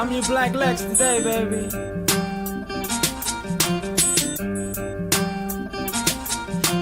I'm your Black Lex today, baby.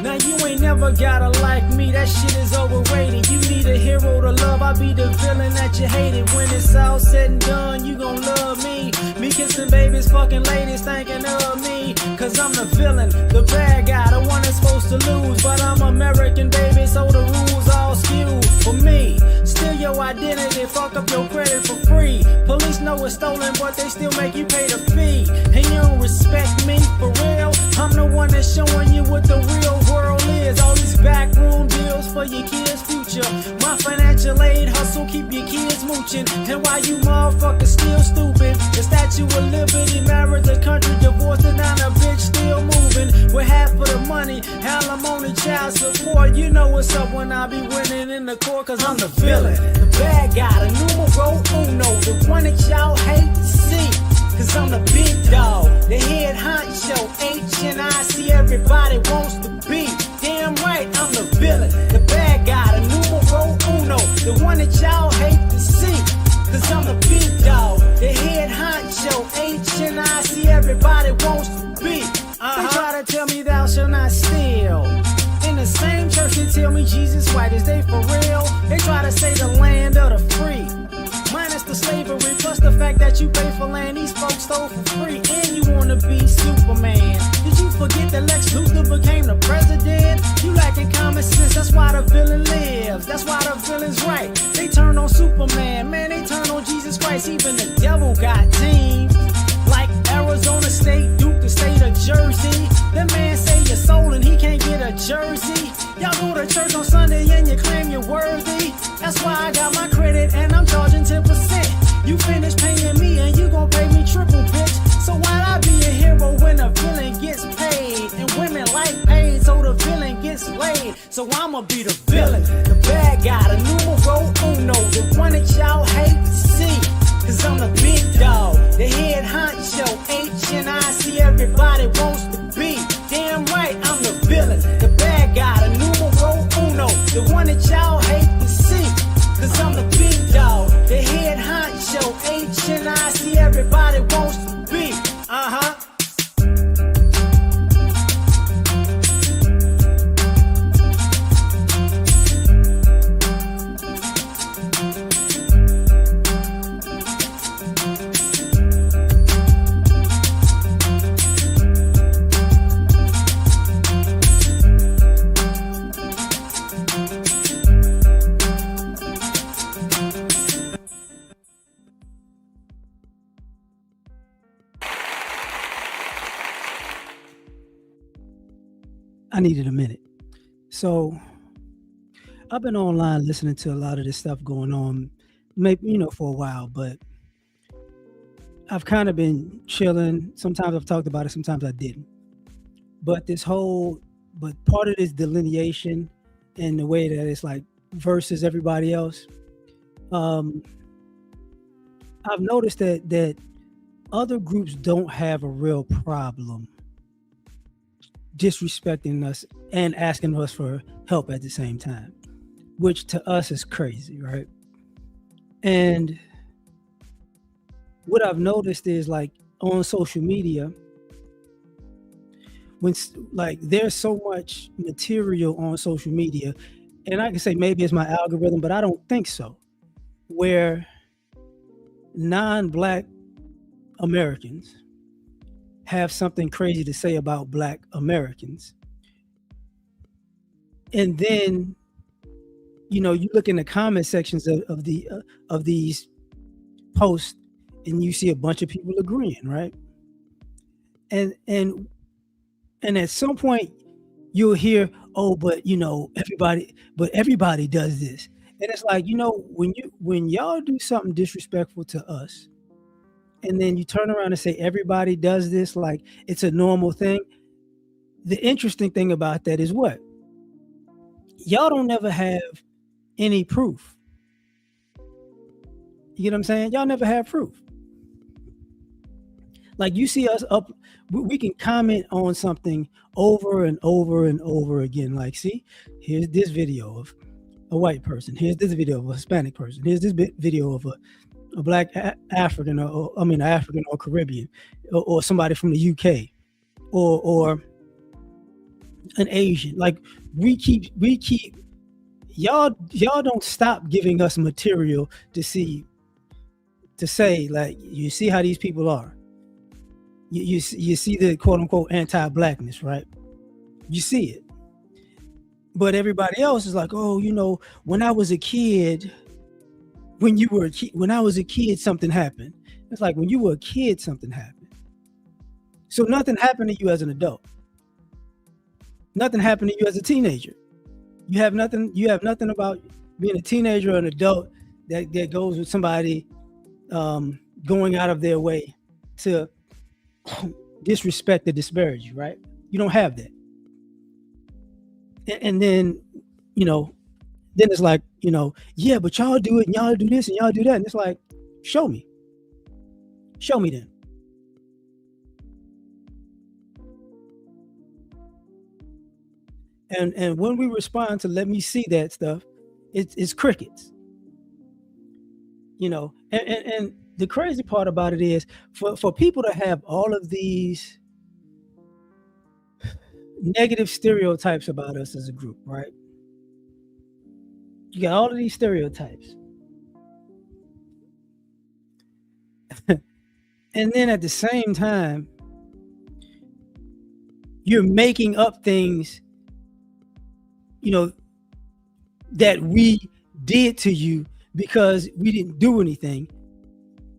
Now you ain't never gotta like me, that shit is overrated. You need a hero to love, I'll be the villain that you hated. When it's all said and done, you gon' love me. Me kissing babies, fucking ladies thinking of me. Cause I'm the villain, the bad guy, the one that's supposed to lose. But I'm American, baby, so the rules all skewed for me. Steal your identity, fuck up your credit for free. Police know it's stolen, but they still make you pay the fee. And you don't respect me, for real? I'm the one that's showing you what the real world is. All these backroom deals for your kids' future. My financial aid hustle keep your kids mooching. And while you motherfuckers still stupid, the Statue of Liberty married the country, divorced and now the bitch still moving. With half of the money, alimony, child support. You know what's up when I be winning in the court, cause I'm the villain, the bad guy, the numero uno, the one that y'all hate to see. Cause I'm the big dog, the head honcho, HNIC, everybody wants to be. Damn right, I'm the villain, the bad guy, the numero uno, the one that y'all hate to see. Cause I'm the big dog, the head honcho, HNIC, everybody wants to be. They try to tell me thou shalt not steal. In the same church they tell me Jesus white, is they for real? They try to say the land of the free, minus the slavery, plus the fact that you pay for land these folks stole for free. And you wanna be Superman. Did you forget that Lex Luthor became the president? You lacking common sense, that's why the villain lives. That's why the villain's right. They turn on Superman, man, they turn on Jesus Christ. Even the devil got teams, like Arizona State, Duke, the state of Jersey. That man say you're sold and he can't get a jersey. Y'all go to church on Sunday and you claim you're worthy. That's why I got my credit and I'm charging 10%. You finish paying me and you gon' pay me triple, bitch. So why'd I be a hero when a villain gets paid? And women like paid, so the villain gets laid. So I'ma be the villain, the bad guy, the numero uno, the one that y'all hate to see. Cause I'm the big dog, the head honcho, HNIC, everybody wants to be. Damn right, I'm the villain, the bad guy, the numero uno, the one that y'all hate to see. Cause I'm the big dog, the head honcho, HNIC, everybody wants to be. I needed a minute. So I've been online listening to a lot of this stuff going on, maybe, for a while, but I've kind of been chilling. Sometimes I've talked about it, sometimes I didn't. But part of this delineation and the way that it's like versus everybody else, I've noticed that other groups don't have a real problem disrespecting us and asking us for help at the same time, which to us is crazy, right? And what I've noticed is, like, on social media, when like there's so much material on social media, and I can say maybe it's my algorithm, but I don't think so, where non-Black Americans have something crazy to say about Black Americans. And then, you look in the comment sections of these posts and you see a bunch of people agreeing, right? And at some point you'll hear, oh, but everybody does this. And it's like, when y'all do something disrespectful to us, and then you turn around and say everybody does this like it's a normal thing. The interesting thing about that is what? Y'all don't ever have any proof. You get what I'm saying? Y'all never have proof. Like, you see us up, we can comment on something over and over and over again. Like, see, here's this video of a white person. Here's this video of a Hispanic person. Here's this video of a black African, or I mean, African or Caribbean, or somebody from the UK, or an Asian. Like we keep y'all don't stop giving us material to say, like, you see how these people are. You see the quote unquote anti-blackness, right? You see it, but everybody else is like, oh, when I was a kid, when I was a kid, something happened. It's like, when you were a kid, something happened. So nothing happened to you as an adult. Nothing happened to you as a teenager. You have nothing. You have nothing about being a teenager or an adult that goes with somebody going out of their way to disrespect or disparage you, right? You don't have that. And then, you know, then it's like, yeah, but y'all do it and y'all do this and y'all do that. And it's like, show me. Show me then. And when we respond to let me see that stuff, it's crickets. And the crazy part about it is, for people to have all of these negative stereotypes about us as a group, right? You got all of these stereotypes. And then at the same time, you're making up things, you know, that we did to you because we didn't do anything.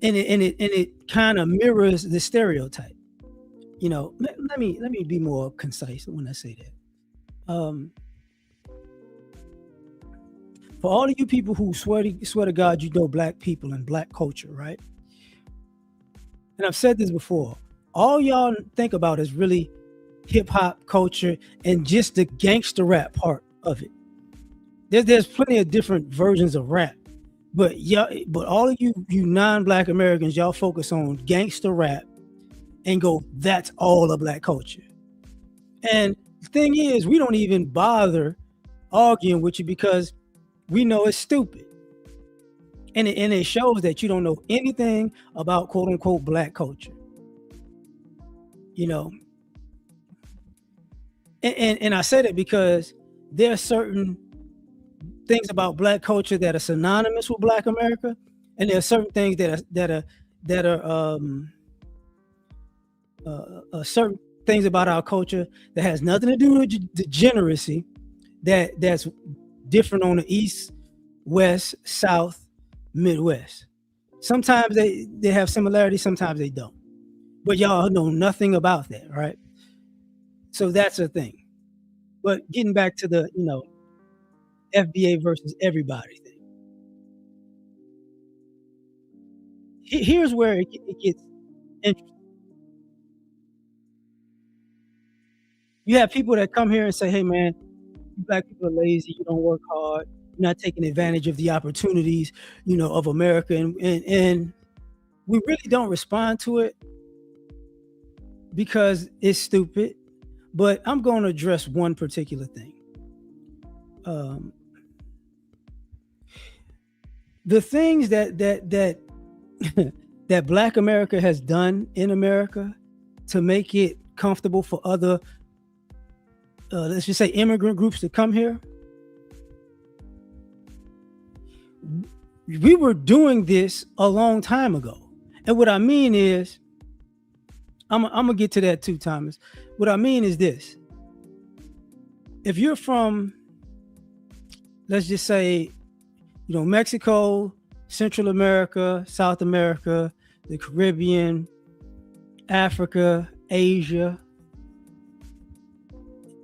And it kind of mirrors the stereotype. Let me be more concise when I say that. For all of you people who swear to God you know black people and black culture, right? And I've said this before. All y'all think about is really hip hop culture and just the gangster rap part of it. There's plenty of different versions of rap, but but all of you non-black Americans, y'all focus on gangster rap and go, that's all of black culture. And the thing is, we don't even bother arguing with you because we know it's stupid. And it shows that you don't know anything about quote unquote black culture. You know, and I said it because there are certain things about black culture that are synonymous with Black America, and there are certain things that are certain things about our culture that has nothing to do with degeneracy, that's different on the East, West, South, Midwest. Sometimes they have similarities, sometimes they don't. But y'all know nothing about that, right? So that's a thing. But getting back to the, FBA versus everybody thing. Here's where it gets interesting. You have people that come here and say, hey man, you black people are lazy, you don't work hard, you're not taking advantage of the opportunities, of America. And we really don't respond to it because it's stupid. But I'm going to address one particular thing. The things that that Black America has done in America to make it comfortable for other, let's just say, immigrant groups to come here. We were doing this a long time ago. And what I mean is, I'm gonna get to that too, Thomas. What I mean is this: if you're from, let's just say, Mexico, Central America, South America, the Caribbean, Africa, Asia,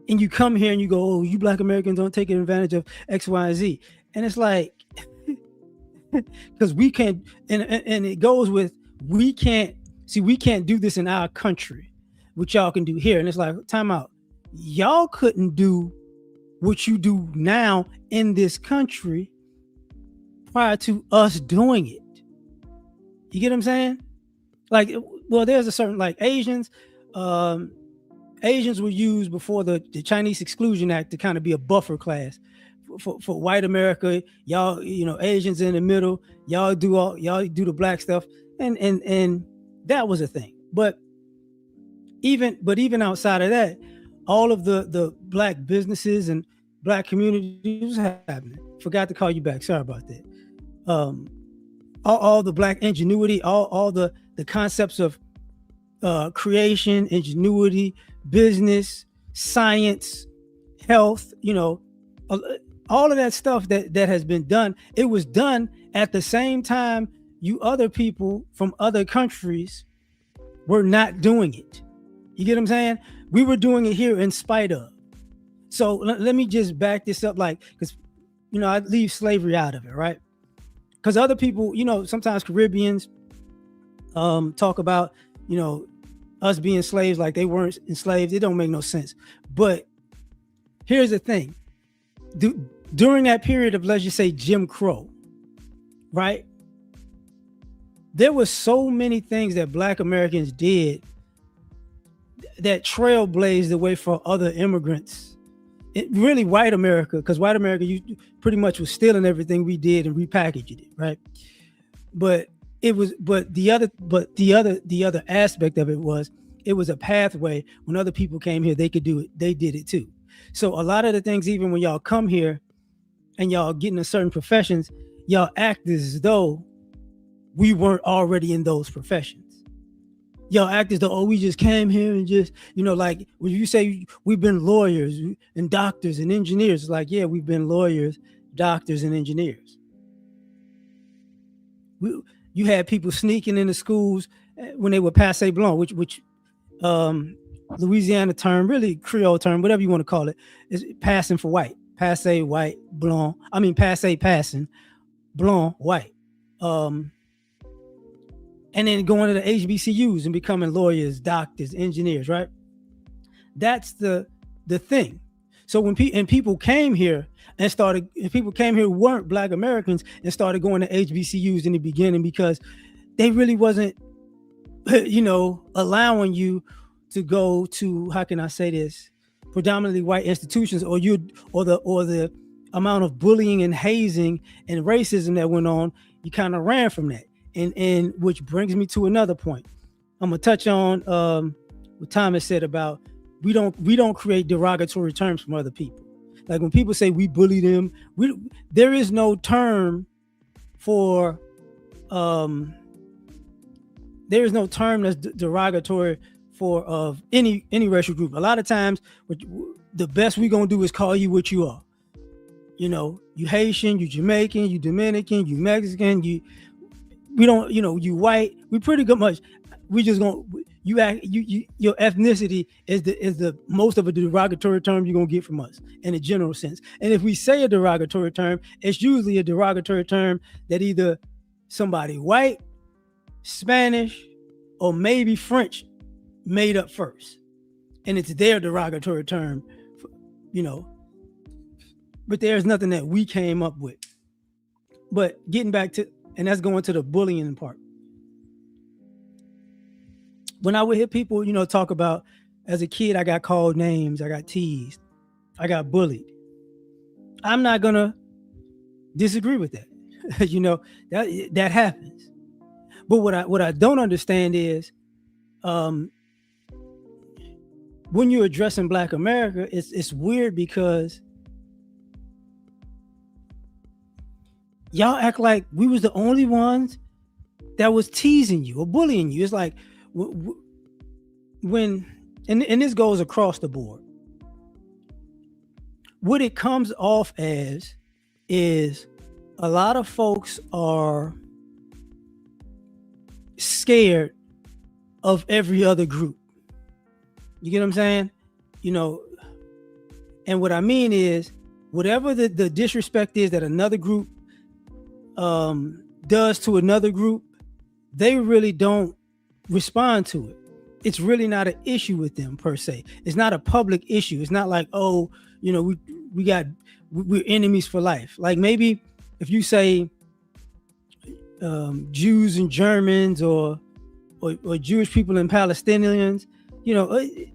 and you come here and you go, oh, you Black Americans don't take advantage of X, Y, and Z. And it's like, because we can't, and it goes with, we can't do this in our country, which y'all can do here. And it's like, time out. Y'all couldn't do what you do now in this country prior to us doing it. You get what I'm saying? Like, well, there's a certain, like, Asians were used before the Chinese Exclusion Act to kind of be a buffer class for white America, y'all, Asians in the middle, y'all do the black stuff, and that was a thing. But even outside of that, all of the black businesses and black communities was happening. Forgot to call you back. Sorry about that. Um, all the black ingenuity, all the concepts of creation, ingenuity, business, science, health, uh, all of that stuff that has been done. It was done at the same time you other people from other countries were not doing it. You get what I'm saying? We were doing it here in spite of. So let me just back this up, like, because I leave slavery out of it, right? Because other people, sometimes Caribbeans talk about, us being slaves like they weren't enslaved. It don't make no sense. But here's the thing. During that period of, let's just say, Jim Crow, right? There were so many things that black Americans did that trailblazed the way for other immigrants. Really white America, because white America, you pretty much was stealing everything we did and repackaging it, right? But the other aspect of it was a pathway. When other people came here, they could do it. They did it too. So a lot of the things, even when y'all come here and y'all get into certain professions, y'all act as though we weren't already in those professions. Y'all act as though, we just came here and just, like when you say we've been lawyers and doctors and engineers, like, yeah, we've been lawyers, doctors, and engineers. You had people sneaking into schools when they were passe blanc, which Louisiana term, really Creole term, whatever you want to call it, is passing for white. Passe white, blanc. I mean, passe passing, blanc white. And then going to the HBCUs and becoming lawyers, doctors, engineers, right? That's the thing. So when people came here people came here who weren't black Americans and started going to HBCUs in the beginning, because they really wasn't, allowing you to go to, how can I say this, predominantly white institutions, or the amount of bullying and hazing and racism that went on, you kind of ran from that. And which brings me to another point. I'm gonna touch on what Thomas said about we don't create derogatory terms from other people. Like when people say we bully them, there is no term for there is no term that's derogatory for of any racial group. A lot of times, the best we're gonna do is call you what you are. You Haitian, you Jamaican, you Dominican, you Mexican, you white. We pretty good much. We just gonna your ethnicity is the most of a derogatory term you're gonna get from us in a general sense. And if we say a derogatory term, it's usually a derogatory term that either somebody white, Spanish, or maybe French made up first, and it's their derogatory term, But there's nothing that we came up with. But getting back to, and that's going to the bullying part. When I would hear people, talk about, as a kid, I got called names, I got teased, I got bullied. I'm not gonna disagree with that. That happens. But what I don't understand is, when you're addressing Black America, it's weird because y'all act like we was the only ones that was teasing you or bullying you. It's like when this goes across the board. What it comes off as is a lot of folks are scared of every other group. You get what I'm saying? And what I mean is, whatever the disrespect is that another group does to another group, they really don't respond to it. It's really not an issue with them per se. It's not a public issue. It's not like, we're enemies for life. Like maybe if you say Jews and Germans or Jewish people and Palestinians,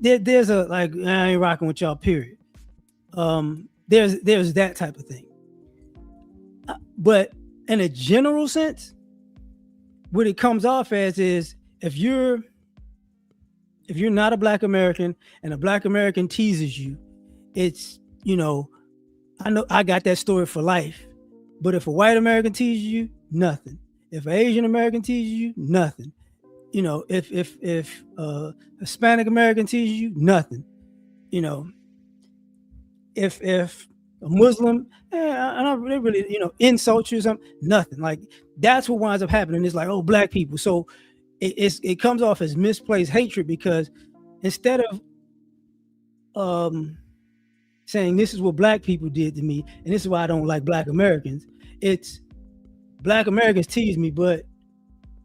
there's a like, I ain't rocking with y'all, period. there's that type of thing. But in a general sense, what it comes off as is if you're not a Black American and a Black American teases you, it's, I know I got that story for life. But if a white American teases you, nothing. If an Asian American teases you, nothing. If Hispanic American teases you, nothing. If a Muslim, I don't really, insult you or something, nothing. Like that's what winds up happening. It's like, oh, Black people. So it comes off as misplaced hatred because instead of saying this is what Black people did to me and this is why I don't like Black Americans, it's Black Americans tease me, but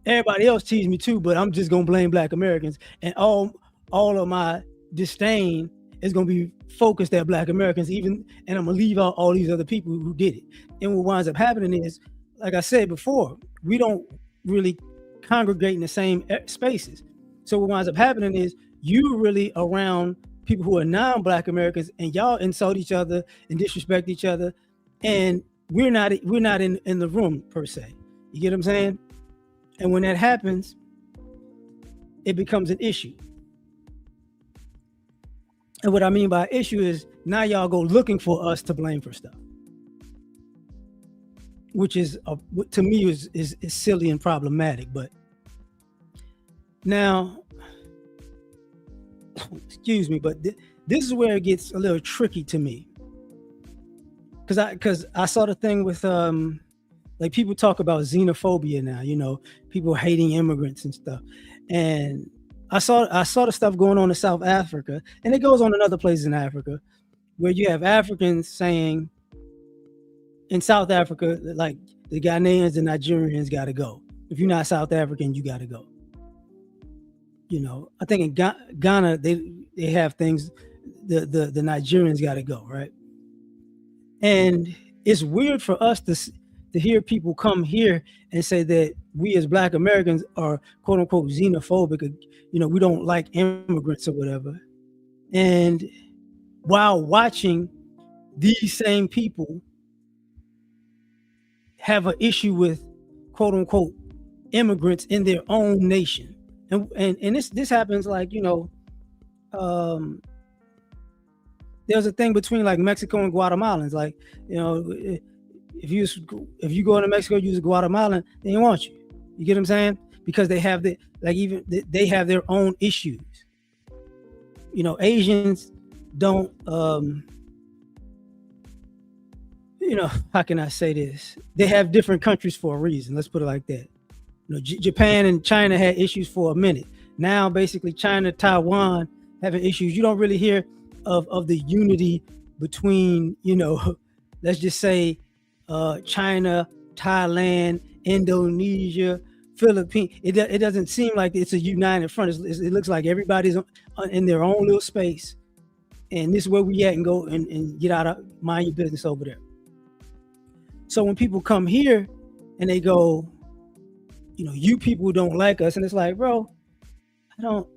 everybody else tease me too, but I'm just gonna blame Black Americans, and all of my disdain is gonna be focused at Black Americans, and I'm gonna leave out all these other people who did it. And what winds up happening is, like I said before, we don't really congregate in the same spaces. So what winds up happening is you really around people who are non-Black Americans, and y'all insult each other and disrespect each other, and we're not in the room per se. You get what I'm saying? And when that happens, it becomes an issue. And what I mean by issue is now y'all go looking for us to blame for stuff, which is to me is silly and problematic. But now, excuse me, but this is where it gets a little tricky to me, because I saw the thing with like people talk about xenophobia now, people hating immigrants and stuff, and I saw the stuff going on in South Africa, and it goes on in other places in Africa, where you have Africans saying in South Africa, like the Ghanaians and Nigerians got to go. If you're not South African, you got to go. I think in Ghana they have things. The Nigerians got to go, right? And it's weird for us to hear people come here and say that we as Black Americans are quote unquote xenophobic, we don't like immigrants or whatever. And while watching these same people have an issue with quote unquote immigrants in their own nation. And this happens like, there's a thing between like Mexico and Guatemalans, like, if you go into Mexico, use a Guatemalan, they don't want you. You get what I'm saying? Because they have they have their own issues. Asians don't. How can I say this? They have different countries for a reason. Let's put it like that. Japan and China had issues for a minute. Now, basically, China, Taiwan having issues. You don't really hear of the unity between, let's just say, China, Thailand, Indonesia, Philippines. It doesn't seem like it's a united front. It looks like everybody's in their own little space, and this is where we at, and go and get out of mind your business over there. So when people come here and they go, you people don't like us, and it's like, bro, the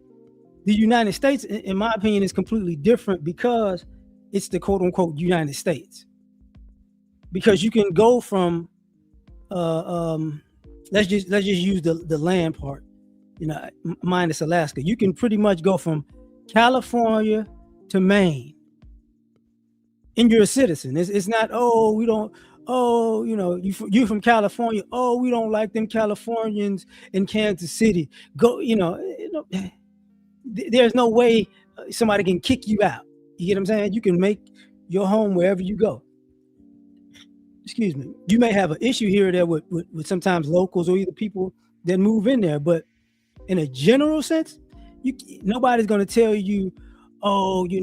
United States, in my opinion, is completely different because it's the quote unquote United States. Because you can go from let's just use the land part, minus Alaska. You can pretty much go from California to Maine, and you're a citizen. It's not, we don't, you from California, we don't like them Californians in Kansas City. Go, there's no way somebody can kick you out. You get what I'm saying? You can make your home wherever you go. Excuse me. You may have an issue here or there with sometimes locals or either people that move in there, but in a general sense, nobody's going to tell you, we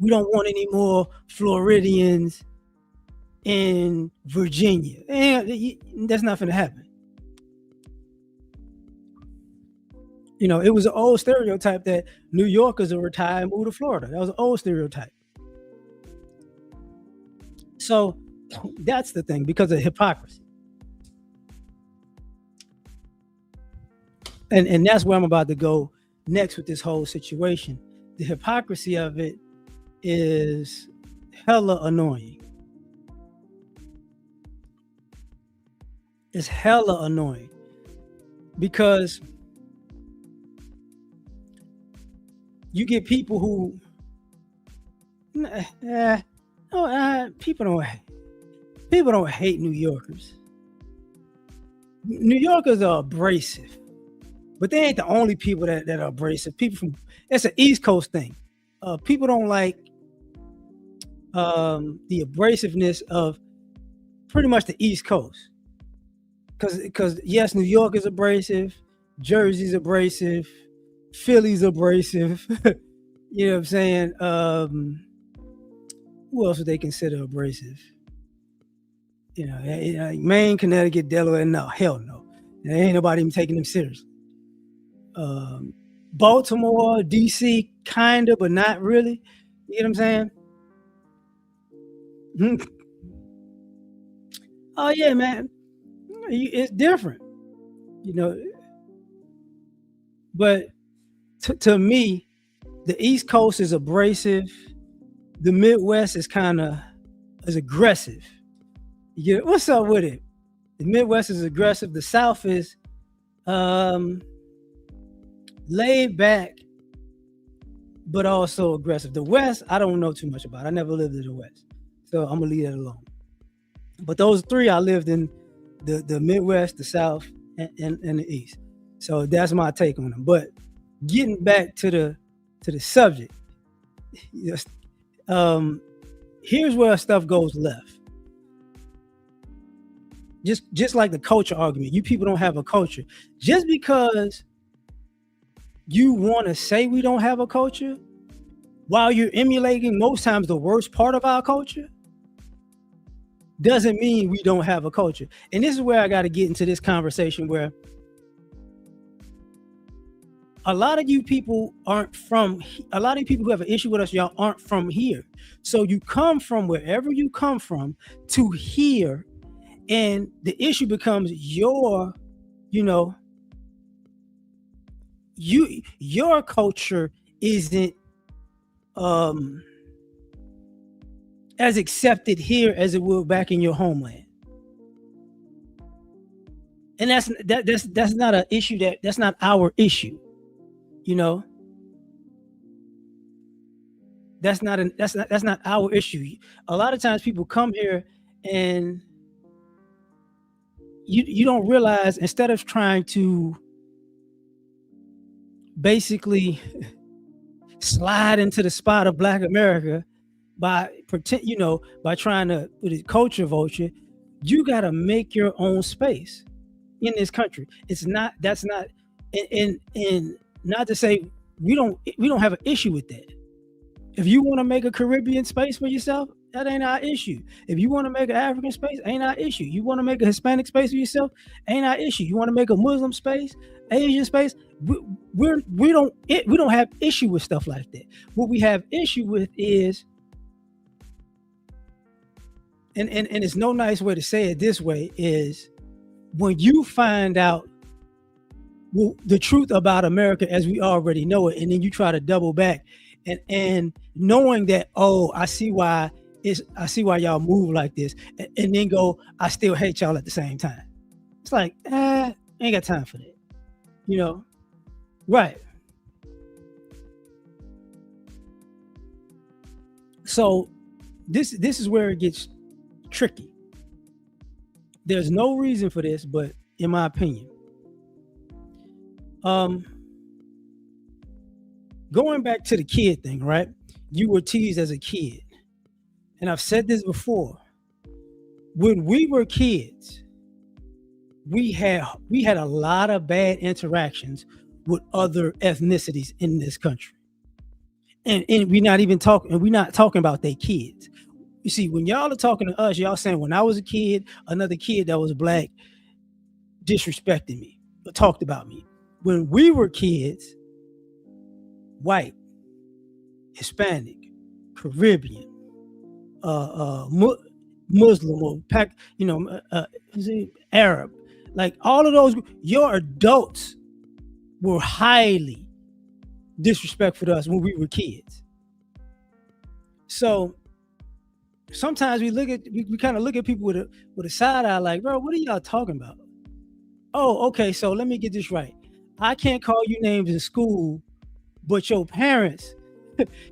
don't want any more Floridians in Virginia. And that's not going to happen. It was an old stereotype that New Yorkers will retire and move to Florida. That was an old stereotype. So that's the thing, because of hypocrisy. And that's where I'm about to go next with this whole situation. The hypocrisy of it is hella annoying. It's hella annoying because you get people who, eh, no, people don't hate New Yorkers. New Yorkers are abrasive, but they ain't the only people that are abrasive. People from It's an East Coast thing. People don't like the abrasiveness of pretty much the East Coast, because yes, New York is abrasive, Jersey's abrasive, Philly's abrasive. You know what I'm saying? Who else would they consider abrasive? Maine, Connecticut, Delaware. No, hell no. There ain't nobody even taking them seriously. Um, Baltimore, DC, kinda, but not really. You know what I'm saying? Mhm. Oh yeah, man. It's different, you know. But to me, the East Coast is abrasive. The Midwest is aggressive. What's up with it? The Midwest is aggressive. The South is um, laid back, but also aggressive. The West, I don't know too much about. I never lived in the West, so I'm gonna leave that alone. But those three, I lived in the Midwest, the South, and the East. So that's my take on them. But getting back to the subject, yes, um, here's where stuff goes left. Just like the culture argument, you people don't have a culture. Just because you want to say we don't have a culture, while you're emulating most times the worst part of our culture, doesn't mean we don't have a culture. And this is where I got to get into this conversation where a lot of you people a lot of people who have an issue with us, y'all aren't from here. So you come from wherever you come from to here, and the issue becomes you know, your culture isn't as accepted here as it will back in your homeland. And that's not an issue, that's not our issue. You know, that's not our issue. A lot of times people come here and you don't realize, instead of trying to basically slide into the spot of Black America by trying to with a culture vulture, you got to make your own space in this country. It's not That's not, and not to say we don't have an issue with that. If you want to make a Caribbean space for yourself, that ain't our issue. If you want to make an African space, ain't our issue. You want to make a Hispanic space for yourself, ain't our issue. You want to make a Muslim space, Asian space, we don't have issue with stuff like that. What we have issue with is, and it's no nice way to say it this way, is when you find out the truth about America as we already know it, and then you try to double back, and knowing that, oh, I see why y'all move like this, and then go, I still hate y'all at the same time. It's like, ain't got time for that, you know? Right. So this is where it gets tricky. There's no reason for this, but in my opinion, going back to the kid thing, right? You were teased as a kid. And I've said this before. When we were kids, we had a lot of bad interactions with other ethnicities in this country. And we're not talking about their kids. You see, when y'all are talking to us, y'all saying, when I was a kid, another kid that was Black disrespected me, or talked about me. When we were kids, white, Hispanic, Caribbean, Muslim, or Arab, like all of those, your adults were highly disrespectful to us when we were kids. So sometimes we kind of look at people with a side eye, like, bro, what are y'all talking about? Oh, okay, so let me get this right. I can't call you names in school, but your parents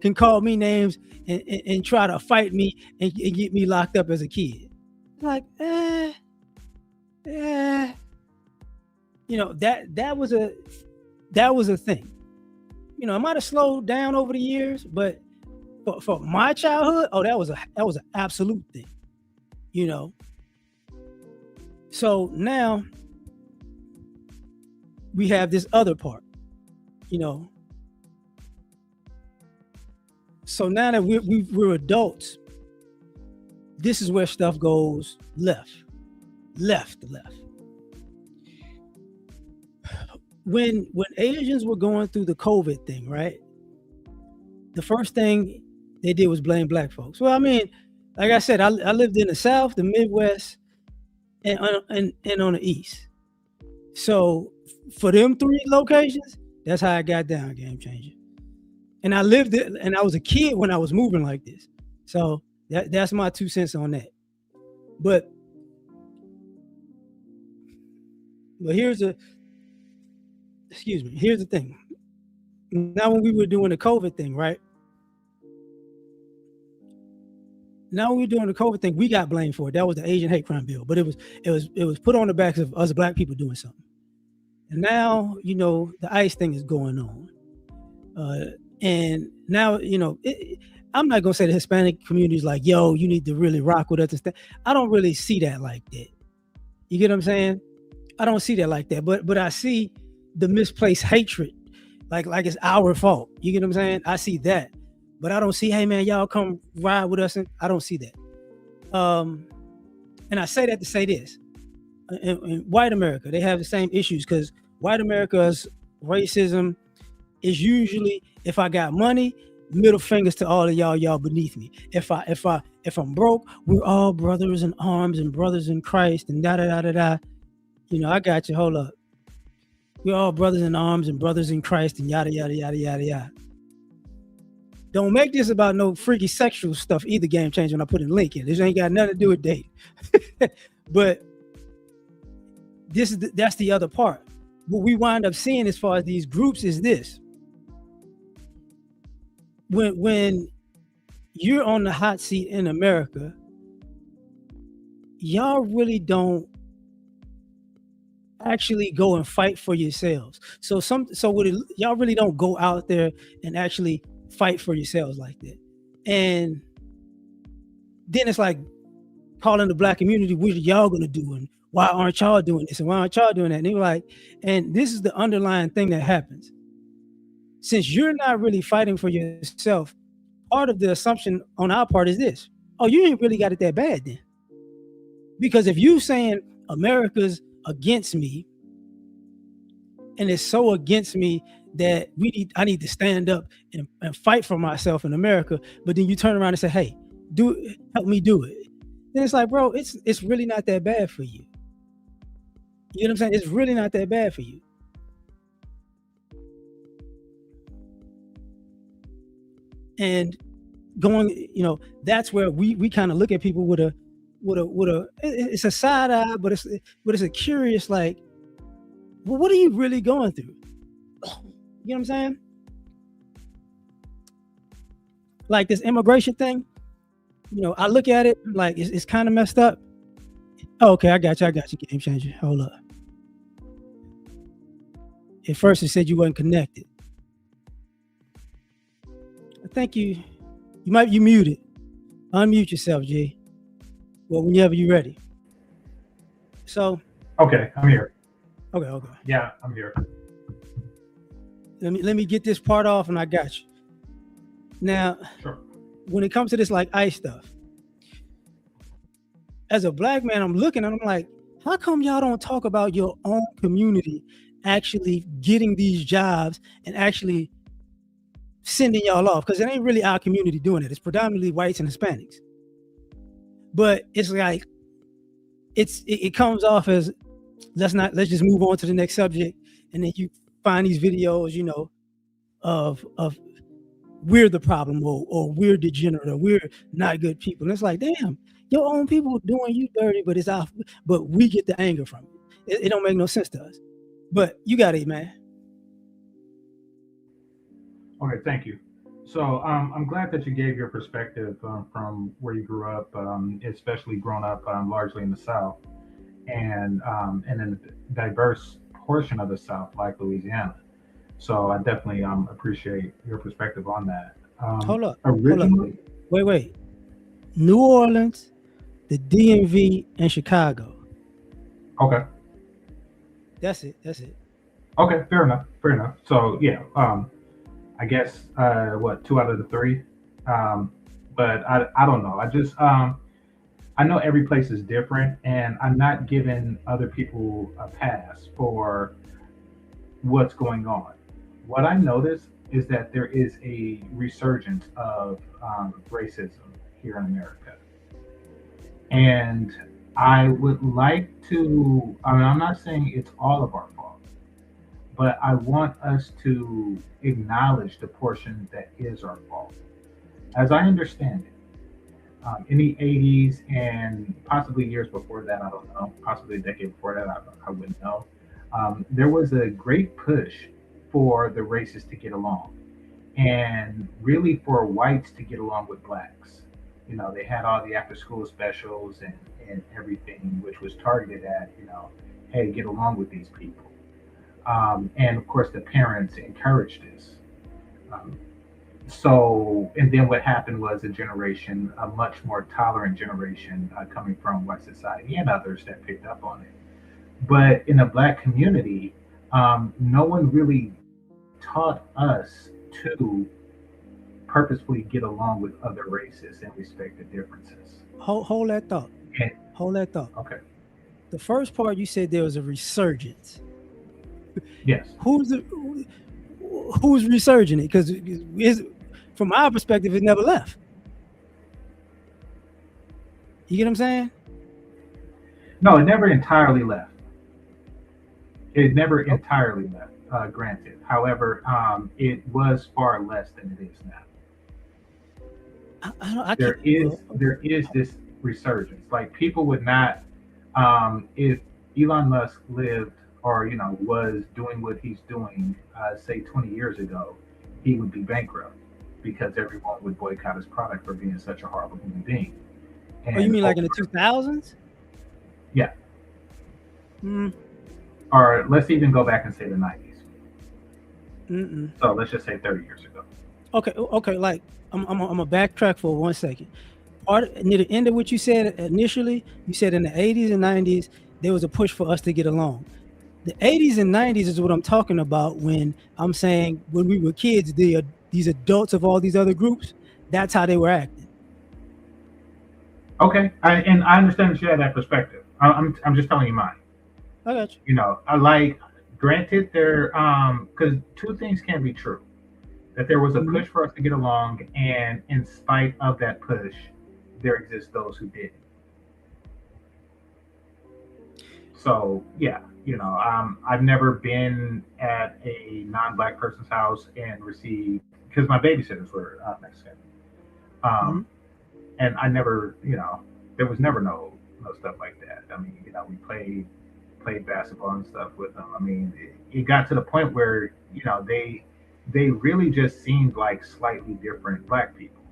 can call me names and try to fight me and get me locked up as a kid. Like, eh, that was a thing. It might have slowed down over the years, but for my childhood, oh, that was an absolute thing. You know. So now we have this other part. You know. So now that we're adults, this is where stuff goes left, left, left. When Asians were going through the COVID thing, right? The first thing they did was blame black folks. Well, I mean, like I said, I lived in the South, the Midwest, and on the East. So for them three locations, that's how I got down, game changer. And I lived it, and I was a kid when I was moving like this. So that's my 2 cents on that. But here's here's the thing. Now when we were doing the COVID thing, right? Now when we were doing the COVID thing, we got blamed for it. That was the Asian hate crime bill, but it was put on the backs of us black people doing something. And now the ICE thing is going on, and now I'm not gonna say the Hispanic community is like, yo, you need to really rock with us and stuff. I don't really see that like that. You get what I'm saying? I don't see that like that, but I see the misplaced hatred, like it's our fault. You get what I'm saying? I see that, but I don't see, hey man, y'all come ride with us. And I don't see that. And I say that to say this: in white America, they have the same issues because white America's racism is usually, if I got money, middle fingers to all of y'all beneath me. If I'm broke, we're all brothers in arms and brothers in Christ and da da da da da. I got you. Hold up. We're all brothers in arms and brothers in Christ and yada yada yada yada yada. Don't make this about no freaky sexual stuff either, game changer, when I put a link in. This ain't got nothing to do with dating. But that's the other part. What we wind up seeing as far as these groups is this. When you're on the hot seat in America, y'all really don't actually go and fight for yourselves. Y'all really don't go out there and actually fight for yourselves like that. And then it's like calling the black community, what are y'all gonna do? And why aren't y'all doing this? And why aren't y'all doing that? And they're like, and this is the underlying thing that happens. Since you're not really fighting for yourself, part of the assumption on our part is this: oh, you ain't really got it that bad then. Because if you saying America's against me, and it's so against me that I need to stand up and fight for myself in America, but then you turn around and say, hey, help me do it. Then it's like, bro, it's really not that bad for you. You know what I'm saying? It's really not that bad for you. And going, that's where we kind of look at people with a it's a side eye, but it's a curious, like, well, what are you really going through? You know what I'm saying? Like this immigration thing, I look at it like it's kind of messed up. Oh, okay, I got you, game changer. Hold up. At first it said you wasn't connected. I think you muted. Unmute yourself, G. Well, whenever you're ready. So. Okay, I'm here. Okay. Yeah, I'm here. Let me get this part off, and I got you. Now, sure. When it comes to this like ICE stuff, as a black man, I'm looking and I'm like, how come y'all don't talk about your own community actually getting these jobs and actually sending y'all off? Because it ain't really our community doing it. It's predominantly whites and Hispanics. But it's like it comes off as let's just move on to the next subject, and then you find these videos, of we're the problem, or we're degenerate, or we're not good people. And it's like, damn, your own people doing you dirty, but it's off, but we get the anger from it. It don't make no sense to us. But you got it, man. Okay, thank you. So I'm glad that you gave your perspective from where you grew up, especially growing up largely in the South and in a diverse portion of the South, like Louisiana. So I definitely appreciate your perspective on that. Hold up. Originally, Wait. New Orleans, the DMV, and Chicago. okay, That's it. okay, fair enough, fair enough. So yeah, I guess what, two out of the three, um, but I don't know. I know every place is different, and I'm not giving other people a pass for what's going on. What I notice is that there is a resurgence of racism here in America, and I would like to. I mean, I'm not saying it's all of our fault, but I want us to acknowledge the portion that is our fault. As I understand it, in the 80s and possibly years before that, I don't know, possibly a decade before that, I wouldn't know. There was a great push for the races to get along and really for whites to get along with blacks. You know, they had all the after school specials and everything, which was targeted at, hey, get along with these people. And of course, the parents encouraged this. Um, so, and then what happened was a generation, a much more tolerant generation coming from white society and others that picked up on it. But in the black community, no one really taught us to purposefully get along with other races and respect the differences. Hold that thought. And, Hold that thought. okay, The first part you said there was a resurgence. yes. Who's the, who's resurging it? Because from our perspective, it never left. You get what I'm saying? No, it never entirely left. It never entirely left, granted. However, it was far less than it is now. I can't. There is this resurgence. Like people would not, if Elon Musk lived or was doing what he's doing, say 20 years ago, he would be bankrupt because everyone would boycott his product for being such a horrible human being. Oh, you And mean like in the 2000s? yeah, Mm, or let's even go back and say the 90s. mm-mm. So let's just say 30 years ago. Okay. Like I'm gonna backtrack for 1 second. Near the end of what you said initially, you said in the 80s and 90s there was a push for us to get along. The 80s and 90s is what I'm talking about when I'm saying when we were kids, these adults of all these other groups, that's how they were acting. Okay, and I understand that you have that perspective. I'm just telling you mine. I got you. I like, granted, there because two things can be true. That there was a Mhm. push for us to get along, and in spite of that push, there exist those who didn't. So yeah, I've never been at a non-black person's house and received, because my babysitters were Mexican, Mhm. um, and I never, there was never no stuff like that. I mean, we played basketball and stuff with them. I mean, it got to the point where they really just seemed like slightly different black people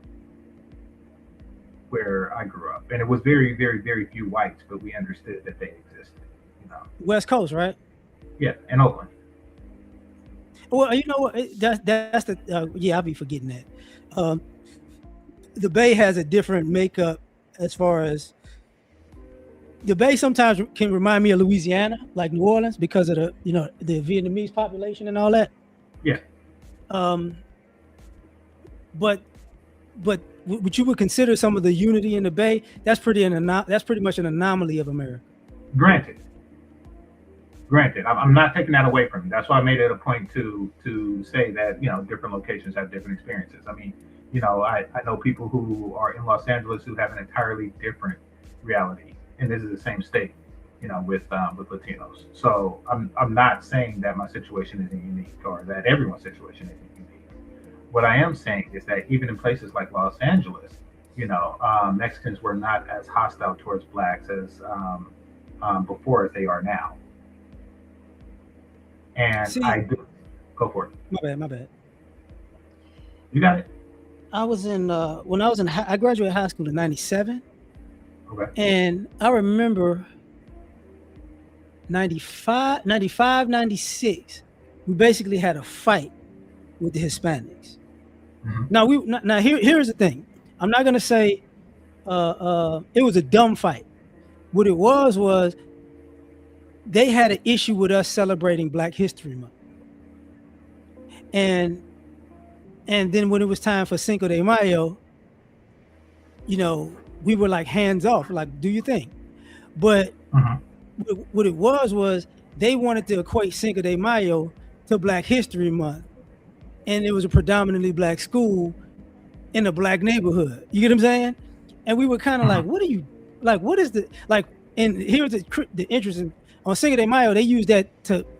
where I grew up, and it was very, very, very few whites, but we understood that they existed. You know, West Coast, right? yeah, in Oakland. Well, you know what? That's the yeah. I'll be forgetting that. Um, the Bay has a different makeup as far as the Bay sometimes can remind me of Louisiana, like New Orleans, because of the Vietnamese population and all that. Yeah, Um, but what you would consider some of the unity in the Bay, that's that's pretty much an anomaly of America. granted, granted, I'm not taking that away from you. That's why I made it a point to say that different locations have different experiences. I mean, I know people who are in Los Angeles who have an entirely different reality, and this is the same state, with Latinos. So I'm not saying that my situation isn't unique or that everyone's situation isn't unique. What I am saying is that even in places like Los Angeles, Mexicans were not as hostile towards blacks as before as they are now. And I See, do go for it. my bad. You got it. I was in when I was in I graduated high school in '97, Okay. and I remember 95, 96. We basically had a fight with the Hispanics. Hmm. Now here's the thing. I'm not gonna say it was a dumb fight. What it was they had an issue with us celebrating Black History Month, and and then when it was time for Cinco de Mayo, we were like hands off, like do your thing. But Hmm. what it was they wanted to equate Cinco de Mayo to Black History Month, and it was a predominantly black school in a black neighborhood. You get what I'm saying? And we were kind of like, Hmm. what are you like? What is the like? And here's the interesting on Cinco de Mayo. They used that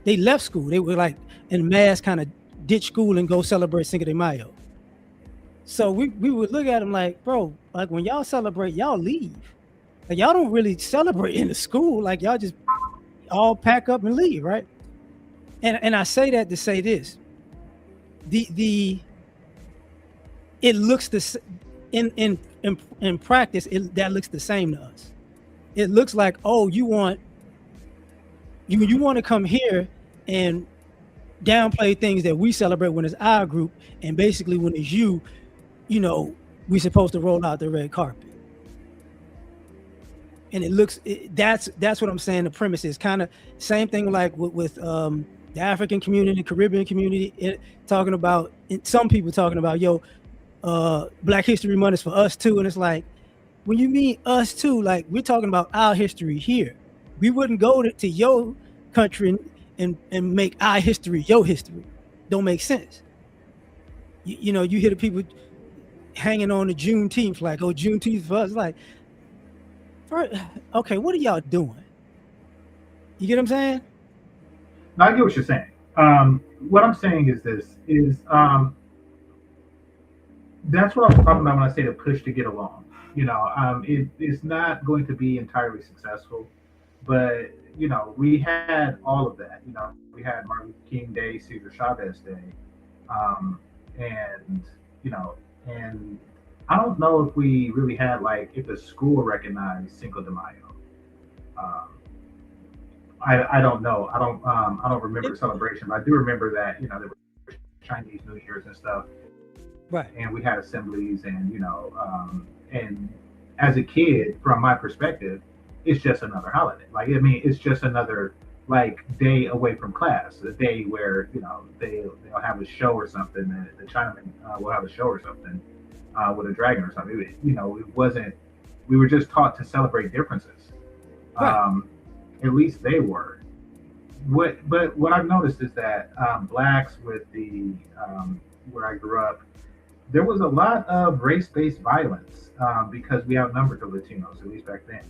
they left school. They were like in mass kind of ditch school and go celebrate Cinco de Mayo. So we would look at them like, bro, like when y'all celebrate, y'all leave. Like y'all don't really celebrate in the school. Like y'all just all pack up and leave, right? And I say that to say this: the it looks in practice that looks the same to us. It looks like, oh, you want to come here and downplay things that we celebrate when it's our group, and basically when it's we supposed to roll out the red carpet. And that's what I'm saying. The premise is kind of same thing like with the African community, Caribbean community, talking about some people talking about Black History Month is for us too, and it's like when you mean us too, like we're talking about our history here. We wouldn't go to your country and make our history your history. Don't make sense. You hear the people hanging on the Juneteenth, like, oh, Juneteenth for us. Like, okay, what are y'all doing? You get what I'm saying? Now I get what you're saying. What I'm saying is this: is that's what I'm talking about when I say to push to get along. It's not going to be entirely successful, but we had all of that. We had Martin Luther King Day, Cesar Chavez Day, and and I don't know if we really had like if the school recognized Cinco de Mayo. Um, I don't know. I don't remember It, celebration, but I do remember that there were Chinese New Year's and stuff, right. and we had assemblies, and and as a kid, from my perspective, it's just another holiday. Like I mean, it's just another like day away from class, a day where they'll have a show or something. The Chinaman will have a show or something with a dragon or something. It wasn't. We were just taught to celebrate differences. Right. At least they were. But what I've noticed is that blacks with the where I grew up, there was a lot of race-based violence because we outnumbered the Latinos, at least back then,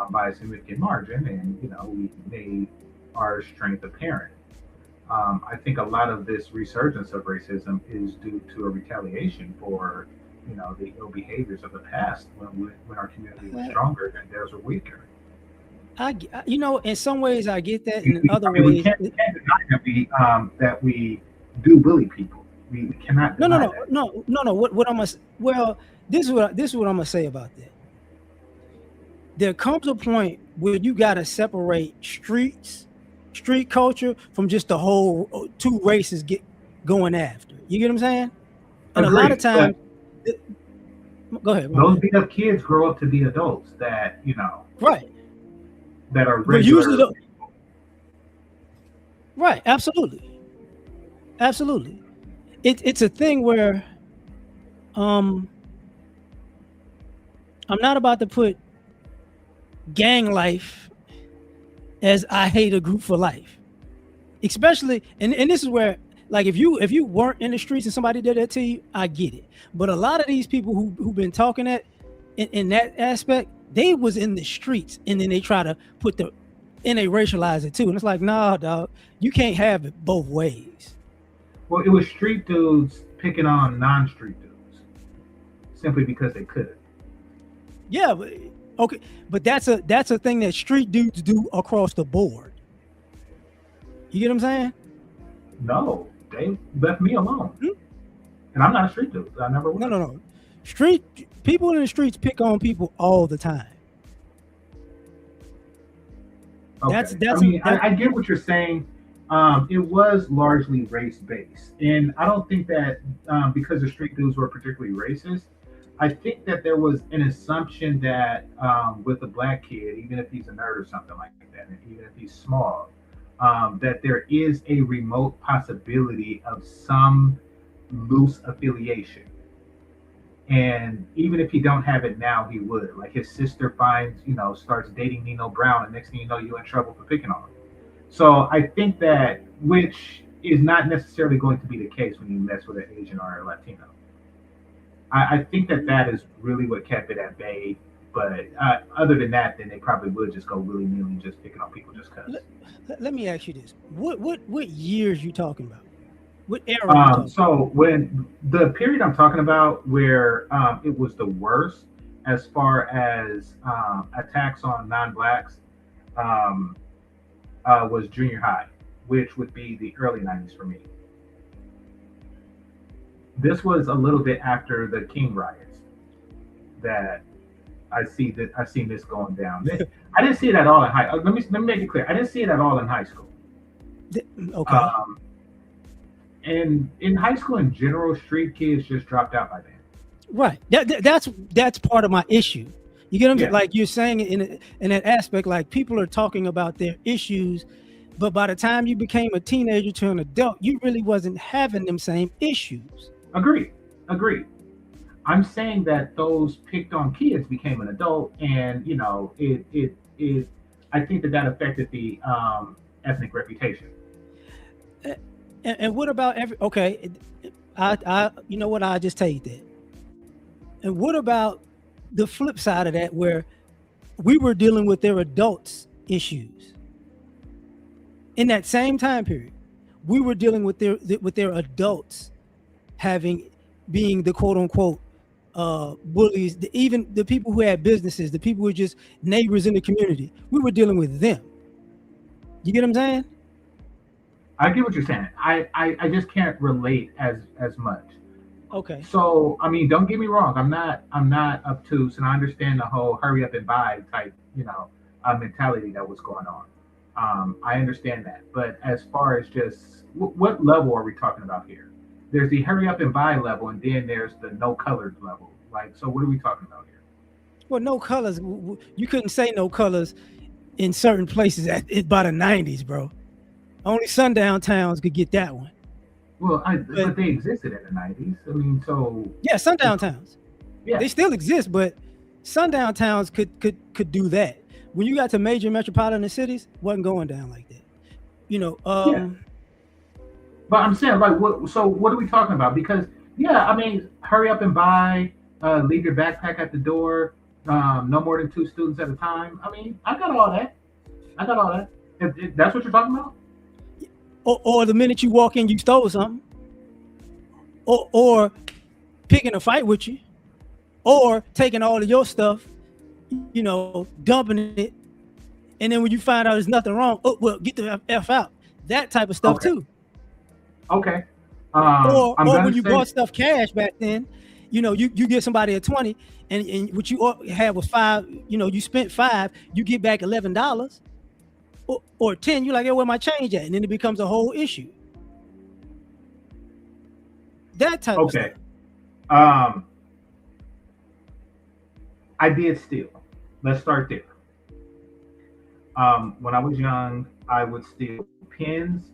by a significant margin, and we made our strength apparent. I think a lot of this resurgence of racism is due to a retaliation for the ill behaviors of the past when our community was Well, stronger and theirs were weaker. in some ways I get that, We, and in we, other I mean, we ways, can't deny that we do bully people. We cannot no, no, deny no, that. no, no, no. What I'm gonna well, this is what I'm gonna say about that. There comes a point where you gotta separate street culture from just the whole two races get going after. You get what I'm saying? And a lot of Agreed. But times, go ahead, my those bad. beat up kids grow up to be adults that Right, that are but usually, regular. right, absolutely, absolutely. It's a thing where um I'm not about to put gang life as I hate a group for life. Especially and this is where like if you weren't in the streets and somebody did that to you, I get it. But a lot of these people who've been talking that in that aspect, they was in the streets and then they try to put and they racialize it too. And it's like, nah, dog, you can't have it both ways. Well, it was street dudes picking on non-street dudes simply because they could. Yeah, but, okay, but that's a thing that street dudes do across the board. You get what I'm saying? No, they left me alone, Hmm? and I'm not a street dude. I never No, was. no, no. Street people in the streets pick on people all the time. That's Okay. I that's mean, that. I get what you're saying. It was largely race based. And I don't think that because the street dudes were particularly racist, I think that there was an assumption that with a black kid, even if he's a nerd or something like that, and even if he's small, that there is a remote possibility of some loose affiliation. And even if he don't have it now, he would. Like his sister finds, starts dating Nino Brown, and next thing you know, you're in trouble for picking on him. So I think that, which is not necessarily going to be the case when you mess with an Asian or a Latino. I think that that is really what kept it at bay. But other than that, then they probably would just go willy nilly and just picking on people just because. Let me ask you this: what years you talking about? What era you talking about? So when the period I'm talking about where it was the worst as far as attacks on non-blacks um, was junior high, which would be the early 90s for me. This was a little bit after the King riots that I seen this going down. I didn't see it at all in high. Let me make it clear. I didn't see it at all in high school. Okay. Um, and in high school in general, street kids just dropped out by then. Right. That's part of my issue. You get what I'm saying? Yeah, Like you're saying in that aspect, like people are talking about their issues, but by the time you became a teenager to an adult, you really wasn't having them same issues. agreed, agreed. I'm saying that those picked on kids became an adult, and it. I think that that affected the ethnic reputation. A- and what about every? Okay, I you know what? I just tell you that. And what about the flip side of that, where we were dealing with their adults issues in that same time period? We were dealing with their adults having being the quote unquote bullies, even the people who had businesses, the people who were just neighbors in the community. We were dealing with them. You get what I'm saying? I get what you're saying. I just can't relate as much. Okay. So I mean, don't get me wrong. I'm not obtuse, and I understand the whole hurry up and buy type mentality that was going on. I understand that, but as far as just what level are we talking about here? There's the hurry up and buy level, and then there's the no colored level. Like, so what are we talking about here? Well, no colors. You couldn't say no colors in certain places by the '90s, bro. Only sundown towns could get that one. Well, But but they existed in the '90s. I mean, so yeah, you sundown know, towns. yeah, They still exist, but sundown towns could do that. When you got to major metropolitan cities, wasn't going down like that. You know, yeah. But I'm saying, like, what? So what are we talking about? Because yeah, I mean, hurry up and buy. Leave your backpack at the door. No more than two students at a time. I mean, I got all that. I got all that. If that's what you're talking about. or the minute you walk in, you stole something, or picking a fight with you, or taking all of your stuff, dumping it, and then when you find out there's nothing wrong, oh well, get the f out. That type of stuff Okay. too. Okay. I'm Or gonna when you say bought stuff cash back then, you give somebody a 20, and what you had was five. You spent five, you get back $11, or 10. You're like, hey, where my change at? And then it becomes a whole issue. That type of stuff. okay. Um, I did steal. Let's start there. When I was young, I would steal pens.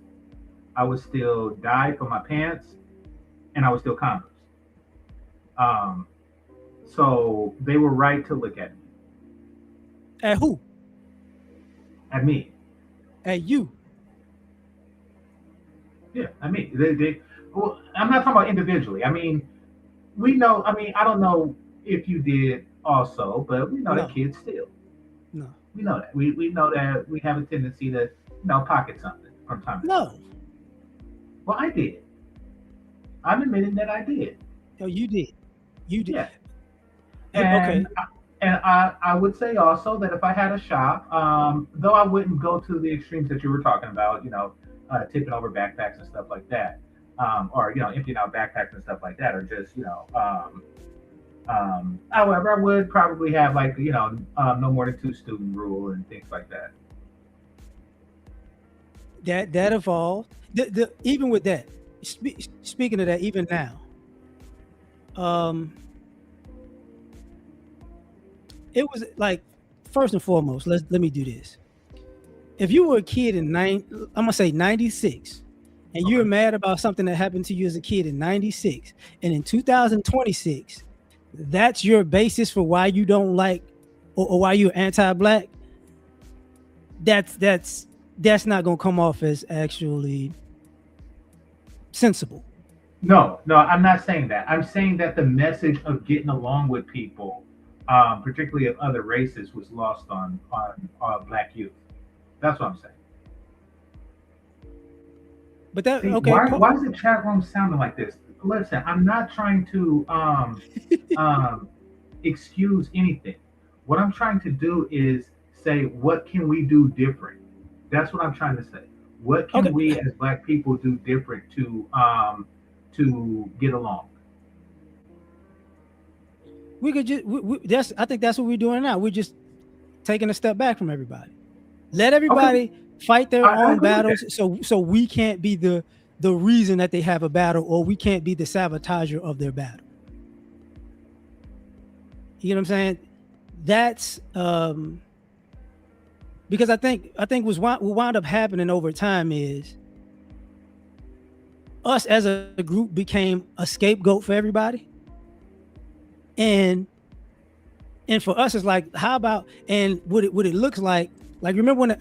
I would steal dye for my pants, and I would steal condoms. Um, so they were right to look At who? at me. At you. Yeah, at me. Well, I'm not talking about individually. I mean, we know. I mean, I don't know if you did also, but we know that No, kids steal. no, We know that. We know that we have a tendency to, pocket something from time to time. no. Well, I did. I'm admitting that I did. Oh, you did. You did. Yeah. Okay. And I would say also that if I had a shop, though I wouldn't go to the extremes that you were talking about, tipping over backpacks and stuff like that, or emptying out backpacks and stuff like that, or just however, I would probably have like no more than two student rule and things like that. That evolved. Even with that, speaking of that, even now, um, it was like first and foremost. Let me do this. If you were a kid in I'm gonna say 96, and you were Okay. mad about something that happened to you as a kid in 96, and in 2026, that's your basis for why you don't like or why you're anti-black. That's not gonna come off as actually sensible. No, no, I'm not saying that. I'm saying that the message of getting along with people, particularly of other races, was lost on black youth. That's what I'm saying. But that See, okay, why is the chat room sounding like this? Listen, I'm not trying to um, excuse anything. What I'm trying to do is say, what can we do different? That's what I'm trying to say. What can okay. we as black people do different to get along? We could just that's I think that's what we're doing now. We're just taking a step back from everybody. Let Okay, everybody fight their I own agree with that. battles so we can't be the reason that they have a battle, or we can't be the sabotager of their battle. You know what I'm saying? That's because I think what wound up happening over time is us as a group became a scapegoat for everybody. And for us it's like, how about, and what it looks like remember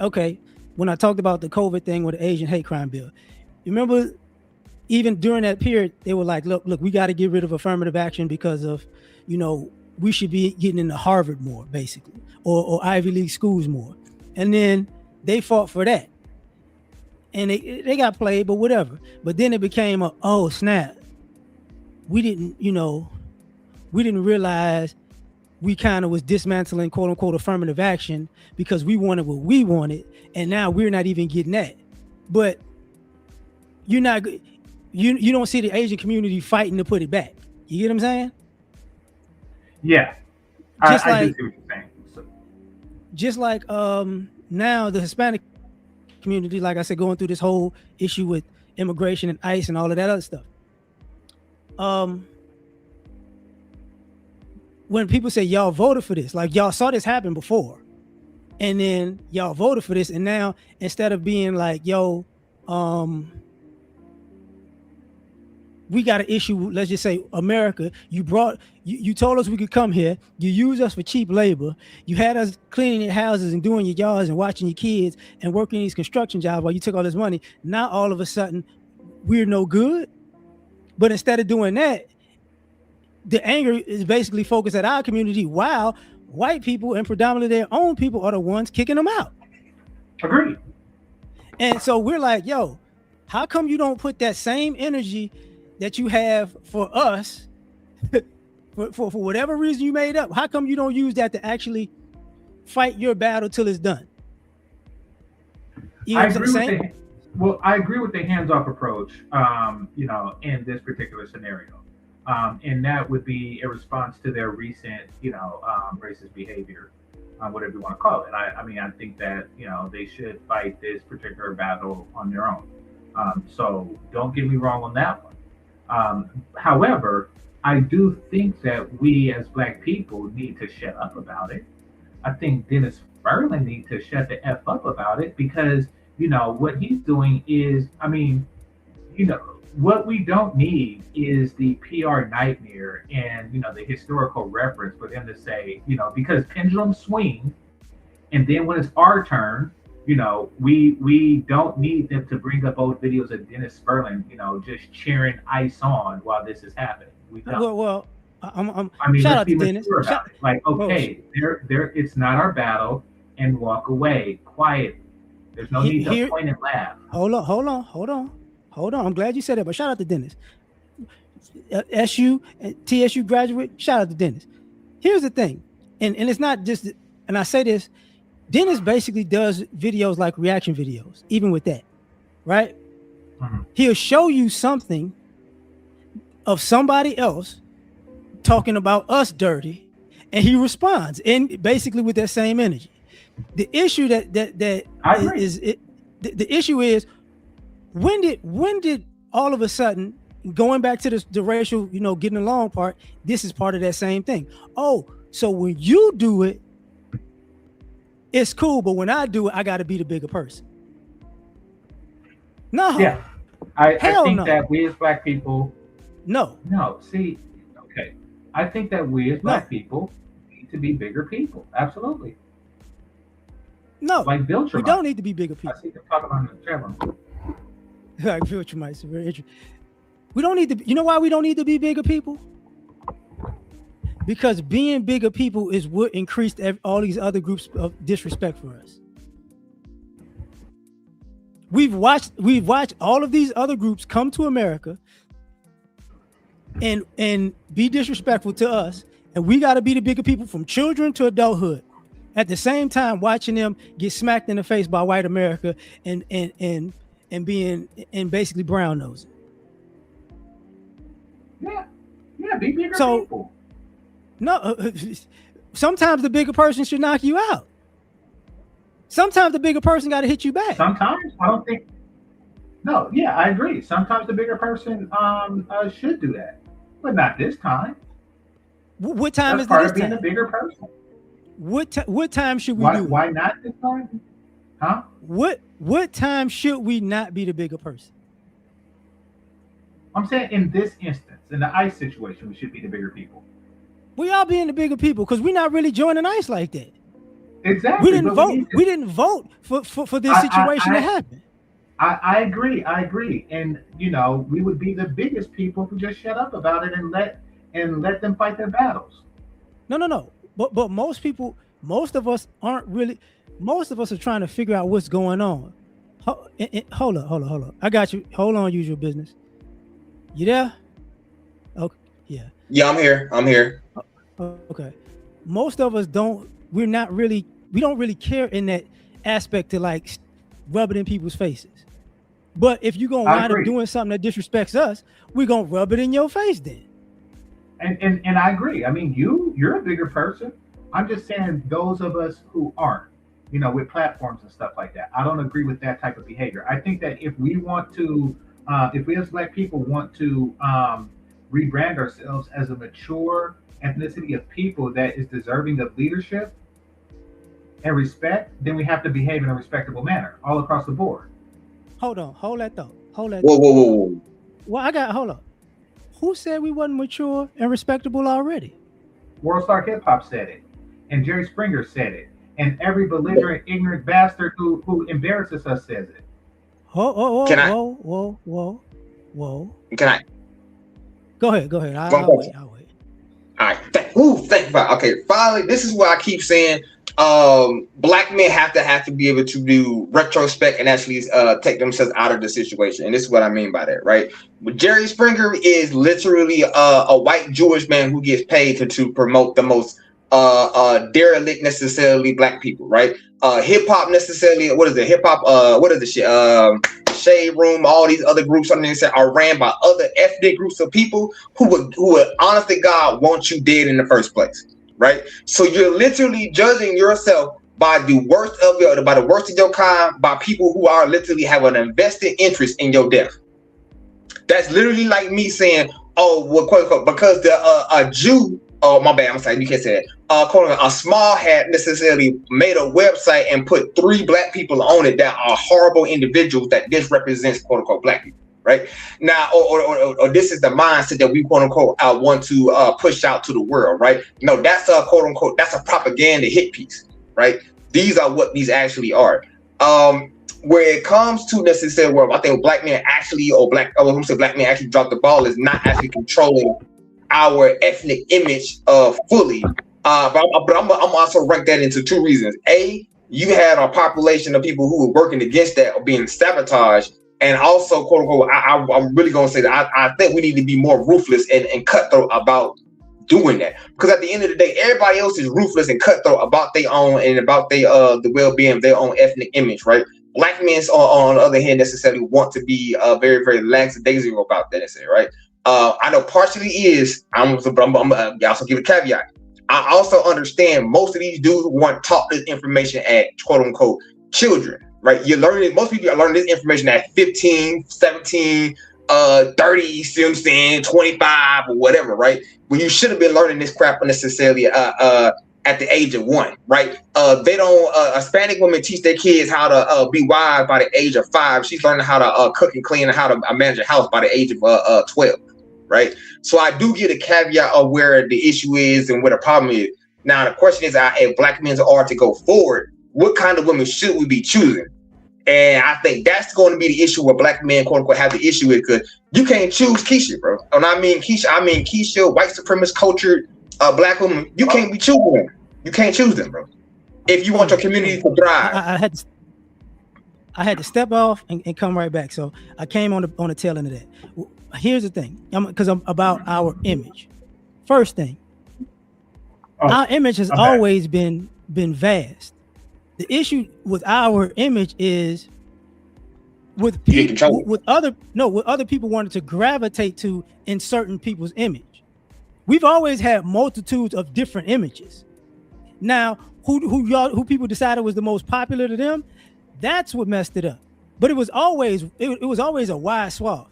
when I talked about the COVID thing with the Asian hate crime bill. You remember, even during that period, they were like, look, we got to get rid of affirmative action because of, we should be getting into Harvard more, basically, or Ivy League schools more. And then they fought for that, and they got played, but whatever. But then it became oh snap, we didn't realize we kind of was dismantling quote unquote affirmative action because we wanted what we wanted, and now we're not even getting that. But you're not you don't see the Asian community fighting to put it back. You get what I'm saying? Yeah, Just I do like see what you're saying. So, just like now the Hispanic community, like I said, going through this whole issue with immigration and ICE and all of that other stuff. Um, when people say y'all voted for this, like y'all saw this happen before, and then y'all voted for this, and now instead of being like, yo, we got an issue, let's just say America, you told us we could come here, you used us for cheap labor, you had us cleaning your houses and doing your yards and watching your kids and working these construction jobs while you took all this money. Now all of a sudden we're no good. But instead of doing that, the anger is basically focused at our community, while white people and predominantly their own people are the ones kicking them out. agreed. And so we're like, yo, how come you don't put that same energy that you have for us for whatever reason you made up? How come you don't use that to actually fight your battle till it's done? You know I what I'm agree with saying? the Well, I agree with the hands-off approach. In this particular scenario, and that would be a response to their recent, racist behavior, whatever you want to call it. I mean, I think that they should fight this particular battle on their own. So don't get me wrong on that one. However, I do think that we as black people need to shut up about it. I think Dennis Furlan needs to shut the F up about it because, what he's doing is, I mean, what we don't need is the PR nightmare and, the historical reference for them to say, because pendulums swing. And then when it's our turn, we don't need them to bring up old videos of Dennis Furlan, just cheering ice on while this is happening. We don't. Well, I'm I mean, shout let's out be to Dennis. mature about it. Like, Well, okay, it's not our battle, and walk away quietly. There's no need to here, point and laugh. hold on. I'm glad you said that, but shout out to Dennis. SU, TSU graduate. Shout out to Dennis. Here's the thing, and it's not just, and I say this, Dennis basically does videos like reaction videos, even with that, right? Mm-hmm. He'll show you something of somebody else talking about us dirty, and he responds, and basically with that same energy. The issue that is it. The issue is when did all of a sudden, going back to the racial, getting along part, this is part of that same thing. Oh, so when you do it, it's cool, but when I do it, I got to be the bigger person. No. Yeah, I think no. that we as Black people. No. See, okay. I think that we as Black people need to be bigger people. Absolutely. No. Like Bill we don't need to be bigger people. I see them talking on the channel. Like Bill Tremite, very interesting. We don't need to. You know why we don't need to be bigger people? Because being bigger people is what increased all these other groups of disrespect for us. We've watched all of these other groups come to America and be disrespectful to us, and we got to be the bigger people from children to adulthood. At the same time, watching them get smacked in the face by white America and being basically brown nosing. Yeah, be bigger people. No, sometimes the bigger person should knock you out. Sometimes the bigger person got to hit you back. Sometimes I don't think. No, yeah, I agree. Sometimes the bigger person should do that, but not this time. What time is part this of being time? a bigger person. What time should we do? Why not this time? Huh? What time should we not be the bigger person? I'm saying in this instance, in the ICE situation, we should be the bigger people. We are being the bigger people because we're not really joining ICE like that. Exactly. We didn't vote for this situation to happen. I agree. And we would be the biggest people who just shut up about it and let them fight their battles. No. But most of us aren't really. Most of us are trying to figure out what's going on. Hold on. I got you. Hold on, usual business. You there? Okay. Yeah. Yeah, I'm here. Okay. Most of us don't. We don't really care in that aspect to like rub it in people's faces. But if you're gonna wind up doing something that disrespects us, we're gonna rub it in your face then. And I agree. I mean, you're a bigger person. I'm just saying those of us who aren't, with platforms and stuff like that. I don't agree with that type of behavior. I think that if we want to, if we as Black people want to rebrand ourselves as a mature ethnicity of people that is deserving of leadership and respect, then we have to behave in a respectable manner all across the board. Hold that thought. Whoa. Well, hold up. Who said we wasn't mature and respectable already? World Star Hip Hop said it, and Jerry Springer said it, and every belligerent, ignorant bastard who embarrasses us says it. Whoa. Can I? Go ahead. I'll wait. All right. Thank you. Okay, finally, this is what I keep saying. Black men have to be able to do retrospect and actually take themselves out of the situation. And this is what I mean by that, right? But Jerry Springer is literally a white Jewish man who gets paid to promote the most derelict necessarily Black people, right? Hip hop necessarily, what is it? Hip hop, what is the shit? Shade Room, all these other groups are ran by other ethnic groups of people who would honest to God want you dead in the first place. Right, so you're literally judging yourself by the worst of your kind, by people who are literally have an invested interest in your death. That's literally like me saying, "Oh, well, quote unquote, because a Jew." Oh, my bad. I'm sorry, you can't say that. Quote unquote, a small hat necessarily made a website and put 3 Black people on it that are horrible individuals that this represents, quote unquote, Black people. Right now, or this is the mindset that we quote unquote want to push out to the world, right? No, that's a quote unquote, that's a propaganda hit piece, right? These are what these actually are. Where it comes to necessarily, where I think black men actually drop the ball is not actually controlling our ethnic image fully. But I'm also rank that into 2 reasons. A, you had a population of people who were working against that or being sabotaged And also, quote unquote, I'm really gonna say that I think we need to be more ruthless and cutthroat about doing that, because at the end of the day, everybody else is ruthless and cutthroat about their own and about their the well-being of their own ethnic image, right? Black men on the other hand necessarily want to be very, very lackadaisical about that, right? I know partially is, I'm also give a caveat. I also understand most of these dudes weren't taught this information at quote unquote children, right? You're learning, most people are learning this information at 15, 17, 30, you see what I'm saying, 25 or whatever, right? When you should have been learning this crap necessarily at the age of 1, right? They don't, Hispanic women teach their kids how to be wise by the age of 5. She's learning how to cook and clean and how to manage a house by the age of 12, right? So I do get a caveat of where the issue is and where the problem is. Now, the question is, if black men are to go forward, what kind of women should we be choosing? And I think that's going to be the issue where black men, quote unquote, have the issue with, because you can't choose Keisha, bro. And I mean Keisha, white supremacist cultured black woman. You can't be choosing them. You can't choose them, bro. If you want your community to thrive. I had to step off and come right back. So I came on the tail end of that. Here's the thing, because I'm about our image. First thing, our image has always been vast. The issue with our image is with people, with other people wanted to gravitate to in certain people's image. We've always had multitudes of different images. Now, who people decided was the most popular to them, that's what messed it up. But it was always a wide swath.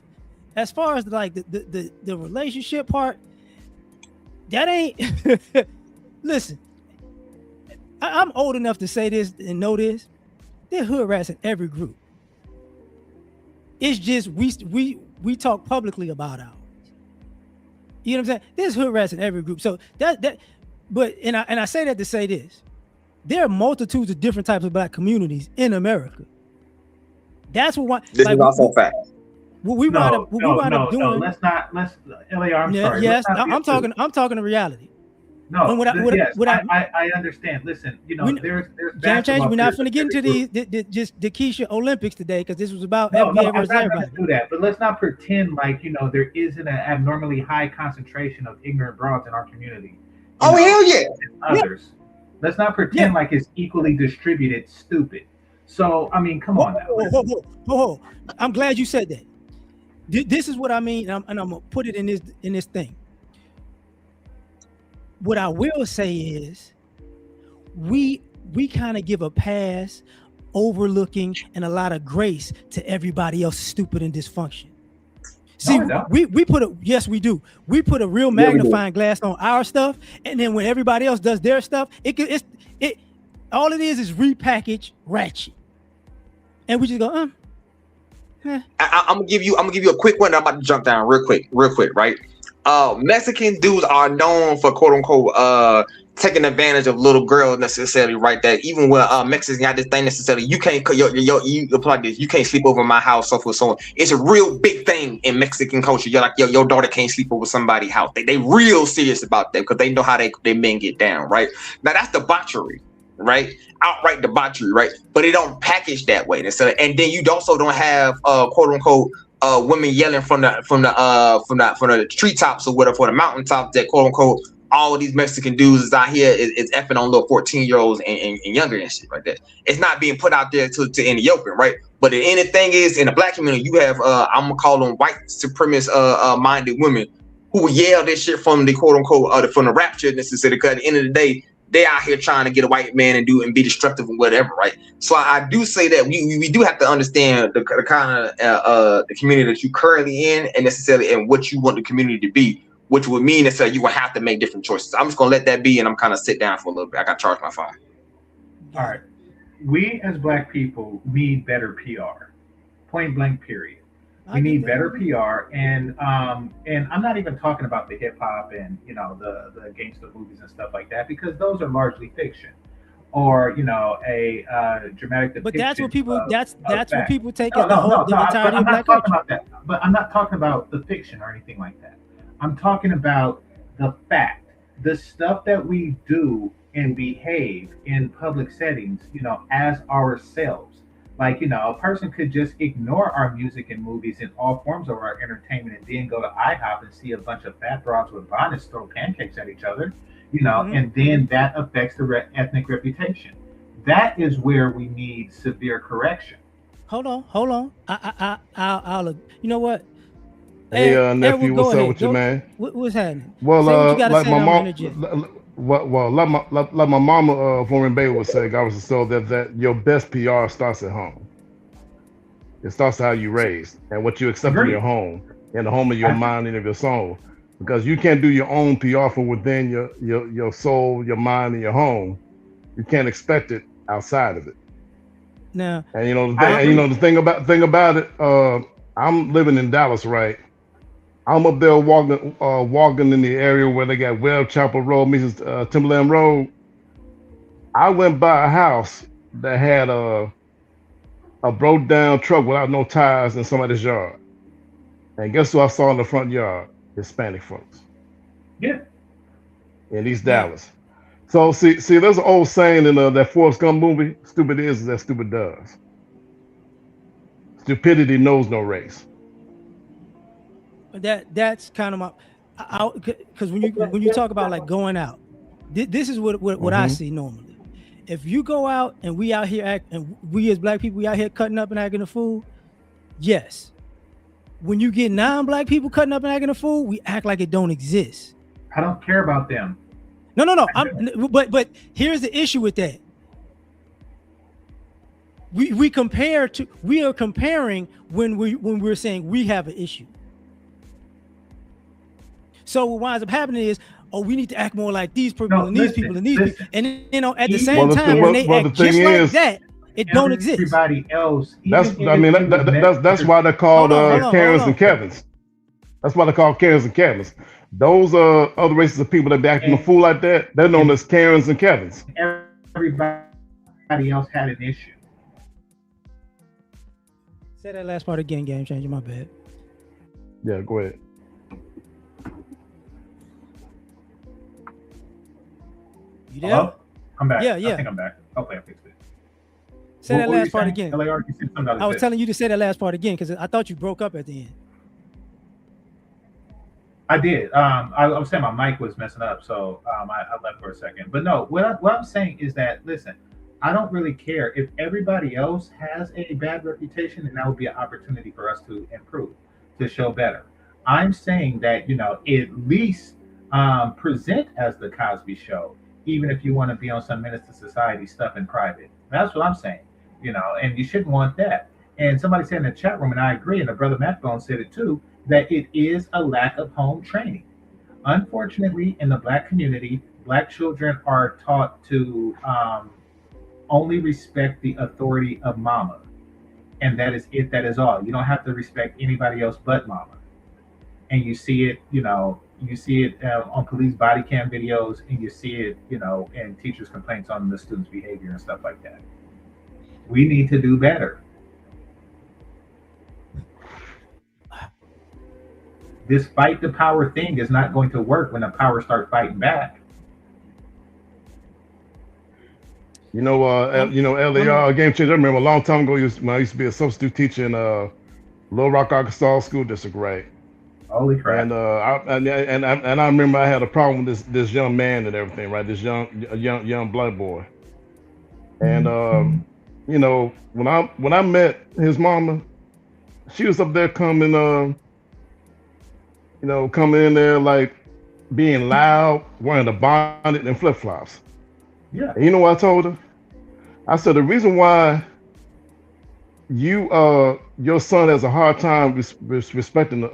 As far as like the relationship part, that ain't. Listen, I'm old enough to say this and know this. There's hood rats in every group. It's just we talk publicly about ours. You know what I'm saying? There's hood rats in every group. So but I say that to say this. There are multitudes of different types of black communities in America. That's what this is also a fact. What we wind up doing. Let's L.A.R. I'm sorry. Yes, I'm talking to reality. No, what I understand. Listen, there's James Change. We're not going to get into the Keisha Olympics today, because this was about FBA versus everybody. Do that, but let's not pretend like there isn't an abnormally high concentration of ignorant broads in our community. Hell yeah! Others. Let's not pretend like it's equally distributed. Stupid. So I mean, come on now. I'm glad you said that. This is what I mean, and I'm gonna put it in this thing. What I will say is, we kind of give a pass, overlooking and a lot of grace to everybody else stupid and dysfunction. See, we put we do. We put a real magnifying glass on our stuff, and then when everybody else does their stuff, all it is repackaged ratchet, and we just go, I'm gonna give you a quick one. I'm about to jump down real quick, right? Mexican dudes are known for quote unquote taking advantage of little girls necessarily, right? That even when Mexicans got this thing necessarily, you can't you apply this, you can't sleep over my house, so forth, so on. It's a real big thing in Mexican culture. You're like, your daughter can't sleep over somebody's house. They real serious about that, because they know how they men get down, right? Now that's debauchery, right? Outright debauchery, right? But it don't package that way. And then you also don't have quote unquote women yelling from the treetops or whatever, for the mountaintops, that quote unquote all of these Mexican dudes is out here is effing on little 14-year-olds and younger and shit like that. It's not being put out there to in the open, right? But the end thing is, in the black community, you have I'm gonna call them white supremacist minded women who yell this shit from the quote unquote from the rapture necessarily, because at the end of the day, they out here trying to get a white man and be destructive and whatever, right? So I do say that we do have to understand the kind of the community that you currently in, and necessarily and what you want the community to be, which would mean that you will have to make different choices. I'm just gonna let that be, and I'm kind of sit down for a little bit. I got to charge my phone. All right, we as black people need better PR, point blank, period. We need better PR, and I'm not even talking about the hip hop and the gangster movies and stuff like that, because those are largely fiction, or a dramatic depiction. But that's what people that's what people take the entirety of black culture. About that. But I'm not talking about the fiction or anything like that. I'm talking about the fact, the stuff that we do and behave in public settings, as ourselves. Like, a person could just ignore our music and movies and all forms of our entertainment and then go to IHOP and see a bunch of fat broads with bonnets throw pancakes at each other, Hmm. and then that affects the ethnic reputation. That is where we need severe correction. Hold on. You know what? Hey, Edward, nephew, go what's up ahead. with you, Go. man? What's happening? Well, Say what you got to like say. my I'm gonna mom, interject. like my mama, Foreman Bay would say, God was so that your best PR starts at home. It starts how you So, raised and what you accept in your Agreed. home, in the home of your I, mind and of your soul. Because you can't do your own PR from within your soul, your mind, and your home. You can't expect it outside of it. now, And you know the I thing, and you agree. know the thing about it. I'm living in Dallas, right? I'm up there walking in the area where they got Webb Chapel Road, Mrs. Timberland Road. I went by a house that had a broke down truck without no tires in somebody's yard. And guess who I saw in the front yard? Hispanic folks Yeah. in East now, Dallas. So see, there's an old saying in that Forrest Gump movie: "Stupid is that stupid does. Stupidity knows no race." that's kind of my, because when you talk about like going out, this is what I Hmm. see normally. If you go out and we out here act, and we as black people, we out here cutting up and acting a fool. Yes. When you get non-black people cutting up and acting a fool, we act like it don't exist. I don't care about them. No. I don't. But here's the issue with that. We are comparing when we're saying we have an issue. So what winds up happening is, oh, we need to act more like these people No, and these people listen, and these people, listen. and at the Even same Well, time, when if they well, the act thing just like is, that, it don't exist. everybody else, that's even I if mean you were that's why they're Hold called on, hold Karens and on. Kevins. That's why they're called Karens and Kevins. Those other races of people that be acting a and fool like that, they're known as Karens and Kevins. everybody else had an issue. Say that last part again, game changer. My bad. Yeah, go ahead. You there? Hello? I'm back. Yeah, I yeah. think I'm back. Hopefully I fixed it. Say that What were you last part saying? again. L.A.R. You said something about I was this. telling you to say that last part again because I thought you broke up at the end. I did. I was saying my mic was messing up, so I left for a second. But no, what I'm saying is that, listen, I don't really care if everybody else has a bad reputation, and that would be an opportunity for us to improve, to show better. I'm saying that, at least present as the Cosby Show, even if you want to be on some Menace to Society stuff in private. That's what I'm saying, and you shouldn't want that. And somebody said in the chat room, and I agree, and the brother Matt Bone said it too, that it is a lack of home training. Unfortunately, in the black community, black children are taught to only respect the authority of mama, and that is it. That is all. You don't have to respect anybody else but mama. And you see it, you see it on police body cam videos, and you see it, in teachers' complaints on the students' behavior and stuff like that. We need to do better. This fight the power thing is not going to work when the power start fighting back. Um, L.A.R. game changer. I remember a long time ago, when I used to be a substitute teacher in Little Rock, Arkansas school district, right? Holy And crap. I remember I had a problem with this young man and everything, right? This young black boy. And when I met his mama, she was up there coming in there like being loud, wearing a bonnet and flip flops. Yeah. And you know what I told her? I said the reason why your son has a hard time respecting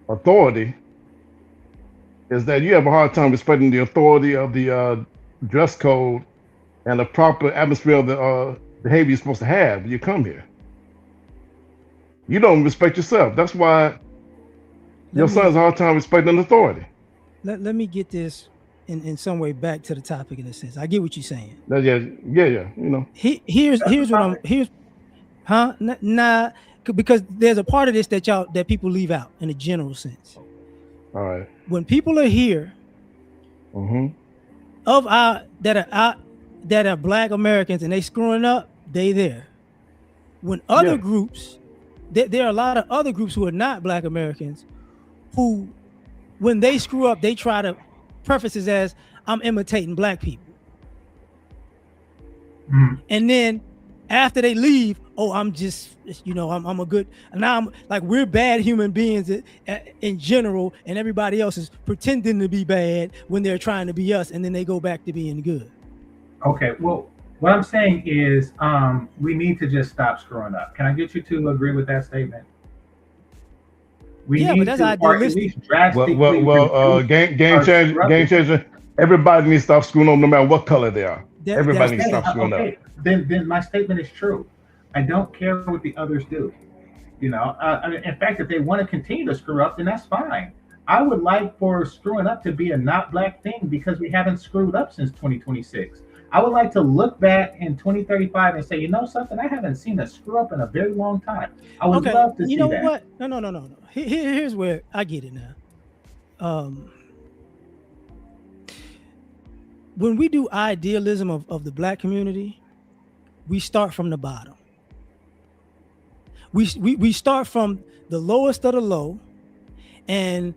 authority is that you have a hard time respecting the authority of the dress code and the proper atmosphere of the behavior you're supposed to have when you come here. You don't respect yourself. That's why let your son has me a hard time respecting authority. let me get this in some way back to the topic in a sense. I get what you're saying. Yeah. That's the Here's what I'm topic. here's huh nah, because there's a part of this that people leave out in a general sense. All right. When people are here Mm-hmm. that are black Americans and they screwing up, they there. When other Yeah. groups, there are a lot of other groups who are not Black Americans who, when they screw up, they try to preface it as, I'm imitating Black people. And then after they leave, oh, I'm just, I'm a good, now I'm like, we're bad human beings in general, and everybody else is pretending to be bad when they're trying to be us, and then they go back to being good. Okay, well, what I'm saying is we need to just stop screwing up. Can I get you to agree with that statement? But that's idealistic. Game changer. Everybody needs to stop screwing up, no matter what color they are. Everybody needs to stop screwing up. Then my statement is true. I don't care what the others do. In fact, if they want to continue to screw up, then that's fine. I would like for screwing up to be a not Black thing because we haven't screwed up since 2026. I would like to look back in 2035 and say, you know something, I haven't seen a screw up in a very long time. I would love to see that. You know what? No. Here's where I get it now. When we do idealism of the Black community, we start from the bottom. We start from the lowest of the low, and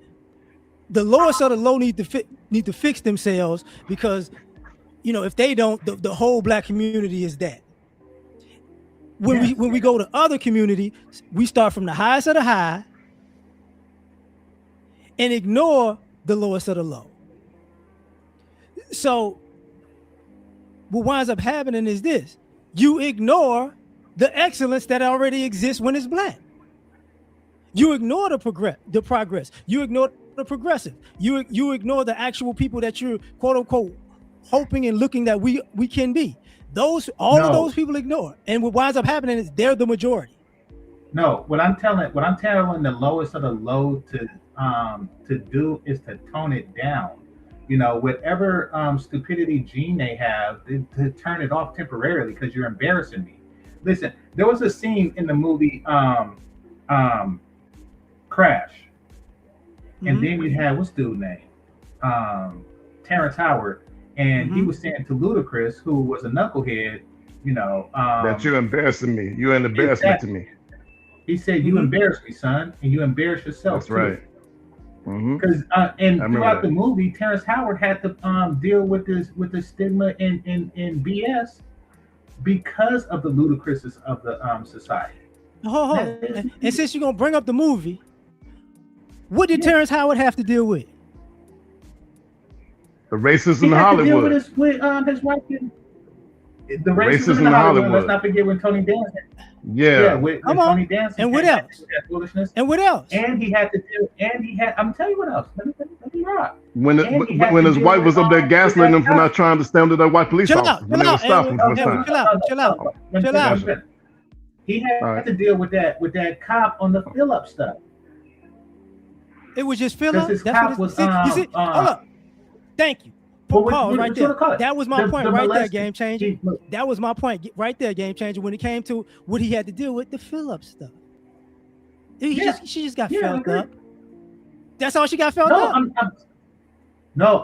the lowest of the low need to fix themselves, because if they don't, the whole Black community is that. When we go to other community, we start from the highest of the high and ignore the lowest of the low. So what winds up happening is this: you ignore the excellence that already exists when it's Black. You ignore the progress. You ignore the progressive. You ignore the actual people that you're quote unquote hoping and looking that we can be. All of those people ignore. And what winds up happening is they're the majority. No, what I'm telling the lowest of the low to do is to tone it down. Whatever stupidity gene they have, to turn it off temporarily because you're embarrassing me. Listen, there was a scene in the movie Crash, and then you had, what's dude's name? Terrence Howard, and he was saying to Ludacris, who was a knucklehead, that you're embarrassing me. You're an embarrassment to me. He said, "You embarrass me, son, and you embarrass yourself." That's right. Because and throughout the movie, Terrence Howard had to deal with the stigma and BS because of the ludicrousness of the society. And since you're gonna bring up the movie, what did Terrence Howard have to deal with? The racism in Hollywood. With his wife. The racism in Hollywood. Let's not forget when Tony Danza. With Tony Danza. And what else? Foolishness. And what else? And he had to do. I'm telling you what else. Let me rock. When his wife was up there gaslighting him for not trying to stand with that white police officer. Chill out. He had to deal with that cop on the fill-up stuff. It was just fill-up. His cop was. Hold up. Thank you. Pause right there. That was my point right there, game changer. That was my point right there, game changer. When it came to what he had to deal with, the fill-up stuff. She just got felt up. That's all she got felt up.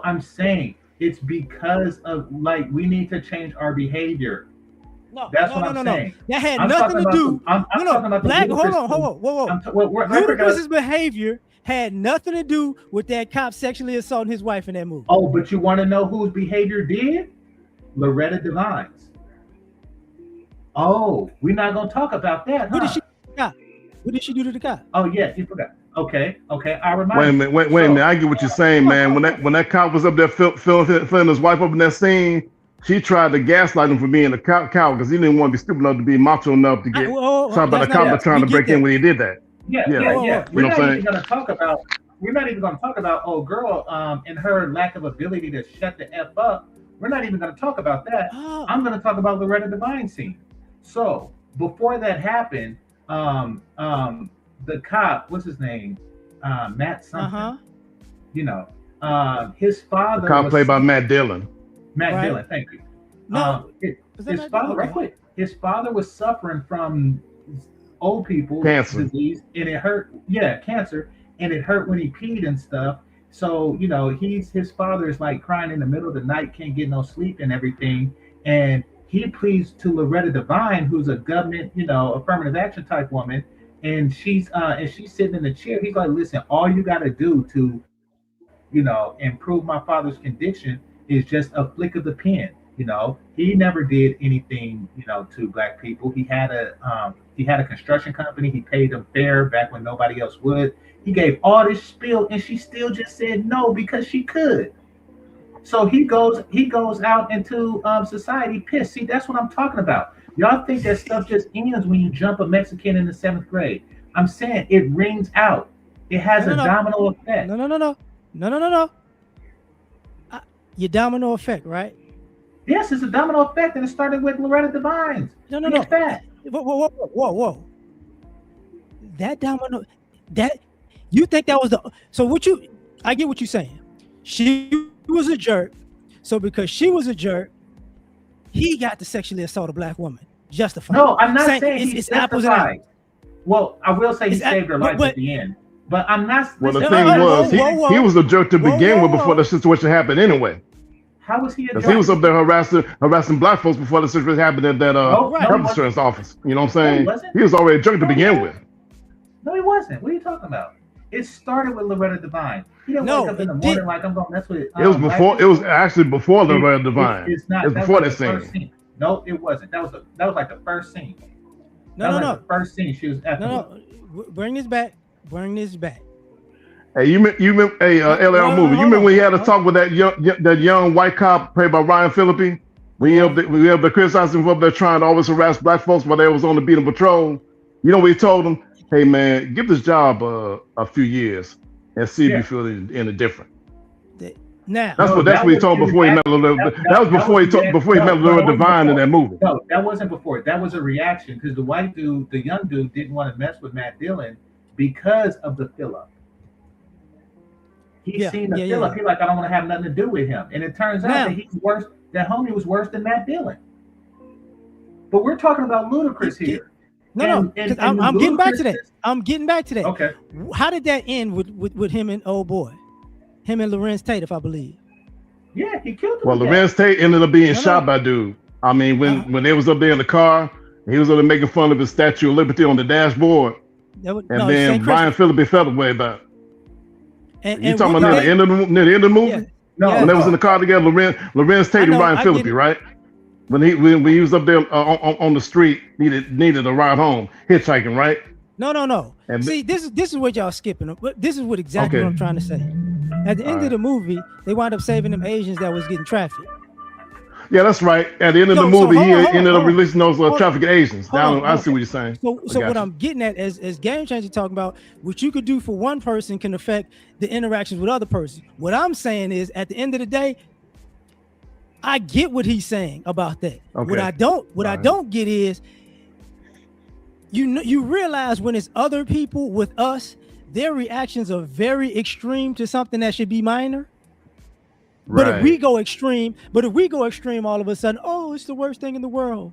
I'm saying it's because of we need to change our behavior. That's what I'm saying. That had nothing to do. Black. Hold on. Whoa. Ludacris's behavior had nothing to do with that cop sexually assaulting his wife in that movie. Oh, but you want to know whose behavior did? Loretta Devine's. Oh, we're not going to talk about that. What did she do to the cop? Oh, yeah, you forgot. Okay. I remind you. Wait a minute. I get what you're saying, man. When that cop was up there filling his wife up in that scene, she tried to gaslight him for being a coward because he didn't want to be stupid enough to be macho enough to get something about the cop trying to break in when he did that. Yeah. We're not even going to talk about old girl and her lack of ability to shut the F up. We're not even going to talk about that. I'm going to talk about Loretta Devine scene. So before that happened, the cop, what's his name? Matt something. His father. The cop played by Matt Dillon. Dillon, thank you. His father, right quick. His father was suffering from old people cancer disease, and it hurt. Yeah, cancer, and it hurt when he peed and stuff. So his father is like crying in the middle of the night, can't get no sleep and everything, and he pleads to Loretta Devine, who's a government, affirmative action type woman, and she's sitting in the chair. He's like, listen, all you got to do to, improve my father's condition is just a flick of the pen. He never did anything, to black people. He had a construction company. He paid them fair back when nobody else would. He gave all this spiel, and she still just said no because she could. So he goes out into society pissed. See, that's what I'm talking about. Y'all think that stuff just ends when you jump a Mexican in the 7th grade. I'm saying it rings out. It has a domino effect. No. Your domino effect, right? Yes, it's a domino effect, and it started with Loretta Devine. No. That. Whoa. That domino, you think that was I get what you're saying. She was a jerk. So because she was a jerk, he got to sexually assault a black woman. Justified. No, I'm not saying it's apples and apples. Well, I will say he saved her life at the end. But I'm not. Well, the thing was, he was a jerk to begin with before the situation happened anyway. How was he a jerk? Because he was up there harassing black folks before the situation happened at that health insurance office. You know what I'm saying? He was already a jerk to begin with. No, he wasn't. What are you talking about? It started with Loretta Devine. He didn't wake up in the morning like I'm going to mess with it. It was before. It was actually before Loretta Devine. It's not. It was before that scene. No, it wasn't. That was like the first scene. No. The first scene she was at. No. Bring this back. Hey, you remember L.A.R. movie? You remember when he had a talk with that young white cop played by Ryan Phillippe? We up there criticizing him up there trying to always harass black folks while they was on the beat of patrol. You know what he told him? Hey man, give this job a few years and see if you feel any different. Now that's what he told before he met Loretta. That was before he met Loretta Devine in that movie. No, that wasn't before. That was a reaction because the white dude, the young dude, didn't want to mess with Matt Dillon because of the fill-up. He's seen the fill-up. He's like, I don't want to have nothing to do with him. And it turns out that he's worse. That homie was worse than Matt Dillon. But we're talking about Ludacris here. No, I'm getting back to that. I'm getting back to that. Okay. How did that end with him and old boy? Him and Lorenz Tate, if I believe. Yeah, he killed him. Well, Lorenz Tate ended up being shot by dude. I mean, when they was up there in the car, he was up there making fun of his Statue of Liberty on the dashboard. Then Ryan Phillippe felt away about it. And you talking about near the end of the movie? Yeah. No, when they was in the car together, Lorenz Tate and Ryan Phillippe, right? When he was up there on the street, needed a ride home, hitchhiking, right? No. And see, this is what y'all skipping. This is what I'm trying to say. At the end of the movie, they wound up saving them Asians that was getting trafficked. Yeah, that's right. At the end of the movie, he ended up releasing those trafficked Asians. I see what you're saying. So what I'm getting at as Game Changer talking about, what you could do for one person can affect the interactions with other persons. What I'm saying is, at the end of the day, I get what he's saying about that. Okay. What I don't get is, you realize when it's other people with us, their reactions are very extreme to something that should be minor. Right. But if we go extreme, all of a sudden, oh, it's the worst thing in the world.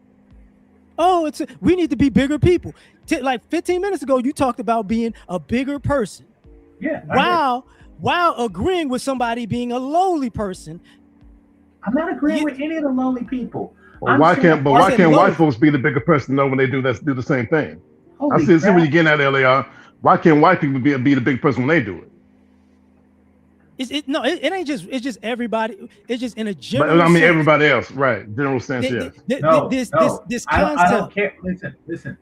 Oh, we need to be bigger people. Like 15 minutes ago, you talked about being a bigger person. Yeah. While agreeing with somebody being a lowly person. I'm not agreeing with any of the lowly people. Well, why can't white folks be the bigger person though when they do the same thing? I see what you're getting at, L.A.R. Why can't white people be the big person when they do it? It ain't just. It's just everybody. It's just in a general. But I mean, sense. Everybody else, right? General sense, yes. This concept. I don't care. Listen.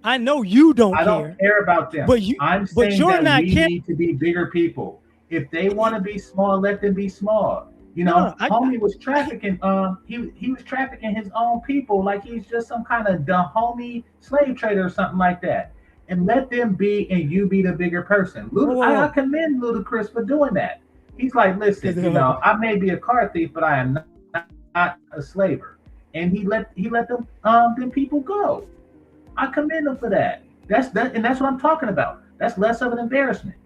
I know you don't care. I don't care about them. I'm saying that we need to be bigger people. If they want to be small, let them be small. Homie was trafficking. He was trafficking his own people like he's just some kind of homie slave trader or something like that. And let them be, and you be the bigger person. I commend Ludacris for doing that. He's like, listen, I may be a car thief, but I am not a slaver. And he let them people go. I commend him for that. That's what I'm talking about. That's less of an embarrassment.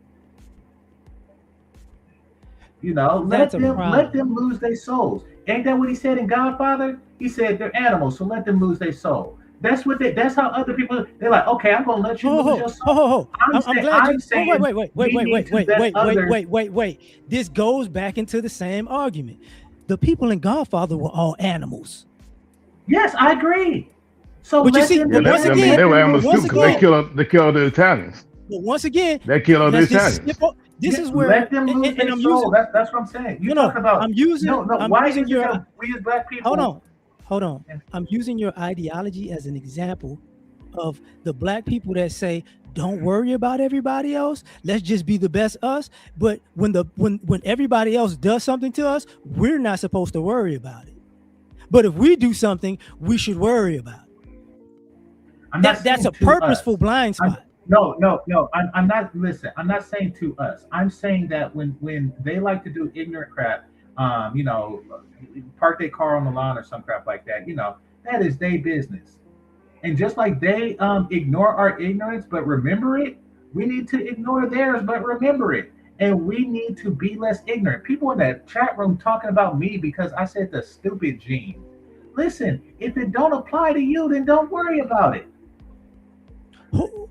Let them lose their souls. Ain't that what he said in Godfather? He said they're animals, so let them lose their soul. That's how other people. They're like, okay, I'm gonna let you lose your soul. Wait. This goes back into the same argument. The people in Godfather were all animals. Yes, I agree. So But you let see, them Yeah, but be. once I mean, again, they were Let them animals lose too once because they again, control. killed the Italians. but once again, They killed the let's just Italians. skip. This Yeah, is let where, them lose and their I'm using. soul. That's what I'm saying. You No, talking about no. I'm Why using is it your. that we as black Hold people? on, hold on. I'm using your ideology as an example of the black people that say, "Don't worry about everybody else. Let's just be the best us." But when everybody else does something to us, we're not supposed to worry about it. But if we do something, we should worry about it. I'm not That's saying a to purposeful us. blind I'm spot. no. I'm not. Listen, I'm not saying to us. I'm saying that when they like to do ignorant crap, you know, park their car on the lawn or some crap like that. You know, that is their business. And just like they ignore our ignorance but remember it, we need to ignore theirs but remember it. And we need to be less ignorant. People in that chat room talking about me because I said the stupid gene. Listen, if it don't apply to you, then don't worry about it. Who,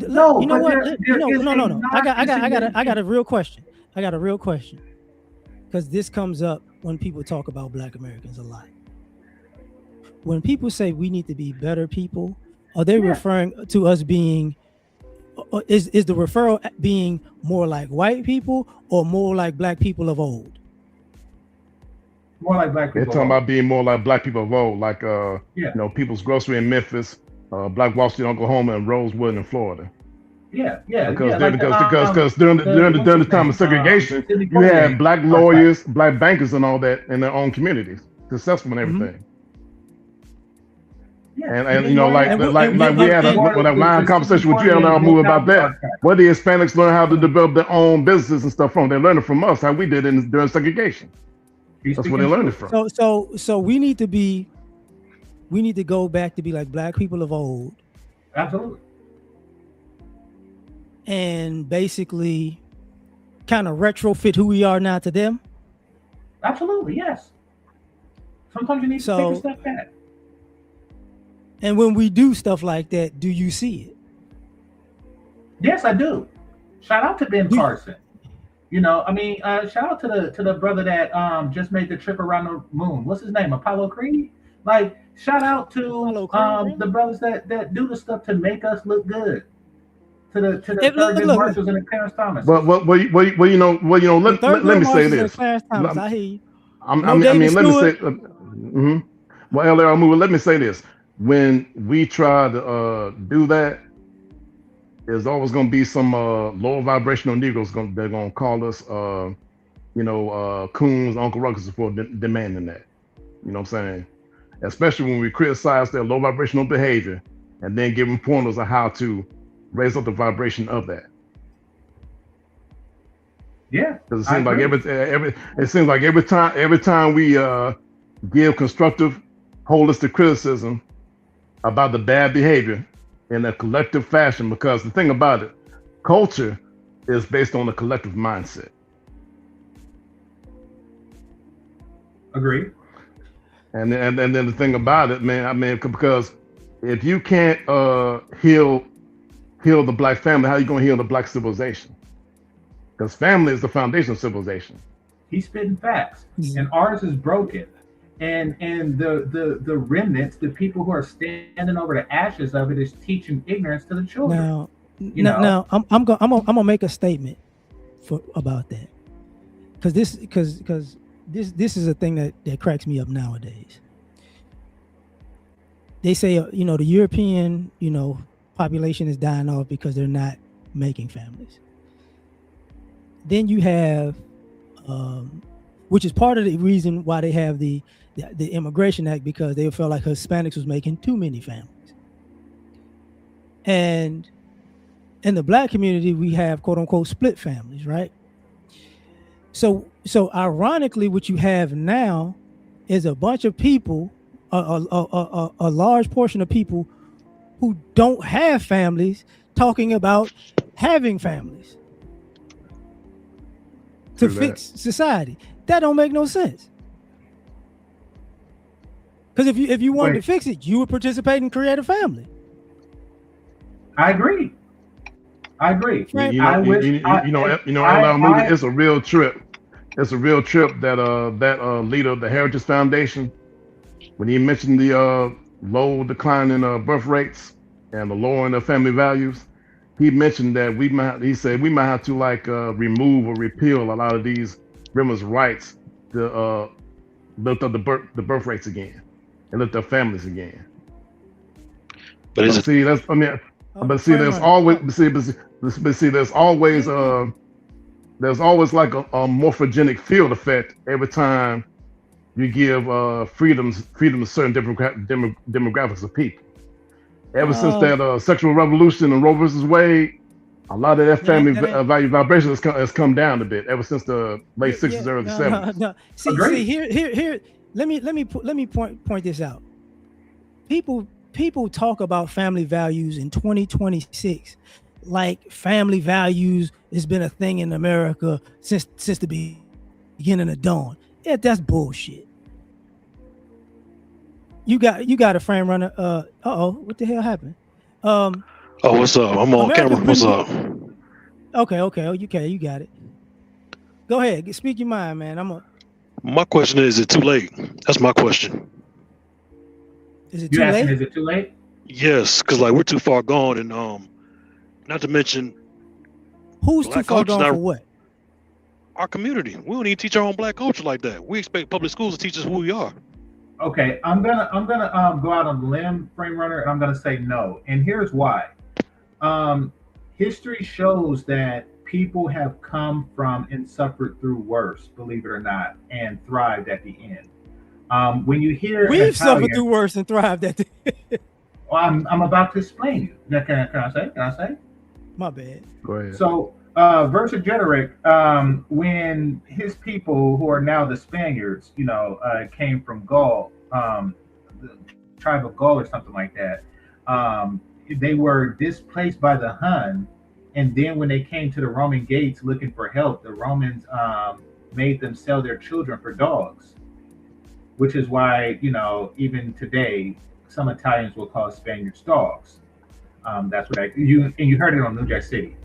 No, you know but what? there is No, a no. I got non-insignificant. a real question. I got a real question because this comes up when people talk about Black Americans a lot. When people say we need to be better people, are they Yeah, referring to us being? Is the referral being more like white people or more like Black people of old? more like black They're people talking alone. about being more like black people of old, like Yeah, People's Grocery in Memphis, Black Wall Street, Oklahoma, and Rosewood in Florida. yeah. Like Because the what's during the his time of name? segregation, Sidney you had Poitier black type. lawyers, black bankers, and all that in their own communities, successful and Mm-hmm. everything. Yeah, and And then you And had like we had more a line the conversation with you, Poitier L.A.R. and Bill move about Cosby that. archetype. Where the Hispanics learn how to Hold on, develop their own businesses and stuff from, they're learning from us how we did it during segregation. he's That's where speaking they're learning truth. from. so we need to go back to be like Black people of old Absolutely, and basically kind of retrofit who we are now to them. absolutely, yes. Sometimes you need to take a So, step back. and when we do stuff like that, do you see it? Yes, I do. Shout out to Ben Do you, Carson. You know, I mean, shout out to the brother that just made the trip around the moon. What's his name? Apollo Creed. Like, shout out to Apollo Creed, the really? brothers that do the stuff to make us look good. To the Look, Thurgood look, Marshalls and the Clarence But Thomases. the let Thurgood me say Marshall and this. Clarence Thomas. I hear you. No I David mean, let me say. Stewart. Well, L.A.R. move. Let me say this. When we try to do that, there's always going to be some lower vibrational Negroes they're going to call us, coons, Uncle Ruckus for demanding that. You know what I'm saying? Especially when we criticize their low vibrational behavior and then give them pointers on how to raise up the vibration of that. Yeah, Because it I seems like agree. every time we give constructive, holistic criticism about the bad behavior in a collective fashion, because the thing about it, culture is based on a collective mindset. Agree. And then the thing about it, man, I mean, because if you can't heal the black family, how are you going to heal the black civilization? Because family is the foundation of civilization. He's spitting facts, Mm. and ours is broken. And the remnants, the people who are standing over the ashes of it, is teaching ignorance to the children. Now, You know, I'm gonna make a statement about that because this is a thing that cracks me up nowadays. They say the European population is dying off because they're not making families. Then you have, which is part of the reason why they have the Immigration Act, because they felt like Hispanics was making too many families. And in the Black community, we have quote unquote split families, right? So ironically, what you have now is a bunch of people, a large portion of people who don't have families talking about having families to fix society. That don't make no sense. Because if you wanted to fix it, you would participate and create a family. I agree. Right. I wish. L.A.R. movie. It's a real trip. It's a real trip that leader of the Heritage Foundation, when he mentioned the low decline in birth rates and the lowering of family values, he mentioned that he said we might have to like remove or repeal a lot of these women's rights to lift up the birth rates again and lift up families again. But is But it see, that's I mean, but see, Frame there's runner. always but see, there's always like a morphogenic field effect every time you give freedom to certain demographics of people. Ever since Uh, that sexual revolution and Roe versus Wade, a lot of that that ain't, family that ain't, value vibration has come down a bit ever since the late yeah, '60s, yeah, early no, no, '70s. no. See, Agreed. here. Let me point this out. People talk about family values in 2026, like family values has been a thing in America since the beginning of dawn. Yeah, that's bullshit. You got a frame runner. Oh, what the hell happened? Um, oh, what's up? I'm on camera. America's What's been up? okay. Oh, you got it. Go ahead, speak your mind, man. My question is it too late? That's my question. Is it You too asking, late? is it too late? Yes, because like we're too far gone, and not to mention Who's too black far culture's gone for not what? our community. We don't even teach our own black culture like that. We expect public schools to teach us who we are. Okay, I'm gonna go out on a limb, frame runner, and I'm gonna say no. And here's why. Um, History shows that people have come from and suffered through worse, believe it or not, and thrived at the end. When you hear We've suffered Italian, through worse and thrived at the well, I'm about to explain you. Now, can I say? Can I say? My bad. Go ahead. So, Vercingetorix, when his people, who are now the Spaniards, came from Gaul, the tribe of Gaul or something like that, they were displaced by the Hun. And then when they came to the Roman gates looking for help, the Romans made them sell their children for dogs, which is why, even today, some Italians will call Spaniards dogs. That's what you heard it on New Jack City.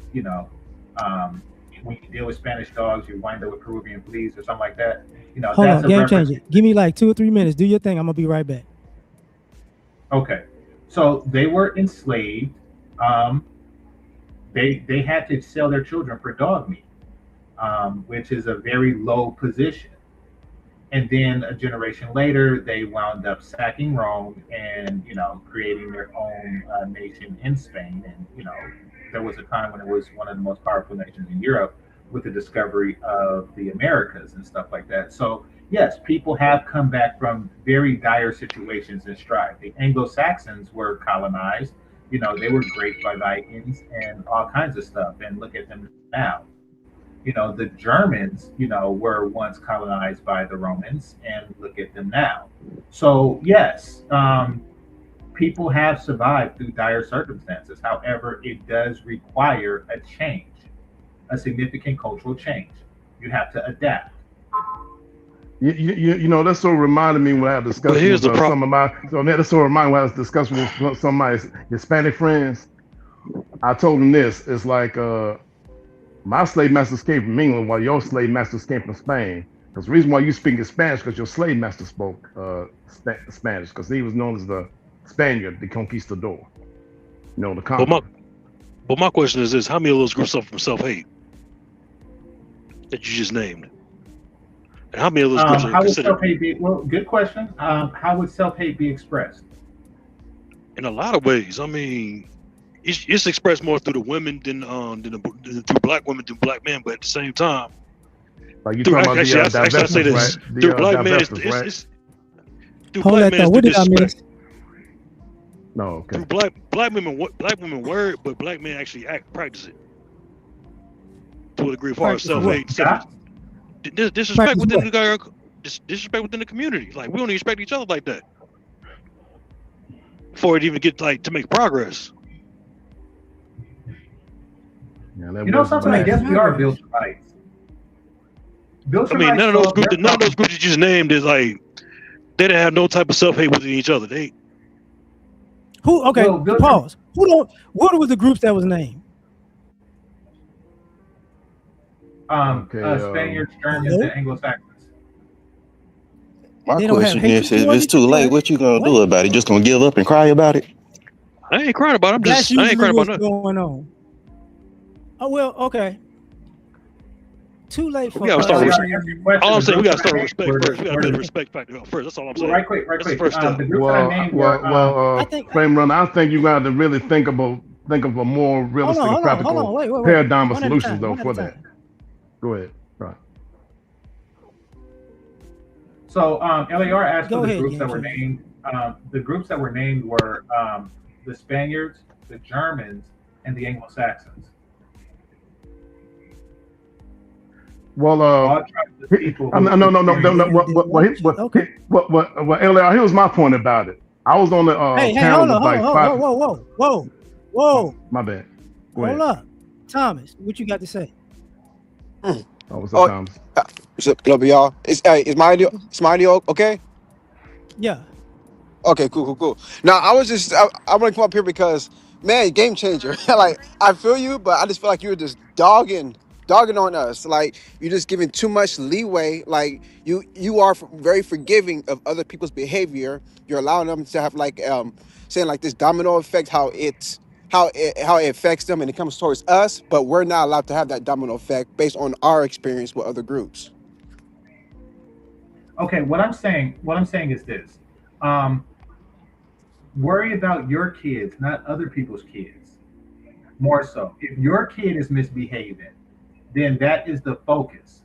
When you deal with Spanish dogs, you wind up with Peruvian fleas or something like that. Hold That's on, a game reference. changer. Give me like 2 or 3 minutes. Do your thing. I'm gonna be right back. Okay, so they were enslaved. Um, they had to sell their children for dog meat, which is a very low position. And then a generation later, they wound up sacking Rome and creating their own nation in Spain. And there was a time when it was one of the most powerful nations in Europe with the discovery of the Americas and stuff like that. So yes, people have come back from very dire situations and strive. The Anglo-Saxons were colonized. They were raped by Vikings and all kinds of stuff. And look at them now. The Germans, were once colonized by the Romans, and look at them now. So yes, people have survived through dire circumstances. However, it does require a change, a significant cultural change. You have to adapt. That's sort of reminded me when I had a But discussion here's with the problem. some of my. So that sort of reminded me when I was discussing with some of my Hispanic friends. I told them this. It's like my slave masters came from England, while your slave masters came from Spain. Because the reason why you speak Spanish, because your slave master spoke Spanish, because he was known as the Spaniard, the conquistador. The But conqueror. my question is this: how many of those groups suffer from self-hate that you just named? And how many of those groups are How would considered? self-hate be? Well, good question. How would self-hate be expressed? In a lot of ways, I mean, it's expressed more through the women than through black women than black men. But at the same time, Like you through talking about the actually I say divestments, this: right? through The black men, divestments, right? it's through Hold black that men it's thought. through What did I disrespect. miss? No, okay. Through black women word, but black men actually practice it to a degree. As far as Practice what? self-hate, disrespect Practice within what? disrespect within the community. Like we don't even respect each other like that before it even get like to make progress. Yeah, that was Something. I bad. guess we are built right. I mean, none of those groups you just named is like they didn't have no type of self-hate within each other. They Who? Okay, Well, Bill- pause. Who don't? What was the groups that was named? Spaniards, Germans, Hello? and Anglo-Saxons. My They don't have question hatred is, if towards it's each too late, other. what you gonna What? do about it? Just gonna give up and cry about it? I ain't crying about it. That's I ain't usually crying about what's nothing. going on. Oh well, okay. Too late We for gotta start LAR, with. to answer your question, All I'm the saying, we groups gotta that I start with named respect were first. We gotta were build a the respect factor up first. That's all I'm well, saying. right quick. That's the first step. The groups that I named were I think. Flame Runner, I think you got to really think of a more Hold realistic on, and hold on, hold practical on. Wait. paradigm of One at a solutions time. though One at a for that. time. Go ahead. Right. so LAR asked Go for the ahead, groups that Game were Changer. named. The groups that were named were the Spaniards, the Germans, and the Anglo-Saxons. Well, All tribes of people who no. experienced. Okay. What, LAR, here's my point about it. I was on the Hey, panel hold with on, like five. whoa. My bad. Go Hold ahead. up. Thomas, what you got to say? Oh, what's up, Oh, Thomas? what's up, y'all? Is my audio okay? Yeah. Okay, cool. Now I want to come up here because, man, game changer. Like, I feel you, but I just feel like you're just dogging on us. Like, you're just giving too much leeway. Like, you are very forgiving of other people's behavior. You're allowing them to have like saying like this domino effect, how it affects them and it comes towards us, but we're not allowed to have that domino effect based on our experience with other groups. Okay, what I'm saying is this. Um, Worry about your kids, not other people's kids. More so, if your kid is misbehaving, then that is the focus.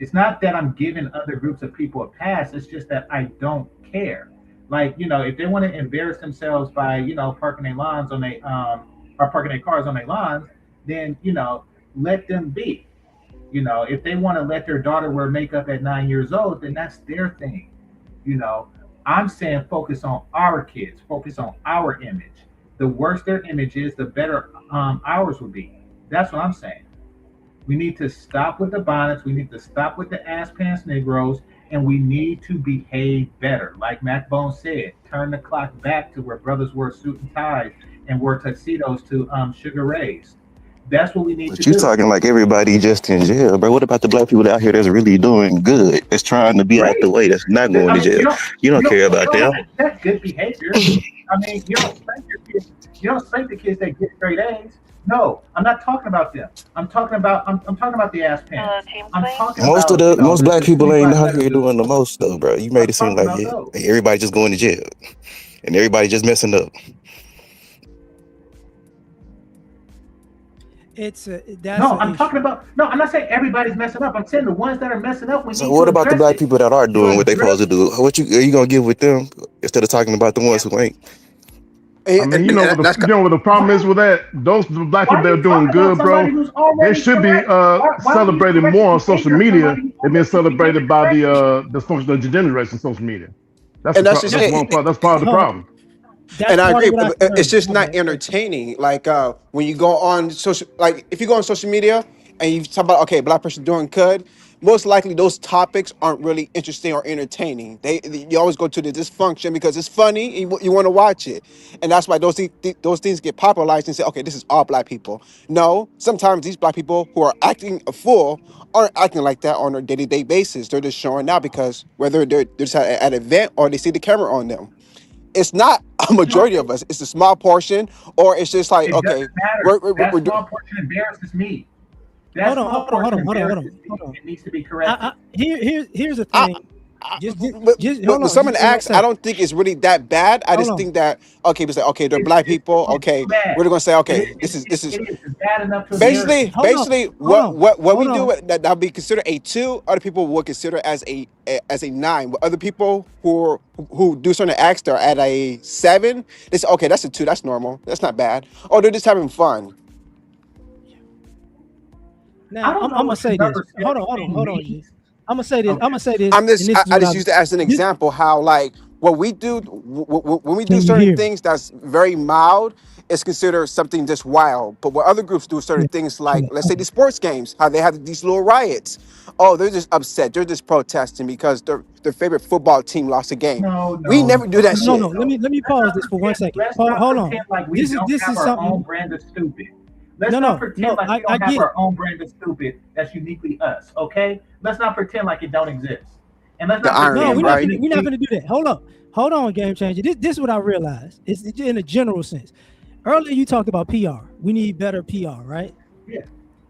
It's not that I'm giving other groups of people a pass. It's just that I don't care. Like, if they want to embarrass themselves by, parking their lawns on their or parking their cars on their lawns, then let them be. If they want to let their daughter wear makeup at 9 years old, then that's their thing. You know, I'm saying focus on our kids, focus on our image. The worse their image is, the better ours will be. That's what I'm saying. We need to stop with the bonnets. We need to stop with the ass pants Negroes, and we need to behave better. Like Mac Bone said, turn the clock back to where brothers wore suit and ties and wore tuxedos to Sugar Ray's. That's what we need to But you do. talking like everybody just in jail, bro. What about the black people out here that's really doing good? That's trying to be out the Great. way. That's not going I to mean, jail. You don't care you about don't have them. to expect good behavior. I mean, you don't spank your kids. You don't spank the kids that get straight A's. No, I'm not talking about them. I'm talking about the ass pants. I'm talking about Most black the people ain't 25 out letter here doing the dudes. most though, bro. You made I'm it seem talking like about those. everybody just going to jail and everybody just messing up. That's No, an I'm issue. talking about. No, I'm not saying everybody's messing up. I'm saying the ones that are messing up, we So need what to about the address black it. people that are You doing what they supposed address to do? What are you gonna give with them instead of talking about the ones who ain't? I mean, That's what the problem is why with that. Those black why people are that are you doing talking about good, bro. somebody who's They already should be correct? Why are you celebrated correcting more on social behavior of media somebody who's than being already celebrated behaving by correctly? the functional generation on social media. and that's just That's That's it. one part. That's part of the hold on. problem. That's And I part of agree, what I but it's said. just My not bad. entertaining. Like when you go on social, like if you go on social media and you talk about okay, black person doing good, most likely those topics aren't really interesting or entertaining. You always go to the dysfunction because it's funny. You want to watch it, and that's why those things get popularized and say, okay, this is all black people. No, sometimes these black people who are acting a fool aren't acting like that on a day-to-day basis. They're just showing out because whether they're just at an event or they see the camera on them. It's not a majority of us. It's a small portion, or it's just like, It okay, doesn't matter. we're That doing. small portion embarrasses me. That Hold on, small hold on, hold portion on, hold on, hold embarrasses on, me. hold on. It needs to be corrected. Here's the I, thing. Just just but hold with on, some of just the give me one acts, I second. don't think it's really that bad. I Hold just on. think that okay, it's like okay, they're black people. No, it's Okay, too bad. we're gonna say It okay, is. this is It is. It's bad enough to embarrass basically me. Hold on. Hold on. what we Hold do on. that'll be considered a 2. Other people would consider as a 9. But other people who do certain acts, they're at a 7. They say okay, that's a 2. That's normal. That's not bad. Or they're just having fun. I Now don't I'm know gonna what the say this. number Hold 17 on, G. means. I'm gonna say this. I'm Okay. gonna say this, and this is I what just use it as an this. example how like what we do when we do Can you certain hear me? things that's very mild is considered something just wild. But what other groups do certain Yeah. things like let's say Okay. the sports games, how they have these little riots. Oh, they're just upset. They're just protesting because their favorite football team lost a game. No, We no, no, never do that No, no, no. shit. Let no. me Let's pause not this for one pretend. second. Let's not Hold on. pretend like we don't This have is our own something. brand of stupid. No, Let's not no, pretend no. like we I don't have get it. our own brand of stupid that's uniquely us. Okay? Let's not pretend like it don't exist. And let's The not irony, No, pretend right? like we're not gonna do that. Hold on, game changer. This is what I realized. It's in a general sense. Earlier you talked about PR. We need better PR, right? yeah,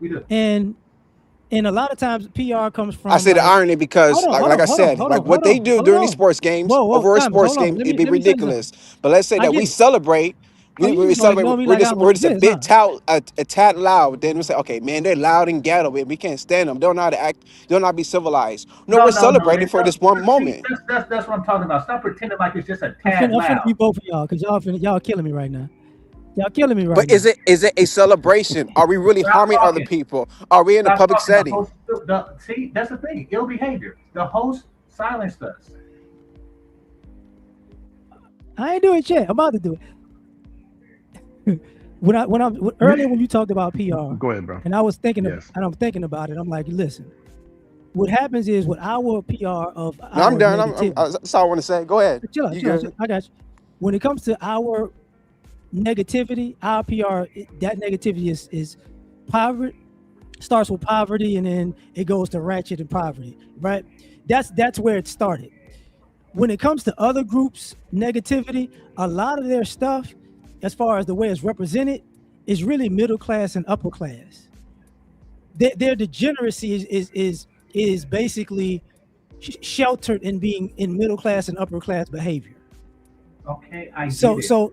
we do. And a lot of times PR comes from I say the like, irony because, like I said, like what they do during these sports games, Whoa, over a Diamond, sports hold on. game, Let it'd me be say something. ridiculous. But let's say I that we get it. celebrate. Oh, you We just gonna celebrate. ignore me We're like I just, don't we're just a exist, bit huh? a tad loud. Then we say, okay, man, they're loud and ghetto, and we can't stand them. They don't know how to act. They don't know how to be civilized. No, we're No. celebrating for this one See, moment. that's what I'm talking about. Stop pretending like it's just a I'm tad finna be loud. both of y'all because y'all killing me right now. Y'all killing me right But now. is it a celebration? Are we really Stop harming other talking. people? Are we in a Stop public talking. The setting? host. See, that's the thing. Ill behavior. The host silenced us. I ain't doing shit. I'm about to do it. Earlier when you talked about PR, Go ahead, bro. and I was thinking, Yes. and I'm thinking about it. I'm like, listen, what happens is with our PR of No, our I'm done. negativity. That's all I want to say. Go ahead. Chill out, You chill out, good? I got you. When it comes to our negativity, our PR, that negativity is poverty. Starts with poverty, and then it goes to ratchet and poverty. Right? That's where it started. When it comes to other groups' negativity, a lot of their stuff, as far as the way it's represented, is really middle class and upper class. Their degeneracy is basically sheltered in being in middle class and upper class behavior. Okay, I get So, it. so,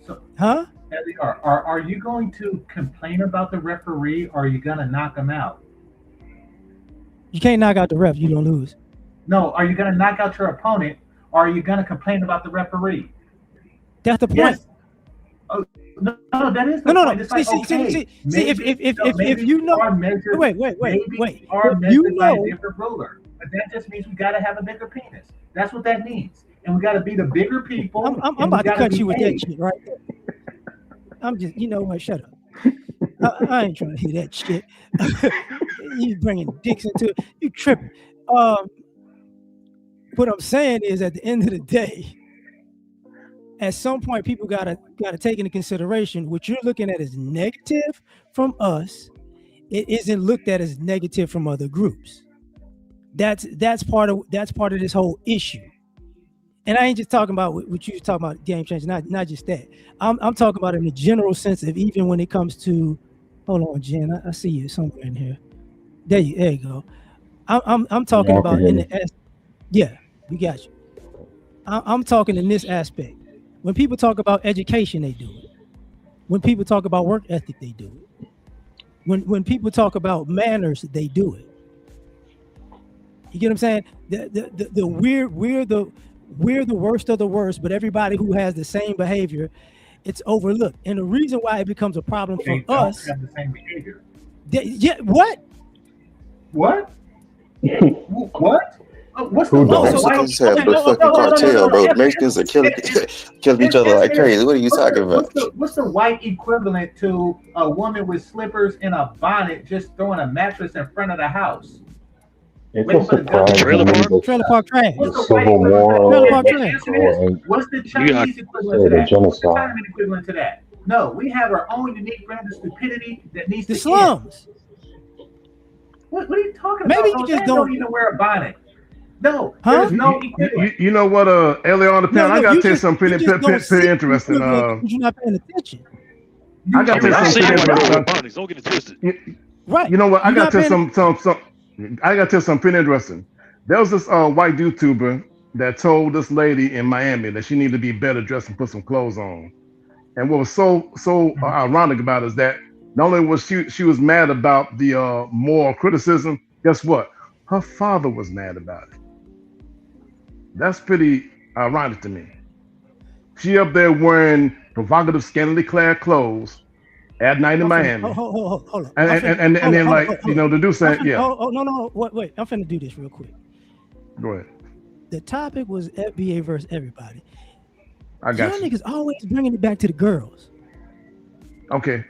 So, huh? L.A.R., are you going to complain about the referee, or are you gonna knock him out? You can't knock out the ref. You don't lose. No, are you gonna knock out your opponent, or are you gonna complain about the referee? That's the point. Yes. Oh, no, that is the No. point. It's like, See, okay, if you know, wait. Maybe are If you measured by a know, different ruler, but that just means we gotta have a bigger penis. That's what that means, and we gotta be the bigger people. I'm and we about to gotta cut you with that behave. shit right there. I'm just, you know what? Shut up. I ain't trying to hear that shit. You bringing dicks into it. You tripping. What I'm saying is, at the end of the day, at some point, people gotta take into consideration what you're looking at as negative from us. It isn't looked at as negative from other groups. That's part of this whole issue. And I ain't just talking about what you talking about, game change. Not just that. I'm talking about in the general sense of even when it comes to. Hold on, Jen. I see you somewhere in here. There you go. I'm talking about in the. Yeah, we got you. I'm talking in this aspect. When people talk about education, they do it. When people talk about work ethic, they do it. When people talk about manners, they do it. You get what I'm saying? We're the worst of the worst, but everybody who has the same behavior, it's overlooked. And the reason why it becomes a problem for They us. don't have the same behavior. What? What? What? What's Who the don't? white? Mexicans have the fucking cartel, bro. The Mexicans are killing each other like crazy. What are you talking about? What's the white equivalent to a woman with slippers and a bonnet just throwing a mattress in front of the house? It's Waiting a for the gun. surprise Trailer to me park? that Trailer park trash. What's the Civil white War equivalent? Trailer park Answer or this. What's the Chinese equivalent or to the that? What's the genocide. Chinaman equivalent to that? No, we have our own unique brand of stupidity that needs The to slums. end. What are you talking Maybe about? you just don't don't. even wear a bonnet. No, Huh? there's no equivalent. You know what? Earlier on the panel, I got to tell you something you just don't pretty see interesting. because you're not paying attention. I got to tell I you see something white pretty girl interesting. with bonnets. Don't get it twisted. Right. You know what? I You're got not to tell paying some. I got to tell something pretty interesting. There was this white YouTuber that told this lady in Miami that she needed to be better dressed and put some clothes on. And what was so ironic about it is that not only was she was mad about the moral criticism, guess what? Her father was mad about it. That's pretty ironic to me. She up there wearing provocative, scantily clad clothes at night in Miami, Hold on. and then like the dude saying, yeah. No. Wait. I'm finna do this real quick. Go ahead. The topic was FBA versus everybody. I got Y'all you. niggas always bringing it back to the girls. Okay.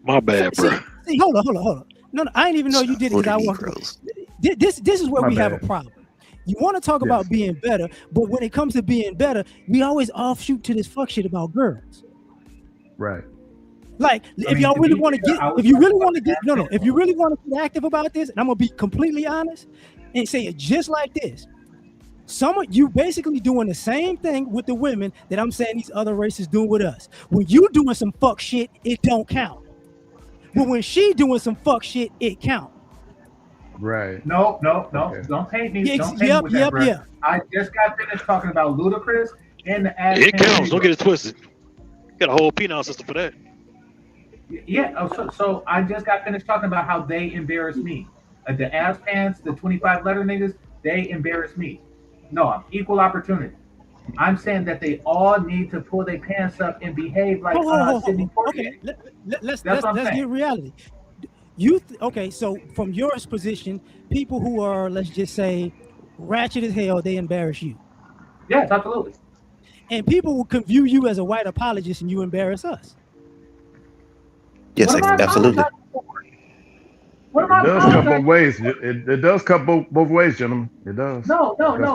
My bad, bro. See, hold on. No, I didn't even know you did it because I walked. This is where we have a problem. You want to talk about being better, but when it comes to being better, we always offshoot to this fuck shit about girls. Right. Like, if y'all really want to get, if you really want to get active about this, and I'm gonna be completely honest and say it just like this. Some of you basically doing the same thing with the women that I'm saying these other races doing with us. When you doing some fuck shit, it don't count. But when she doing some fuck shit, it count. Right. No. Okay. Don't paint me. Yeah, Don't paint me with that, bro. yeah. I just got finished talking about Ludacris and the ass. It counts. Don't get it twisted. Got a whole penal system for that. Yeah. So I just got finished talking about how they embarrass me. The ass pants, the 25 letter niggas, they embarrass me. No, I'm equal opportunity. I'm saying that they all need to pull their pants up and behave like Sidney Poitier. Okay, let's get reality. Okay? So from your position, people who are, let's just say, ratchet as hell, they embarrass you. Yes, absolutely. And people can view you as a white apologist, and you embarrass us. Yes, absolutely. What am I It does cut both ways. It does cut both ways, gentlemen. It does. No.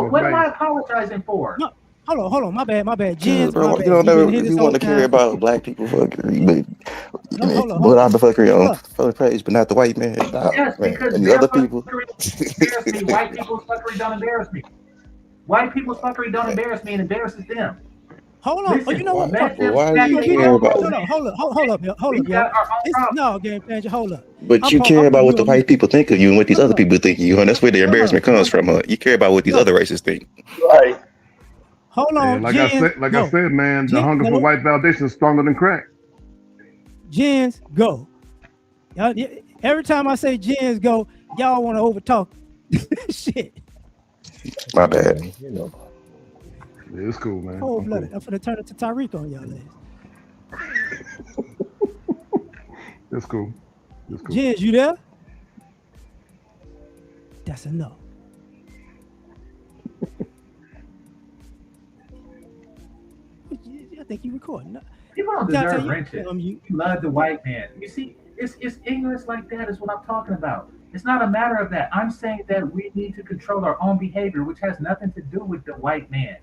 What am I apologizing for? No. Hold on, my bad. Jens, bro, my you don't know bad. you want to care about black people fuckery, but hold on. put out the fuckery on full page, but not the white man. Nah, yes, man. because And the other people. Embarrass me. White people's fuckery don't embarrass me. White people's fuckery don't embarrass me and embarrasses them. Hold on. Listen, you know what? Why do you care about? No, hold up, no, game changer. Hold up. But you care about what the white people think of you and what these other people think of you, and that's where the embarrassment comes from. Huh? You care about what these other races think. Right. Hold on, I said, man, the hunger for white validation is stronger than crack. Jens, go. Every time I say Jens, go, y'all want to overtalk. Shit. My bad. You know. Yeah, it's cool, man. Cold blooded. I'm finna turn it to Tyreek on y'all ass. It's cool. Jens, you there? That's enough. I think you recording. People don't deserve wrenches. You love the white man. You see, it's ignorance like that is what I'm talking about. It's not a matter of that. I'm saying that we need to control our own behavior, which has nothing to do with the white man.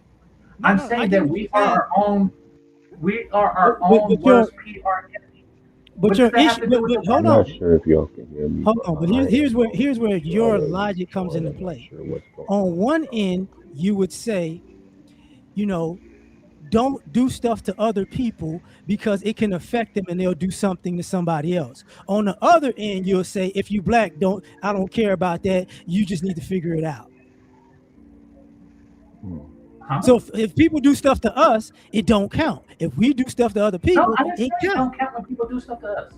I'm saying that we are our own worst PR enemy. But your issue, hold on. I'm not sure if y'all can hear me. Hold on, but here's where your logic comes into play. On one end, you would say, don't do stuff to other people because it can affect them and they'll do something to somebody else. On the other end, you'll say, if you black, I don't care about that. You just need to figure it out. So if people do stuff to us, it don't count. If we do stuff to other people, it counts. Don't count when people do stuff to us.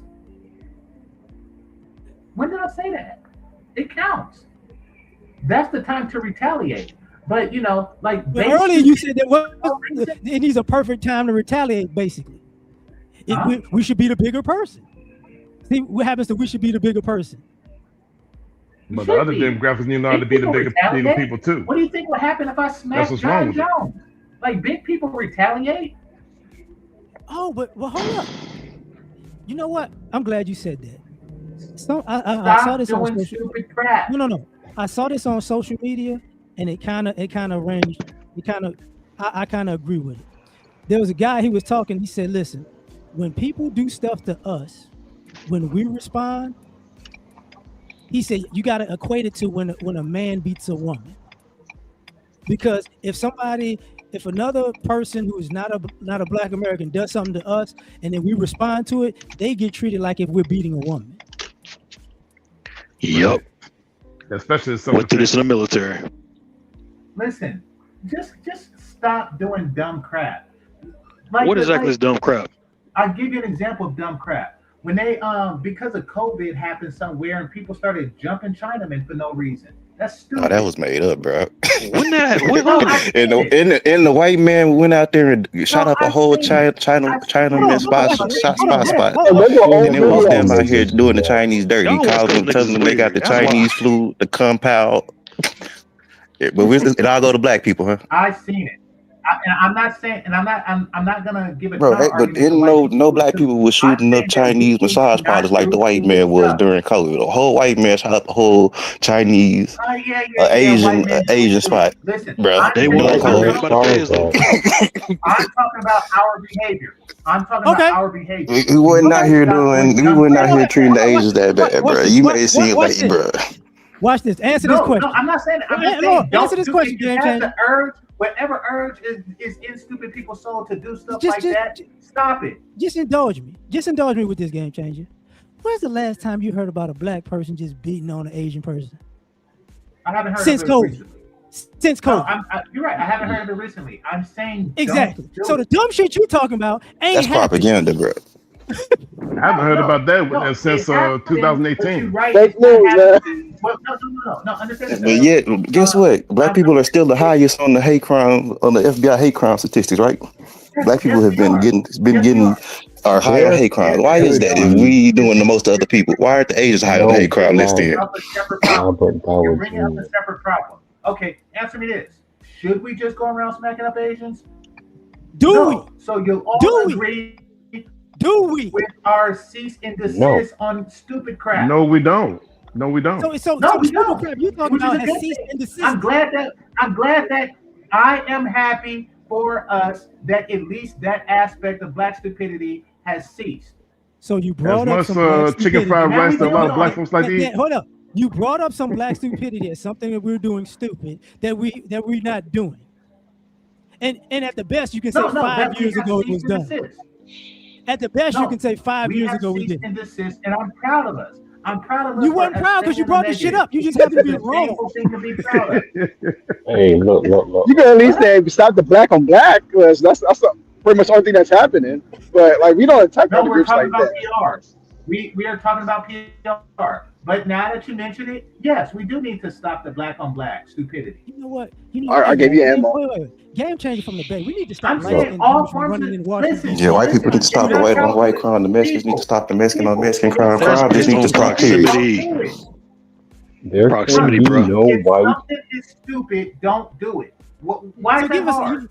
When did I say that? It counts. That's the time to retaliate. But earlier you said that it needs a perfect time to retaliate. Basically, we should be the bigger person. See what happens to we should be the bigger person. But the other demographics need to know how to be the bigger people too. What do you think would happen if I smacked John Jones? Like big people retaliate? Oh, but hold up. You know what? I'm glad you said that. So I saw this on stupid crap. No. I saw this on social media, and it kind of ranged. I kind of agree with it. There was a guy, he was talking. He said, "Listen, when people do stuff to us, when we respond." He said, you got to equate it to when a man beats a woman. Because if another person who is not a black American does something to us and then we respond to it, they get treated like if we're beating a woman. Yep. Especially went through this in the military. Listen, just stop doing dumb crap. What exactly is dumb crap? I'll give you an example of dumb crap. When they because of COVID happened somewhere and people started jumping Chinamen for no reason. That's stupid. Oh, that was made up, bro. And the white man went out there and shot up a whole Chinaman spot. And it was them out here doing the Chinese dirty, telling them they got the Chinese flu, the compound. Yeah, but it all go to black people, huh? I seen it. I'm not saying, and I'm not gonna give it. Bro, but no black people was shooting up Chinese massage parlors like the white man was during COVID. The whole white man shot up a whole Chinese, Asian spot. Listen, bro, they won't I'm talking about our behavior. We wasn't out here treating the Asians that bad, bro. You may seem like, bro. Watch this. Answer this No, question. I'm not saying that. I'm just No, saying answer don't this do question, if you Game have Changer. the urge, whatever urge is in stupid people's soul to do stuff Just- like that, stop it. Just indulge me. Just indulge me with this, Game Changer. When's the last time you heard about a black person just beating on an Asian person? I haven't heard Since of it COVID. recently. Since No, COVID. you're right. I haven't heard of it recently. I'm saying Exactly. don't do So the it. dumb shit you talking about ain't That's happening. propaganda, bro. I haven't heard about that since it happened, but you're 2018. right. Fake It's not news, man. happening. Well, no. Understand this. But yet, guess what? Black I'm people are still the saying- highest on the hate crime on the FBI hate crime statistics, right? Black people have we been are. getting Yes, we are. are high on There hate crime. could Why is that? If be we doing the most to other people, why aren't the Asians high on the hate crime list no then? Up a separate nah, problem. but that You're was bringing up a separate problem. Okay, answer me this. Should we just go around smacking up Asians? Do we? So you'll all Do we? agree Do we? with our cease and desist No. on stupid crap. No, we don't. No, we don't. So No, we stupid don't. crap you talking Which is about a has good ceased thing. and desist. I'm glad that I am happy for us that at least that aspect of black stupidity has ceased. So you As brought up much some black chicken stupidity. fried Now rice we that a lot dealing of black on- folks like to eat. Hold up. You brought up some black stupidity as something that we're doing stupid that we're not doing. And at the best you can say No, 5 that years we have ago it ceased was and done. desist. At the best you No, can say 5 We years have ago we ceased did. and desist, and I'm proud of us. I'm proud of us. You for wasn't us proud because you staying brought on the shit that up. You just happen to be It's a wrong. shameful thing to be proud of. hey, look. You can at least say stop the black on black, because that's pretty much the only thing that's happening. But like we don't attack No, other we're groups talking like about that. PR. We are talking about PR. But now that you mention it, yes, we do need to stop the black on black stupidity. You know what? All right, I gave you ammo. Wait. Game changer from the Bay. We need to stop I'm light saying skinned all dudes from forms running of in Washington. listen. Yeah, white people need to stop the Listen, white on white people, crime. The Mexicans need to stop the Mexican on Mexican crime. That's Crime just based need to on stop. Period. proximity. Don't do it. There Proximity, could be bro. no If white. something is stupid, don't do it. Why So is give that us hard?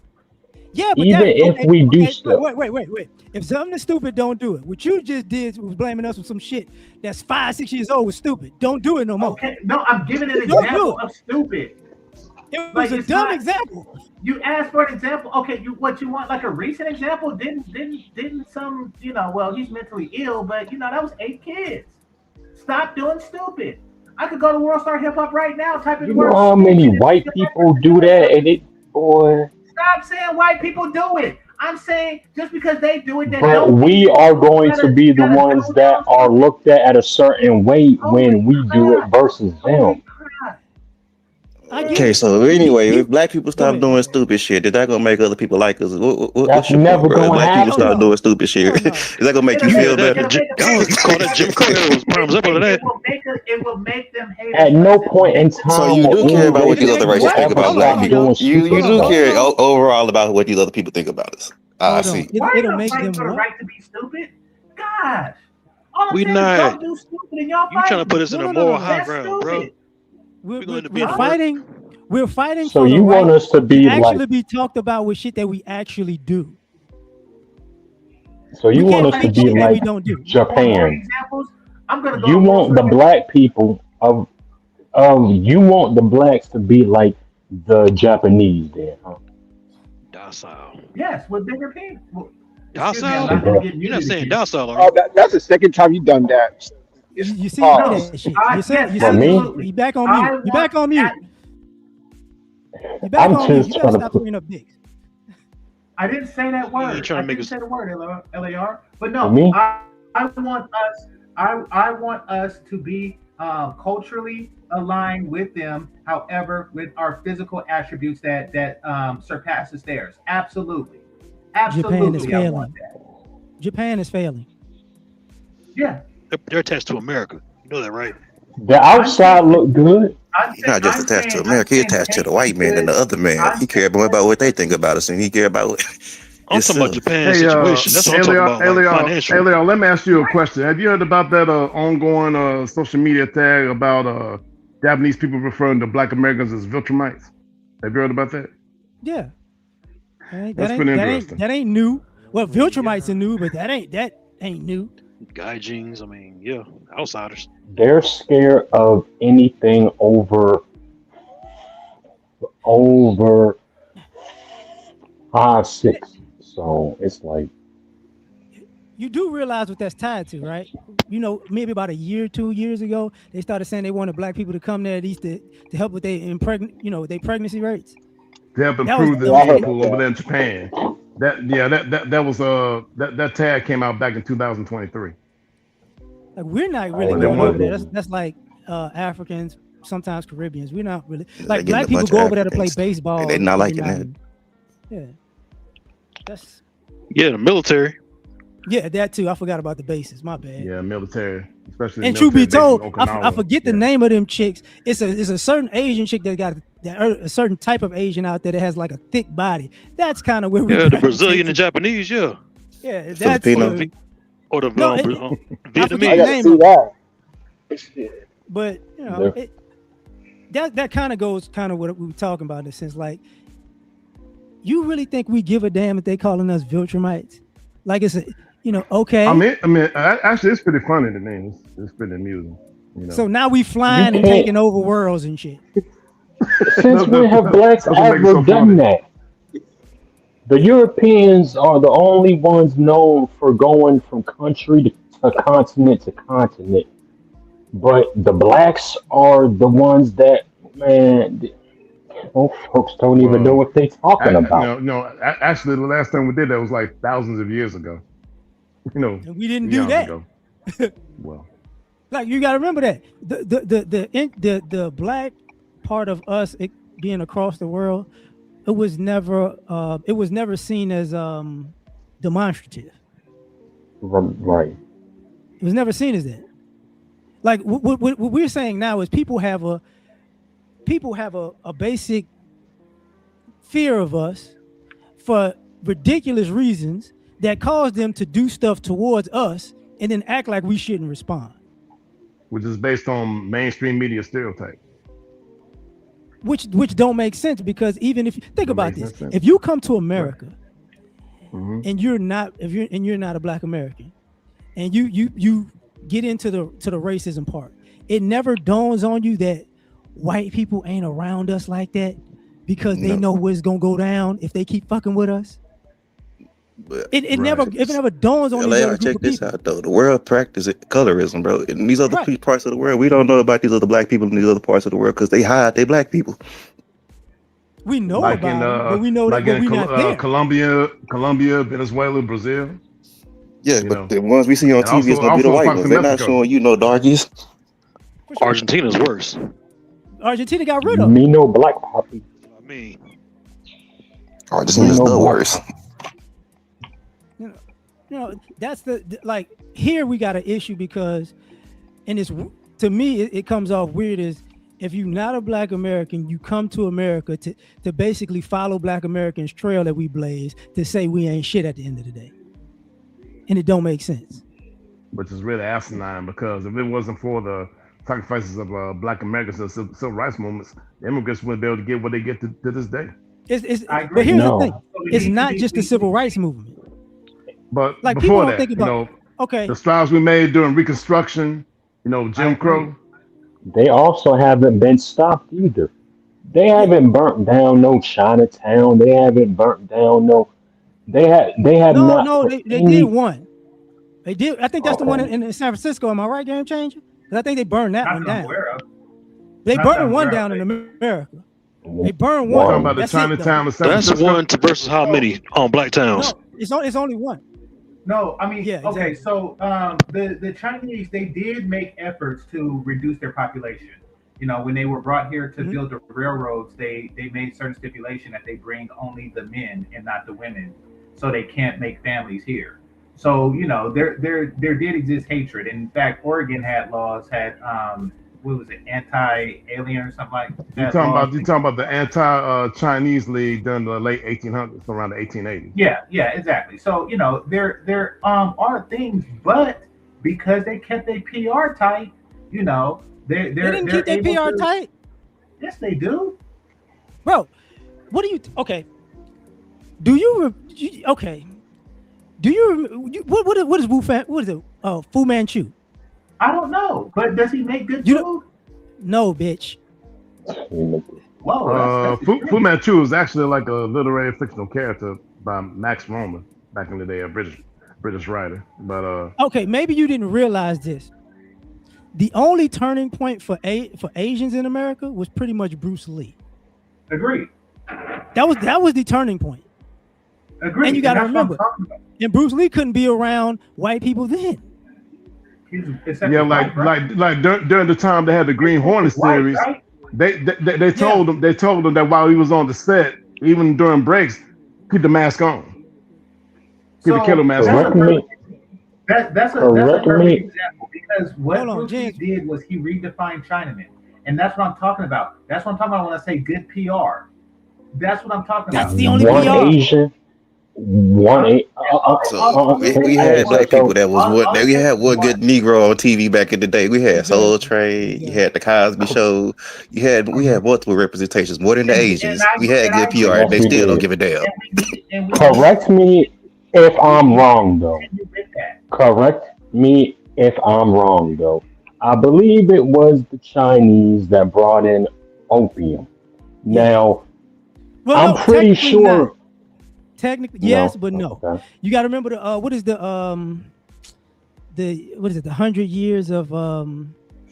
yeah, but Even that, if we do stuff. Wait. If something is stupid, don't do it. What you just did was blaming us for some shit that's 5-6 years old was stupid. Don't do it no more. Okay, no, I'm giving an Don't example do it. of stupid. It Like, was a it's dumb not- example. You asked for an example. Okay, what you want? Like a recent example? Didn't some? Well, he's mentally ill, but that was 8 kids. Stop doing stupid. I could go to World Star Hip Hop right now. Type in You the word know how many stupid. white people do that, and it, boy. Stop saying white people do it. I'm saying just because they do it, they But don't. we are going to be the gotta ones double that down. are looked at a certain way when Holy we do it crap. versus Holy them. crap. I get Okay, it. so anyway, if black people stop ahead. doing stupid shit, is that gonna make other people like us? What's That's your never point, bro? If gonna black people happen. stop doing stupid shit, No. is that gonna make you It'll feel make- better? it'll make- Y'all call that Jim Crow era was prime example of that. It will make them hate At us. no point in time. So you do or care about what any these other race races think will about ever black stop people. doing You stupid do stuff. care overall about what these other people think about us. I Hold see. on. Why It'll are make fighting them for the what? right to be stupid? Gosh. All I'm We saying not. is don't do stupid and y'all You trying to put us in No, a no, no, moral no. high That's ground, bro. stupid. We're going to be in the fighting. We're fighting So for the you right want us to be to like? actually be talked about with shit that we actually do. So you We want can't us to fight be shit that we like don't do. Want more Japan? examples? I'm gonna go. You to want the World black people of you want the blacks to be like the Japanese then, huh? Docile. Yes, with bigger people. Well, excuse me, I'm Docile? not gonna get You're not muted saying again. docile, are Oh, you? that's the second time you've done that. You see Pause. that shit. I- You see, yes, you For see, me? absolutely. you back on I mute. You back on mute. want- You back I'm on mute. just You better trying to stop put- bringing up dicks. I didn't say that word. ain't trying to I make didn't us- say the word, L.A.R. But For no, me? I want us. I want us to be culturally aligned with them. However, with our physical attributes that surpasses theirs. Absolutely, Japan is absolutely. I failing. want that. Japan is failing. Yeah. They're attached to America. You know that, right? The outside look good. He's not just attached to America, he's attached to the white man and the other man. He care more about what they think about us, and he care about what I'm talking about himself. Japan's Hey, situation. That's what I'm talking about, like financial. L.A.R., let me ask you a question. Have you heard about that ongoing social media tag about Japanese people referring to Black Americans as Viltrumites? Have you heard about that? Yeah. That's pretty interesting. That ain't new. Well, Viltrumites are new, but that ain't new. Gaijins, I mean, yeah, outsiders. They're scared of anything over 5'6". So it's like you do realize what that's tied to, right? You know, maybe about a year, 2 years ago, they started saying they wanted black people to come there at least to help with their their pregnancy rates. To help That was improve the that Yeah, I was heard gene it. about pool over that. there in Japan. That was that tag came out back in 2023. Like we're not I really ain't But they going never over want there. heard That's like Africans, sometimes Caribbeans. We're not really They're like getting black a people bunch of go over there to play Africans, and they're baseball not every liking night. that. Yeah, that's Yeah, the military. yeah, that too. I forgot about the bases. My bad. yeah, military, especially the And truth military be base in told, I Okinawa. forget the Yeah, name of them chicks. It's a certain Asian chick that got a certain type of Asian out there that has like a thick body. That's kind of where we Yeah, the gravitate Brazilian to. and Japanese. Yeah, Yeah, that's or the Filipino. the or the no. I forget I the Vietnamese. gotta name see of it, that. Shit. but you know The- that kind of goes kind of what we were talking about in a sense. Like, you really think we give a damn if they calling us Viltrumites? Like it's okay. Actually, it's pretty funny to me. It's pretty amusing. So now we You flying and can't. taking over worlds and shit. Since when have blacks That's what makes it ever so done funny. that? The Europeans are the only ones known for going from country to continent to continent. But the blacks are the ones that, man, most folks don't even know Well, what they talking about. actually, the last time we did that was like thousands of years ago. And we didn't do eons that. ago. Well, Like, you got to remember that the black part of us being across the world, it was never seen as demonstrative. Right. It was never seen as that. Like what we're saying now is people have a basic fear of us for ridiculous reasons that cause them to do stuff towards us and then act like we shouldn't respond. which is based on mainstream media stereotype. Which don't make sense, because even if you think Don't about make no this, sense. if you come to America Mhm. and you're not a black American, and you get into the racism part, it never dawns on you that white people ain't around us like that because they No, know what's gonna go down if they keep fucking with us. but It Right. never dawns on these L.A.R. other group check of this people. out though. The world practices colorism, bro. In these other Right. parts of the world, we don't know about these other black people in these other parts of the world because they hide they black people. We know Like about in them, but we know that, like but in we're not there. Colombia, Venezuela, Brazil, Yeah, you but know, the ones we see on and TV is gonna be the also white parts ones. of They're not Mexico. showing darkies. For sure. Argentina's worse. Argentina got rid of them. Me no black poppy. I mean, Argentina's Me no the black worst. poppy. That's like, here we got an issue because, and it's, to me it comes off weird, is if you're not a black American, you come to America to basically follow black Americans' trail that we blaze, to say we ain't shit at the end of the day, and it don't make sense. Which is really asinine, because if it wasn't for the sacrifices of black Americans in the civil rights movements, the immigrants wouldn't be able to get what they get to this day. I agree. But here's the No. thing: So we it's need to not be- just the civil rights movement. But Like, people before don't that, think about, okay, the strides we made during Reconstruction, I Jim agree. Crow. They also haven't been stopped either. They haven't burnt down no Chinatown. They haven't burnt down no. They have not no, put they did any. one. They did. I think that's the one Okay. in San Francisco. Am I right, Game Changer? Because I think they burned that Not one that I'm down. aware of. They Not that I'm burned one aware of. down in America. They burned Talking one. about the That's it, though. Chinatown of San that's Francisco. one to versus how many on black towns. No, it's only one. No, I mean, Yeah, okay, exactly. so the Chinese, they did make efforts to reduce their population. When they were brought here to Mhm. build the railroads, they made certain stipulation that they bring only the men and not the women, so they can't make families here. So there did exist hatred. In fact, Oregon had laws, what was it, anti-alien or something like that laws. You talking about the anti-Chinese League during the late 1800s, around the 1880s. Yeah, exactly. So there are things, but because they kept their PR tight, They didn't keep their able PR to. tight, Yes, they do. bro. What do you? Okay. Do you? Okay. Do you? What is Wu Fan? What is it? Fu Manchu. I don't know, but does he make good You food? No, bitch. Whoa, Fu Manchu is actually like a literary fictional character by Max Roman back in the day, a British British writer. But Okay, maybe you didn't realize this. The only turning point for Asians in America was pretty much Bruce Lee. Agreed. That was the turning point. Agreed. And you got to that's what I'm remember, talking about. and Bruce Lee couldn't be around white people then. yeah, like during the time they had the Green Hornet series, right? they told him that while he was on the set, even during breaks, keep the mask on, keep the killer mask Correct on. me. That's a Correct perfect me. example because what Hold on, Bruce Lee James. did was he redefined Chinaman, and that's what I'm talking about. That's what I'm talking about when I say good PR. That's what I'm talking That's about. the only One PR. Asian, one A. So we Hey, had black people so that was what we had one good Negro on TV back in the day. We had Soul Exactly. Train, you Exactly. had the Cosby Show, we had multiple representations, more than the Asians. We had good PR, and yes, they we still don't did. give a damn. And we Correct me if I'm wrong, though. and you get that. Correct me if I'm wrong, though. I believe it was the Chinese that brought in opium. Yeah. Now, Well, I'm no, pretty technically not. sure. Technically, No. yes, but no. Okay. You got to remember the what is the 100 years of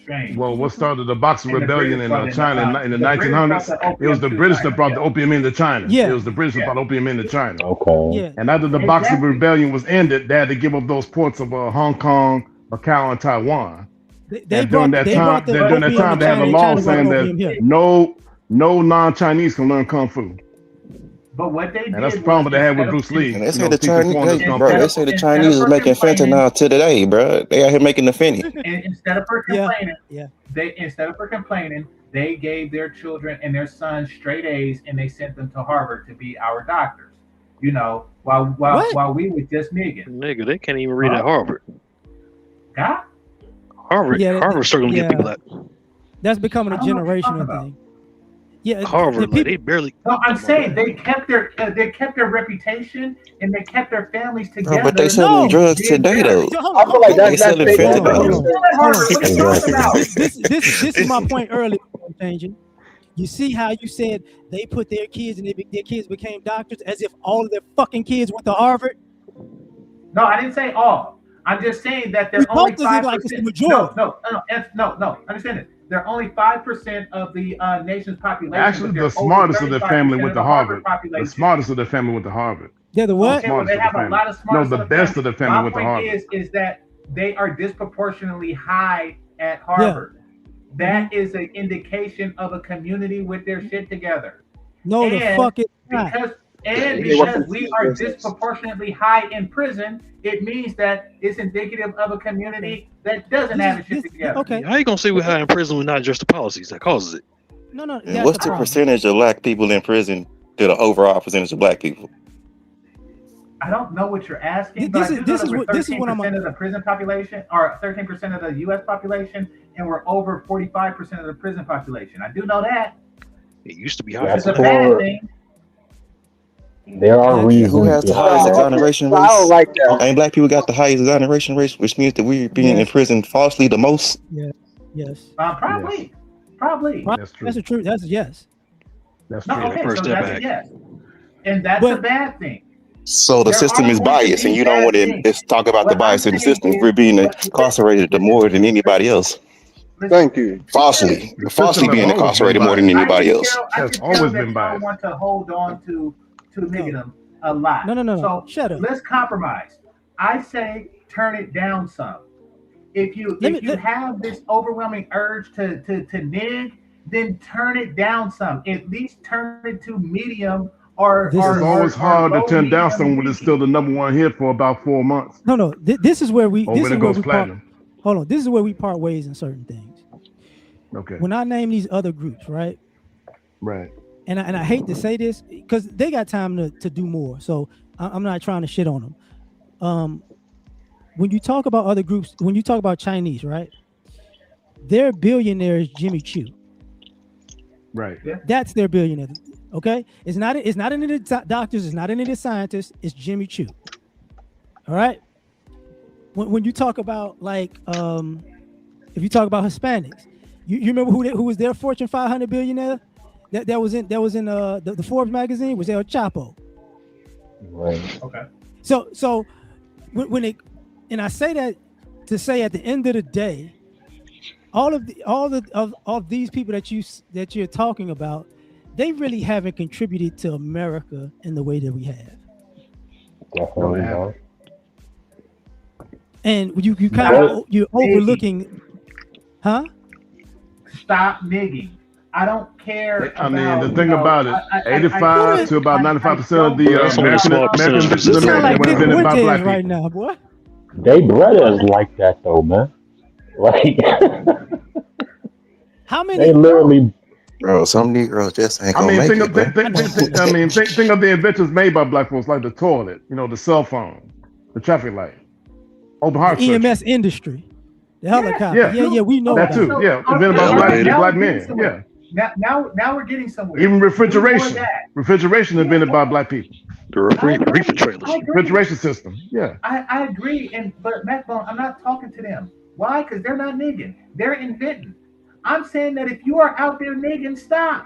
Strange. Well, what started the Boxer And the Rebellion British in brought China in the the British brought 1900s? the It was opium the to British China. that brought the opium into China. Yeah. It was the British that Yeah. brought opium into China. Okay. yeah. And after the Boxer Exactly. Rebellion was ended, they had to give up those ports of Hong Kong, Macau, and Taiwan. They And brought during that the time, they opium to had a China, and law China brought saying the opium here. that no non-Chinese can learn kung fu. But what they did And that's the problem was they had with instead Bruce Lee. And they say You know, the teaching Chinese, foreigners kung bro. They fu. say the instead Chinese of is making complaining, fentanyl to today, bro. They out here making the fentanyl. and instead of Yeah. complaining, Yeah. they gave their children and their sons straight A's, and they sent them to Harvard to be our doctors. You know, while What? we were just nigging. Nigga, they can't even read at Harvard. God, Harvard, Yeah, Harvard's struggling to get people that. That's becoming a I don't know what you're talking generational about. thing. Yeah, Harvard, the like, people, they barely. no, I'm saying they kept their reputation and they kept their families Bro, together. but they selling No. drugs being today married. though. hold I on, feel like hold on. They that's selling fake. Hold on, hold fentanyl. on, Still at Harvard. What are you talking about? This is my point earlier. I'm changing. You see how you said they put their kids and their kids became doctors as if all of their fucking kids went to Harvard? No, I didn't say all. I'm just saying that they're We only both is like it's the majority. No. Understand it. They're only 5% of the nation's population. Actually, but they're the smartest of their 35% family went to of Harvard. The population. smartest of their family went to Harvard. They're the what? Okay, well, they Smartest of have the a family. lot of smarts. No, the best of the family My went to point Harvard. is that they are disproportionately high at Harvard. That is an indication of a community with their shit together. No, the And fuck it's not. because we are disproportionately high in prison, it means that it's indicative of a community that doesn't have its shit together. Okay. How you gonna say we're high in prison when not just the policies that causes it? No. And That's what's the the problem. percentage of black people in prison to the overall percentage of black people? I don't know what you're asking, This but is- I do this know is that what- we're this is what I'm- 13% of the prison population, or 13% of the U.S. population, and we're over 45% of the prison population. I do know that. It used to be It's higher. a bad thing. There are Yeah, reasons. Who has the highest exoneration I don't rates? like that. Ain't black people got the highest exoneration rates, which means that we're being Yes. imprisoned falsely the most? Yes. Probably. That's true. That's a true. That's a yes. That's No, true. okay, first so step that's back. a yes. And that's But- a bad thing. So the There system are is going to biased, be and you don't bad want to things. talk about the What bias I'm in the saying system. is- We're being what- incarcerated more than anybody else. Thank you. Falsely. The Falsely system being has always incarcerated been more than biased. anybody else. I Has can always tell that been y'all biased. want to hold on to niggerdom a lot. No. So Shut up. let's compromise. I say turn it down some. If you have this overwhelming urge to nig, then turn it down some. At least turn it to medium or This It's is- always hard to low, turn down medium, someone when it's still the number one hit for about 4 months. No. This is where we. Or This when is it where goes we part. platinum. Hold on. This is where we part ways in certain things. Okay. When I name these other groups, right? Right. And I hate to say this because they got time to do more. So I'm not trying to shit on them. When you talk about other groups, when you talk about Chinese, right? Their billionaire is Jimmy Choo. Right. That's their billionaire. Okay, it's not any of the doctors, it's not any of the scientists. It's Jimmy Choo. All right. When you talk about like, if you talk about Hispanics, you remember who was their Fortune 500 billionaire? That was in the Forbes magazine was El Chapo. Right. Okay. So when it, and I say that to say at the end of the day, all of these people that you're talking about, they really haven't contributed to America in the way that we have. No, Definitely they not. haven't. And you kind But of you're overlooking, huh? Stop nigging. I don't care I mean, the about, thing about it, I 85 to about 95% of the Bro, that's only a small percentage of You American sound like were Nick invented by Fuentes black right people. now, boy. they bred us like that though, man. Like How they many? literally. Bro, some Negroes just ain't I gonna mean, make think it, of man. think of the inventions made by black folks, like the toilet, the cell phone, the traffic light, open heart The surgery. EMS industry, the Yes, helicopter. Yeah, Yeah, we know that about too. it. Yeah, okay, invented The by all right, elevator. now black we're getting men. somewhere. Yeah, Now we're getting somewhere. even Do more of refrigeration. that. Refrigeration Yeah, invented by okay. black people. The I reefer agree. trailers. I agree. Refrigeration system. Yeah. I agree. But Macbone, I'm not talking to them. Why? Because they're not nigging. They're inventing. I'm saying that if you are out there nigging, stop.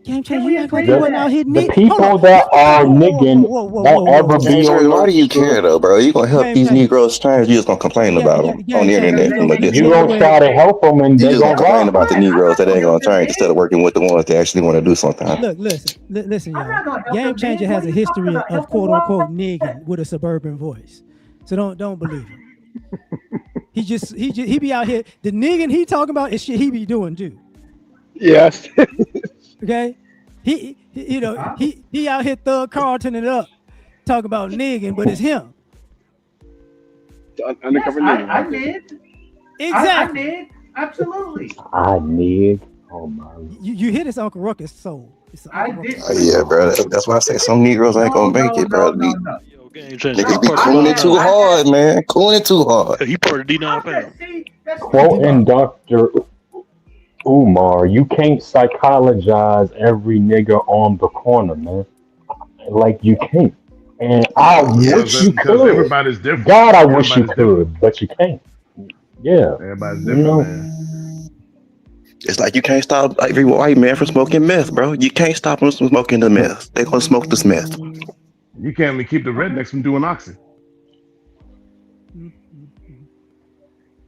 Game Can changer, we you act like agree you to The wasn't out that? here. the Hold on. people that are Whoa, whoa, whoa, nigging whoa, whoa, won't whoa, ever whoa, be whoa. James, on why do those you care streets. though, bro? You gonna help Game these changer. Negroes change? You just gonna complain about them on Game the changer. internet You from know, a you You know distance. the gonna way. try to help them and You they just gonna gonna complain rob about the you. Fine. I'm Negroes not that gonna ain't help gonna them change instead of dig. working with the ones that actually want to do something. Look, listen, I'm y'all. not gonna help Game them changer dig. What has are a you talking history about? of Help them quote what? unquote nigging with a suburban voice. So don't believe him. He be out here. The nigging he talking about is shit he be doing too. Yes. Okay, Huh? he out here thug Carlton it up, talking about nigging, but it's him. Yes, Undercover I nigga I right there. did. I Exactly. did. Absolutely. I nig. Oh my. You hit his Uncle Ruckus soul. It's I Uncle did. Ruckus Oh, soul. yeah, bro. That's why I say some Negroes ain't No, gonna make no, it, bro. no, no, no. Yo, game changer. He Niggas No, be part of I the cooning had too I had hard, man. Cooning too hard. he part of the D9 how fam. that see that's Quoting Dr. Umar, you can't psychologize every nigga on the corner, man. Like you can't. And I Yeah. wish you Because could. everybody's different. God, I wish you Everybody's different. could, but you can't. Yeah. Everybody's You different, know, man. It's like you can't stop every white man from smoking meth, bro. You can't stop them from smoking the meth. They gonna smoke this meth. You can't even keep the rednecks from doing oxy.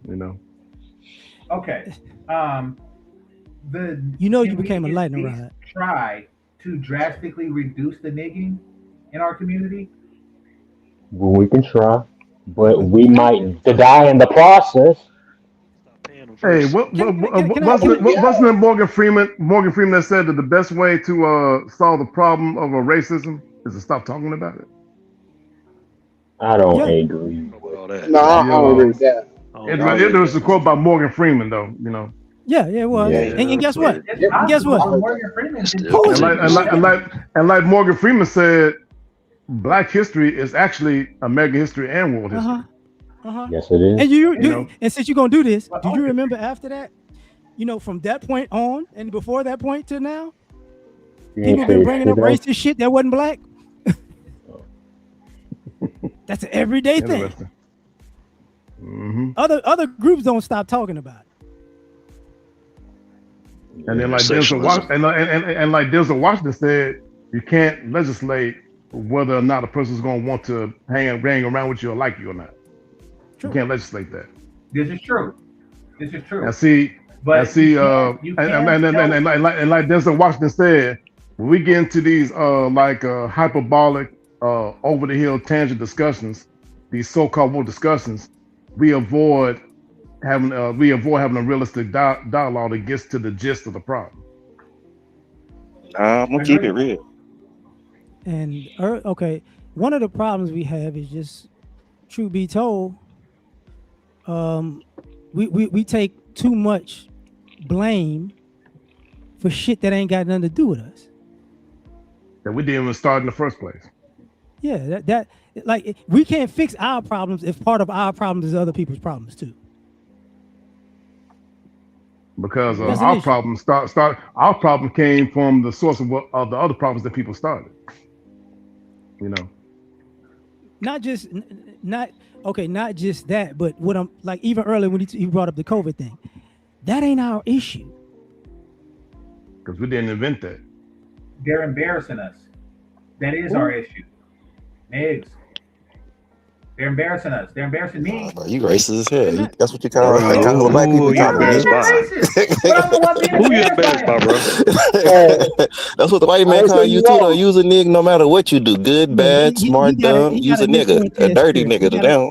You know. okay. The You know you can we became a at lightning least rod. try to drastically reduce the nigging in our community? well, we can try, but Look, we can I might die in the process. Stop paying them Hey, first. wasn't it Yeah. wasn't it Morgan Freeman? Morgan Freeman that said that the best way to solve the problem of racism is to stop talking about it. I don't Yeah. agree With with all that. No, I Yeah, don't agree well, with that. I don't I it, agree don't with agree it with that. was a that. quote by Morgan Freeman, though. Yeah, it was. yeah. And guess what? It's Yeah, And guess possible, what? I but heard that. Morgan Freeman It's can still Who tell was And you like and continuous. who like and doesn't. like and like Morgan Freeman said, Black history is actually American history and world history. uh-huh. Yes, it is. And you You know, and since you're gonna do this, But do you remember after that? From that point on and before that point to now, You ain't people been say bringing shit up else. racist shit that wasn't black. That's an everyday thing. interesting. hmm Other groups don't stop talking about it. And then like Intersectionalism. Like Denzel Washington said, you can't legislate whether or not a person's going to want to hang around with you or like you or not. You True. can't legislate that. This is true. This is true. And see, But you can tell. and like Denzel Washington said, when we get into these hyperbolic, over the hill tangent discussions, these so-called woke discussions, we avoid having a realistic dialogue that gets to the gist of the problem. I'm gonna keep it Agree. real. And okay, one of the problems we have is just, truth be told, we take too much blame for shit that ain't got nothing to do with us. That we didn't even start in the first place. Yeah, that like we can't fix our problems if part of our problems is other people's problems too. Because That's an our issue. problem our problem came from the source of the other problems that people started. Not just not just that, but what I'm like even earlier when you brought up the COVID thing, that ain't our issue. Because we didn't invent that. They're embarrassing us. That is our issue. Eggs. They're embarrassing us. They're embarrassing me. Bro, you racist as hell. They're not. That's what you They're call not. like calling black Who people are you Why am I chocolate embarrassed being nigga. by? racist? But I'm the one being Who you embarrassed embarrassed by by, him. bro? That's what the white man I call say you you too. Though wrong. use a nigga no matter what you do, good, Yeah, bad, smart, dumb. he got Use a a Nick nigga, a Fuentes dirty spirit. nigga to them.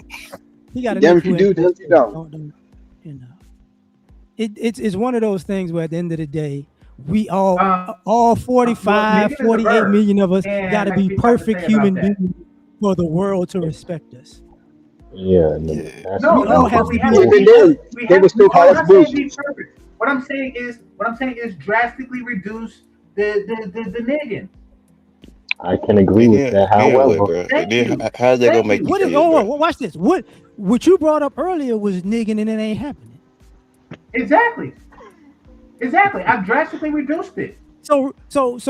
He got a Damn Nick if you do, Fuentes damn if you spirit. don't. You know. It's one of those things where at the end of the day, we all Well, 45, nigga is a 48 verb, million of us got and to I be speak something to perfect say about human that. beings for the world to respect us. Yeah, Yeah. that's No, We all no, have but to we have be. to Even be. then, We they have. would still I'm call us not saying be bullshit. perfect. What I'm saying is drastically reduce the nigging. I can agree And with that. then what, However, bro? And Thank then you, how's that gonna thank make you you. What is? feel, bro? Watch this. What you brought up earlier was nigging and it ain't happening. Exactly, exactly. I've drastically reduced it. So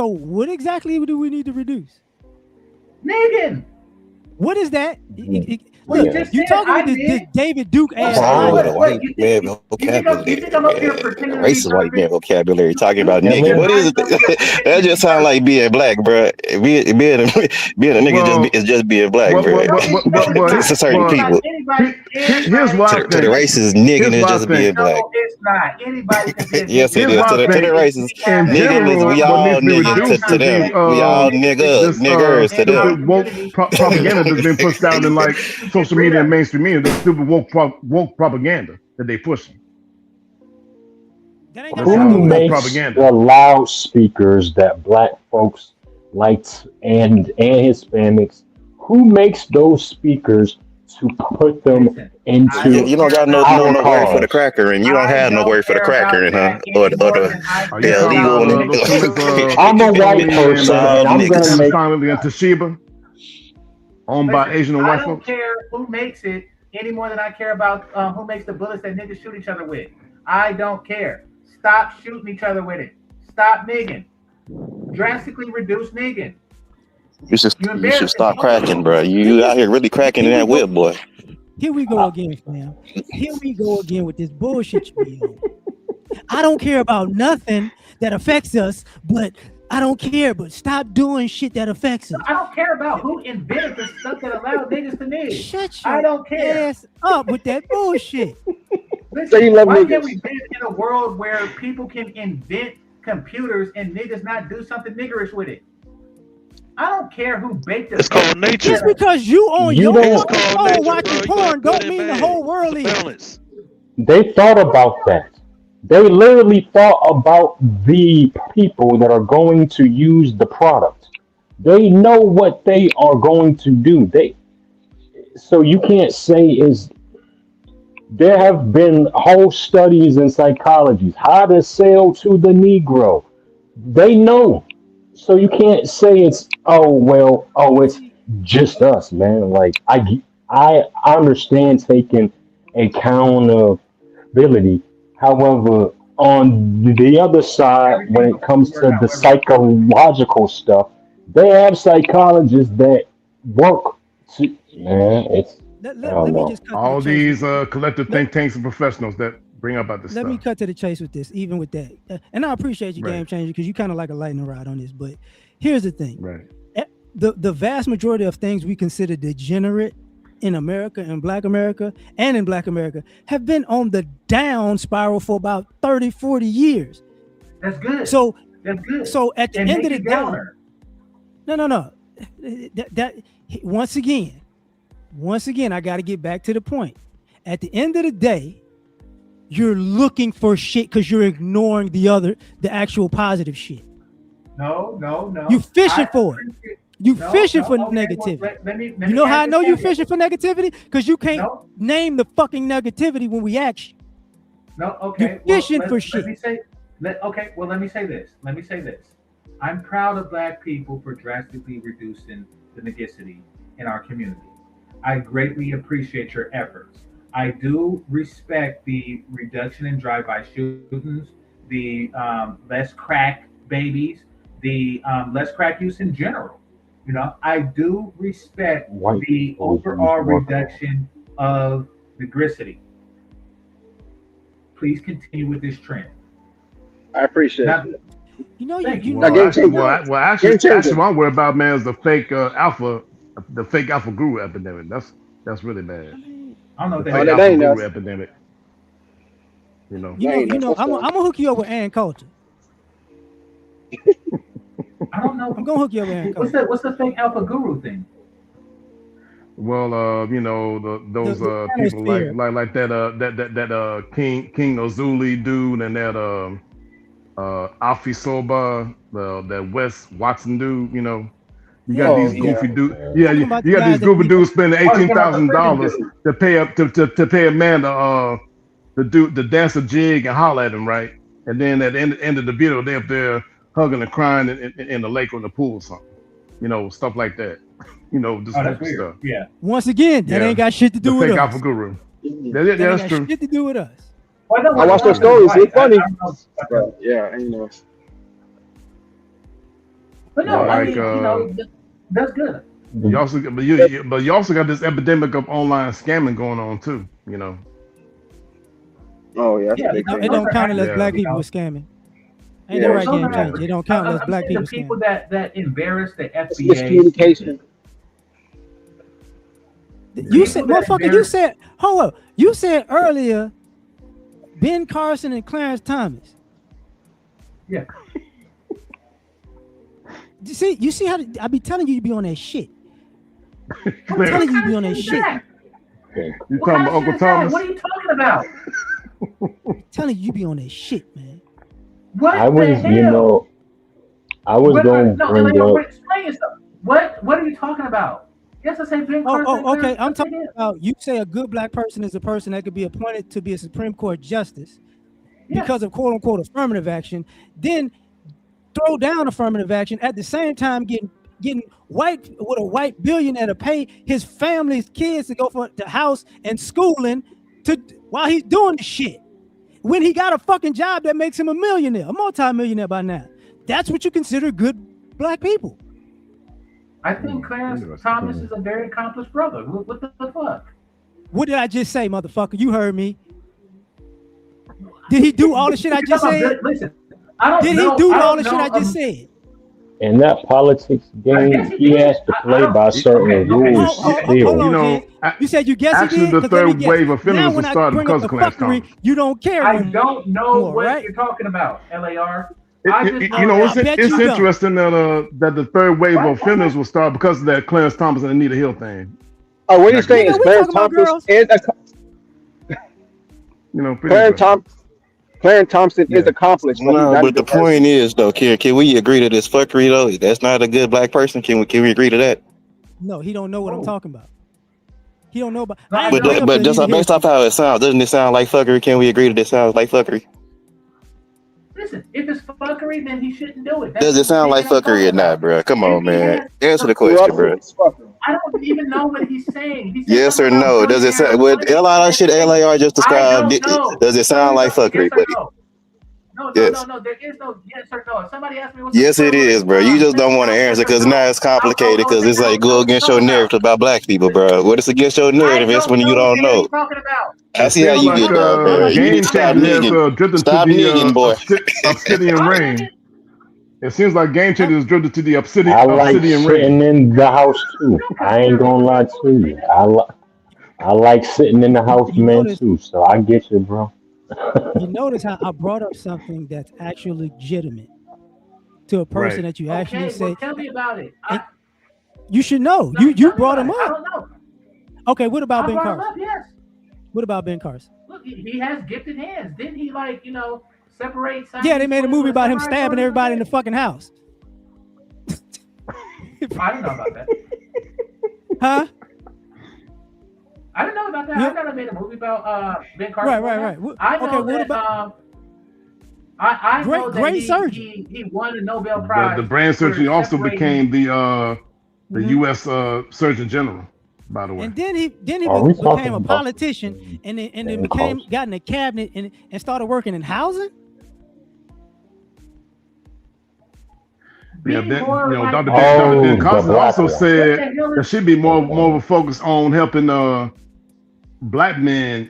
what exactly do we need to reduce? Nigging. What is that? Well, you Look, yeah, just you said talking I with this did. David Duke What? ass What? What? Talking with logic. a What? What? white man You think vocabulary, I'm up here man. pretending to be Racist white man perfect? vocabulary. Talking about You think nigga. that Kevin. What is I'm it? up here pretending That to just be sound like perfect? being black, bro. Being a nigga Well, is just being black, well, bro. well, No, well, well, well, it's well, not. To certain well Anybody, people, anybody, here's anybody what I can to the think. be. racist, nigging Here's is what I just think. being black. No, it's not. Anybody can be a Yes, it nigga. Here's is. what I To think. the We racist, have In a nigging is general, we what all needs to be nigging. high reduced To is them, content we of all negativity nigga, niggers. To in our them. stupid woke community propaganda that's been pushed out in that like we need to get social rid media and of. mainstream media. The stupid woke propaganda that they pushing. That ain't got That's nothing to Who do with woke it. makes propaganda. the loudspeakers that black folks liked and Hispanics? Who makes those speakers to put them Listen, I You, into don't you don't care got about no our that. word for the cars? cracker, and you don't I have no don't word for the care cracker, about and huh? that any Or more the than I Are you care the talking about illegal about one. those famous negativity I'm a family white in named person, the and I'm community gonna niggas. of make. Simon and Toshiba, owned by Listen, Asian and I white don't folks? care who makes it any more than I care about who makes the bullets that niggas shoot each other with. I don't care. Stop shooting each other with it. Stop nigging. Drastically reduce nigging. You You should embarrassing stop me. cracking, bro. Here, You out here really cracking in here we that go. whip, boy. Here we go again, fam. Here we go again with this bullshit you be on. I don't care about nothing that affects us, but I don't care. But stop doing shit that affects us. I don't care about who invented the stuff that allowed niggas to nig. Shut I your don't care. ass up with that bullshit. Say you Listen, love why can't niggas. we live in a world where people can invent computers and niggas not do something niggerish with it? I don't care who baked the It's called cake. nature. Just because you on You your It's don't. fucking called phone nature, bro. watching You got porn good don't and mean the bad. whole It's world a is. balance. They thought about that. They literally thought about the people that are going to use the product. They know what they are going to do. So you can't say is there have been whole studies in psychology how to sell to the Negro. They know. So you can't say it's it's just us, man. Like I understand taking accountability. However, on the other side, when Everything it goes to comes work, to the however it's done. psychological stuff, they have psychologists that work to man, it's I Let don't me know. just cut to the All chase with these this. collective Let, think tanks and professionals that bring up about this let me stuff. cut to the chase with this, even with that. And I appreciate you, Right, Game Changer, because you kind of like a lightning rod on this. But here's the thing. right. The vast majority of things we consider degenerate in America, in Black America, and in Black America have been on the down spiral for about 30, 40 years. That's good. So That's good. so at the And end make of the it day, downer. no. That once again, I got to get back to the point. At the end of the day, you're looking for shit because you're ignoring the actual positive shit. No. You fishing I for it. appreciate. You No, fishing no. for Okay, well, negativity. let me You know how I add know this you caveat. fishing for negativity? Because you can't No, name the fucking negativity when we ask you. no. You're Okay. Well, fishing for let shit. me say. Let me say this. I'm proud of Black people for drastically reducing the negacity in our community. I greatly appreciate your efforts. I do respect the reduction in drive-by shootings, the less crack babies, the less crack use in general. I do respect White the people use overall work. reduction of the grisity. Please continue with this trend. I appreciate Now, you. You know thank you you. Now, know Well, game actually, changer. actually, Game changer. what I'm worried about, man, is the fake alpha guru epidemic. That's really bad. I don't know what The the fake hell. that ain't alpha guru us. epidemic. You know. I'm gonna hook you up with Ann Coulter. I don't know. I'm gonna hook you up with Ann Coulter. What's the fake alpha guru thing? Well, you know, those The people manosphere. like that King Ozuli dude and that Alfie Soba, that Wes Watson dude, you know. You got these goofy dudes. Yeah, Talking you about you the got these guys that goofy be dudes spending Oh, you're talking about the freaking $18,000 dude. to pay up to pay a man to dance a jig and holler at him, right? And then at the end of the video, they're up there hugging and crying in the lake or in the pool or something. You know, stuff like that. You know, just Oh, that's goofy weird. stuff. Yeah. once again, that Yeah. ain't got shit to The do with fake us. alpha guru. Mhm. Yeah, That ain't that's got true. shit to do with us. Well, no, I watched their one of them is stories. It's right. funny. I don't know about that. But yeah, you know. But no, Well, I like mean, you know, that's good. you also but you also got this epidemic of online scamming going on too. You know. Oh yeah, that's Yeah, a big It thing. don't count unless Yeah. black people You are know, scamming. Ain't Yeah. that right, those Game are Changer? average. It don't count unless I'm black saying the people people scam. that embarrass the It's FBA. miscommunication. You said, People that motherfucker, you embarrass. said, hold up. You said earlier, Ben Carson and Clarence Thomas. Yeah. You see how I be telling you be on that shit. I'm What telling you kind be of on that shit is shit. that? You What talking kind about of Uncle shit is that? Thomas? What are you talking about? Telling you be on that shit, man. What I the was, hell? you know, I was What going to no, bring L.A.R. up. explain yourself. What are you talking about? Yes, I say Ben Carson. and Okay. Clarence. I'm What they talking did. about you say a good black person is a person that could be appointed to be a Supreme Court justice Yes. because of quote unquote affirmative action, then throw down affirmative action at the same time getting white with a white billionaire to pay his family's kids to go for the house and schooling while he's doing the shit. When he got a fucking job that makes him a millionaire, a multi-millionaire by now. That's what you consider good black people. I think Clarence Thomas is a very accomplished brother. What the fuck? What did I just say, motherfucker? You heard me. Did he do all the shit I just said? Listen, I don't Did know. he do I all don't the shit know, I just said? In that politics game, guess he he did. has to I play don't- by certain okay. rules Hold still. on, You know, James. You said you guess he actually, did? the 'Cause let me third guess. wave of Now feminism when I started bring because up of the Clarence fuckery, Thomas. you don't care I anymore. don't know what right? you're talking about, L.A.R. You know, it's interesting that the third wave of feminism will start because of that Clarence Thomas and Anita Hill thing. Oh, what are you saying? Nigga, Is we Clarence talking about Thompson girls. You know, pretty interesting. Clarence Thompson is accomplished, but he's No, not a but the good person. point is though, can we agree to this fuckery though? That's not a good black person. Can we agree to that? No, he don't know what I'm talking about. He don't know about. No, I ain't I bring don't. up But the just Anita Hill based off shit. how it sounds, doesn't it sound like fuckery? Can we agree that it sounds like fuckery? Listen, if it's fuckery, then he shouldn't do it. Does it sound like fuckery or not, bro? Come on, man. Answer the question, bro. I don't even know what he's saying. He said Yes or something about no? Does it billionaire sound what money. L.I.R. shit L.A.R. just I described? don't know. Does it sound like fuckery? Yes or no? No. Yes. There is no yes or no. If somebody asks me what's Yes, the it is, bro. You just don't want to answer because now it's complicated because it's like go against your narrative about black people, bro. What is against your narrative? It's when you don't know. Talking about. I see how Seems you like get down, bro. You need Game to stop Changer has nigging. drifted Stop to the nigging, boy. obsidian ring. It seems like Game Changer has drifted to the I obsidian like ring. sitting in the house too. I ain't gonna lie to you. I like sitting in the house, You man, notice- too. So I get you, bro. You notice how I brought up something that's actually legitimate to a person that you actually say. Well, tell me about it. You should know. You brought him I up. don't know. Okay, what about Ben brought him Carson? up, yes. What about Ben Carson? Look, he has gifted hands. Didn't he, separate? Yeah, they made a movie about him stabbing everybody in the fucking house. I didn't know about that. Huh? I didn't know about that. Yeah. I thought I made a movie about Ben Carson. Right. I know Okay, what that. about I know that great surgeon. he won a Nobel Prize. The brain surgeon also became the Mm-hmm. U.S. Surgeon General, by the way. And then he Are we talking became a about politician and then got in the cabinet and started working in housing. Yeah, then, Dr. Oh, Ben Carson the black also one. said there should be more of a focus on helping black men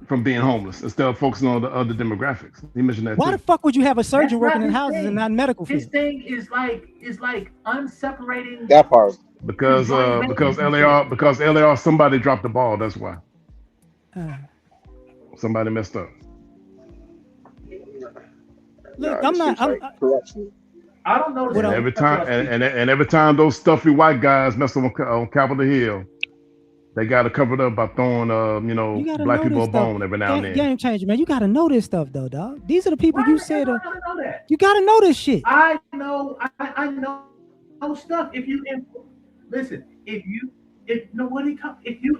from being homeless instead of focusing on the other demographics. He mentioned that Why too. the fuck would you have a surgeon That's working not in his houses thing. and not in medical His field? thing is like unseparating That part. because Joint because babies and shit. LAR somebody dropped the ball. That's why Uh, somebody messed up. look, This I'm not. seems like corruption. I don't notice What And I'm. every stuff till I time see it. and every time those stuffy white guys mess up on Capitol Hill, they got to cover it up by throwing You gotta black know people this a stuff. bone every now and then. Game changer, man. You gotta know this stuff, though, dog. These are the people Why you the hell said. do I gotta know that? You gotta know this shit. I know stuff. Listen, if you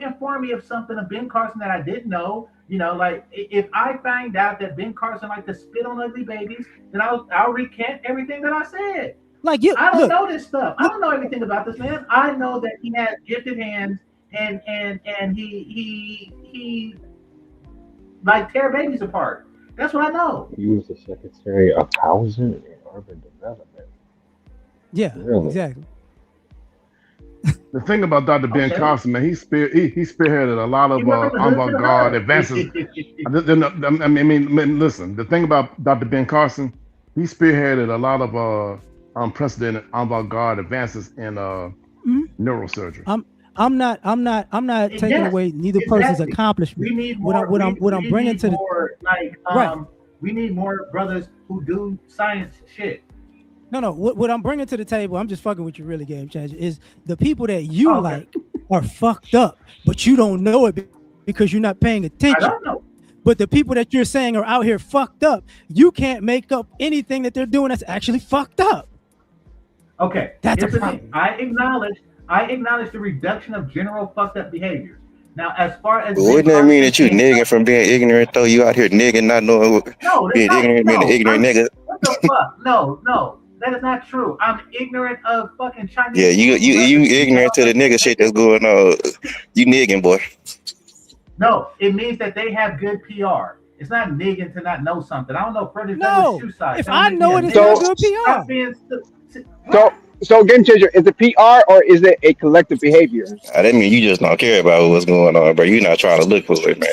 inform me of something of Ben Carson that I didn't know, like if I find out that Ben Carson liked to spit on ugly babies, then I'll recant everything that I said. Like you, I don't look. know this stuff. I don't know everything about this man. I know that he has gifted hands and he like tear babies apart. That's what I know. He was the Secretary of Housing and Urban Development. Yeah, Really? exactly. The thing about Dr. Ben Okay. Carson, man, he spearheaded a lot He of went from the hood to the avant-garde hood. advances. I mean, listen. The thing about Dr. Ben Carson, he spearheaded a lot of unprecedented avant-garde advances in Mhm. neurosurgery. I'm not taking Yes, away neither person's exactly. accomplishment. We need What more. I'm we bringing need to the more like right. we need more brothers who do science shit. No. What I'm bringing to the table, I'm just fucking with you, really, game changer. Is the people that you Okay. like are fucked up, but you don't know it because you're not paying I attention. don't know. But the people that you're saying are out here fucked up, you can't make up anything that they're doing that's actually fucked up. Okay, That's a here's the problem. thing. I acknowledge the reduction of general fucked up behaviors. Now, as far as But wouldn't that Ben mean that you Carson nigging from being ignorant though? You out here nigging, not knowing no, that's being not. ignorant, being an No, ignorant nigga. what the fuck? No, that is not true. I'm ignorant of fucking Chinese. Yeah, you recipes. ignorant to the nigga shit that's going on. You nigging, boy. No, it means that they have good PR. It's not nigging to not know something. I don't know Frederick No, Douglass shoe size. if That I don't make know me it, a it's nigga. not good PR. Stop being So game changer, is it PR or is it a collective behavior? That mean you just don't care about what's going on, bro. You're not trying to look for it, man.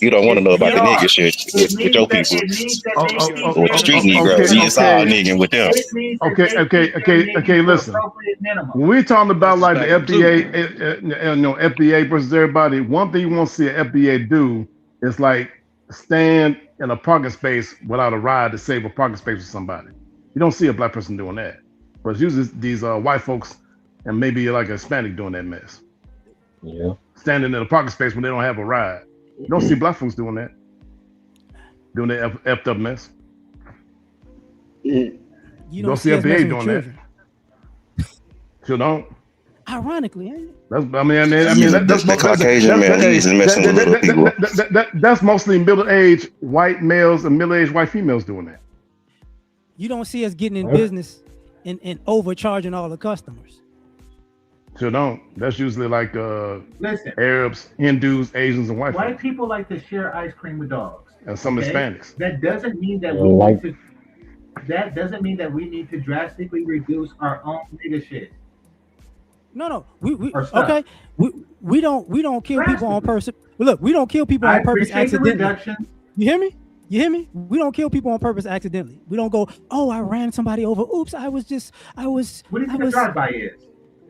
You don't want to It's know about the nigga PR. shit It with your means that people they keep or the their street people Negroes. Okay, It's all okay, nigging with them. It means that okay, they okay, keep their okay, niggas okay. to Listen, appropriate minimum. when we talking about like the That's FBA, FBA versus everybody, one thing you want to see an FBA do is like stand in a parking space without a ride to save a parking space for somebody. You don't see a black person doing that, but it's usually these white folks and maybe like a Hispanic doing that mess, Yeah. standing in a parking space when they don't have a ride. You don't see black folks doing that, doing that effed up mess. You Don't don't see see us FBA messing with doing that. children. Sure don't. Ironically, ain't it? That's, I mean, Yeah, the Caucasian man, he's messing with little people. that's mostly middle-aged white males and middle-aged white females doing that. You don't see us getting in Huh? business and overcharging all the customers. Sure don't. That's usually like Listen, Arabs, Hindus, Asians, and white white folks, people like to share ice cream with dogs. and some Okay? Hispanics. That doesn't mean that Like- we need to drastically reduce our own nigga shit. No. We Or stuff. okay. We don't kill people on purpose. Look, we don't kill people I on purpose appreciate the accidentally. reduction. You hear me? You hear me? We don't kill people on purpose accidentally. We don't go, oh, I ran somebody over. Oops, I was. What do you think a drive-by is?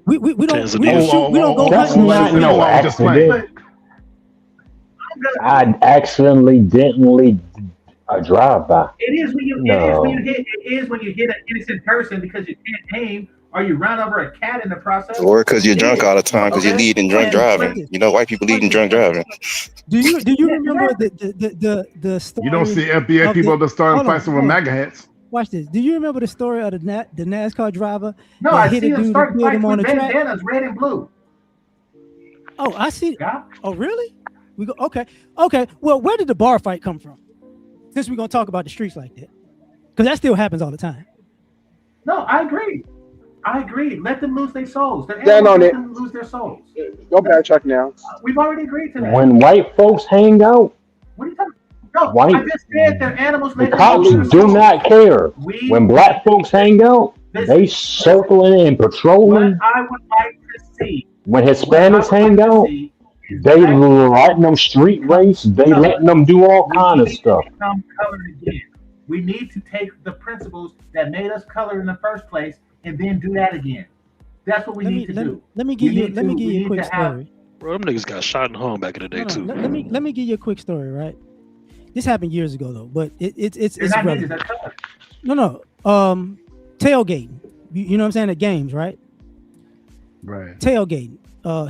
We don't Tanzania. shoot. We don't go. That's hunting. not We no don't- just playing. accident. I accidentally didn't a drive-by. It is when you No. hit an innocent person because you can't aim or you run over a cat in the process. Or because you're drunk all the time because you're Okay. leading drunk And driving. You know, white people leading drunk driving. Do you remember the story? You don't see FBA of people the- that starting hold on, fights over hold on. MAGA hats. Watch this. Do you remember the story of the NASCAR driver? No, that I hit see a them dude start and killed fights him on with the track? bandanas, red and blue. Oh, I see. Yeah. Oh, really? We go. Okay. Well, where did the bar fight come from? Since we're gonna talk about the streets like that, because that still happens all the time. No, I agree. Let them lose their souls. They're Stand animals, on let it. them lose their souls. Go backtrack now. We've already agreed to that. When white folks hang out, What are you talking about? No, White- I just said they're animals. the Let them cops lose their do souls. not care. We- When black folks hang out, they circling and What patrolling. I would like to see. When what I Hispanics would hang like to out, see is they black people letting them street race. They No. letting them do all We kind of need to stuff. become colored again. We need to take the principles that made us colored in the first place and then do that again. That's what we need to do. Let me give you a need quick to have- story. Bro, them niggas got shot and hung back in the day too. Let me give you a quick story, right? This happened years ago though, but it's They're not relevant. niggas, they're thugs. No. Tailgating. You know what I'm saying? At games, right? Right. Tailgating.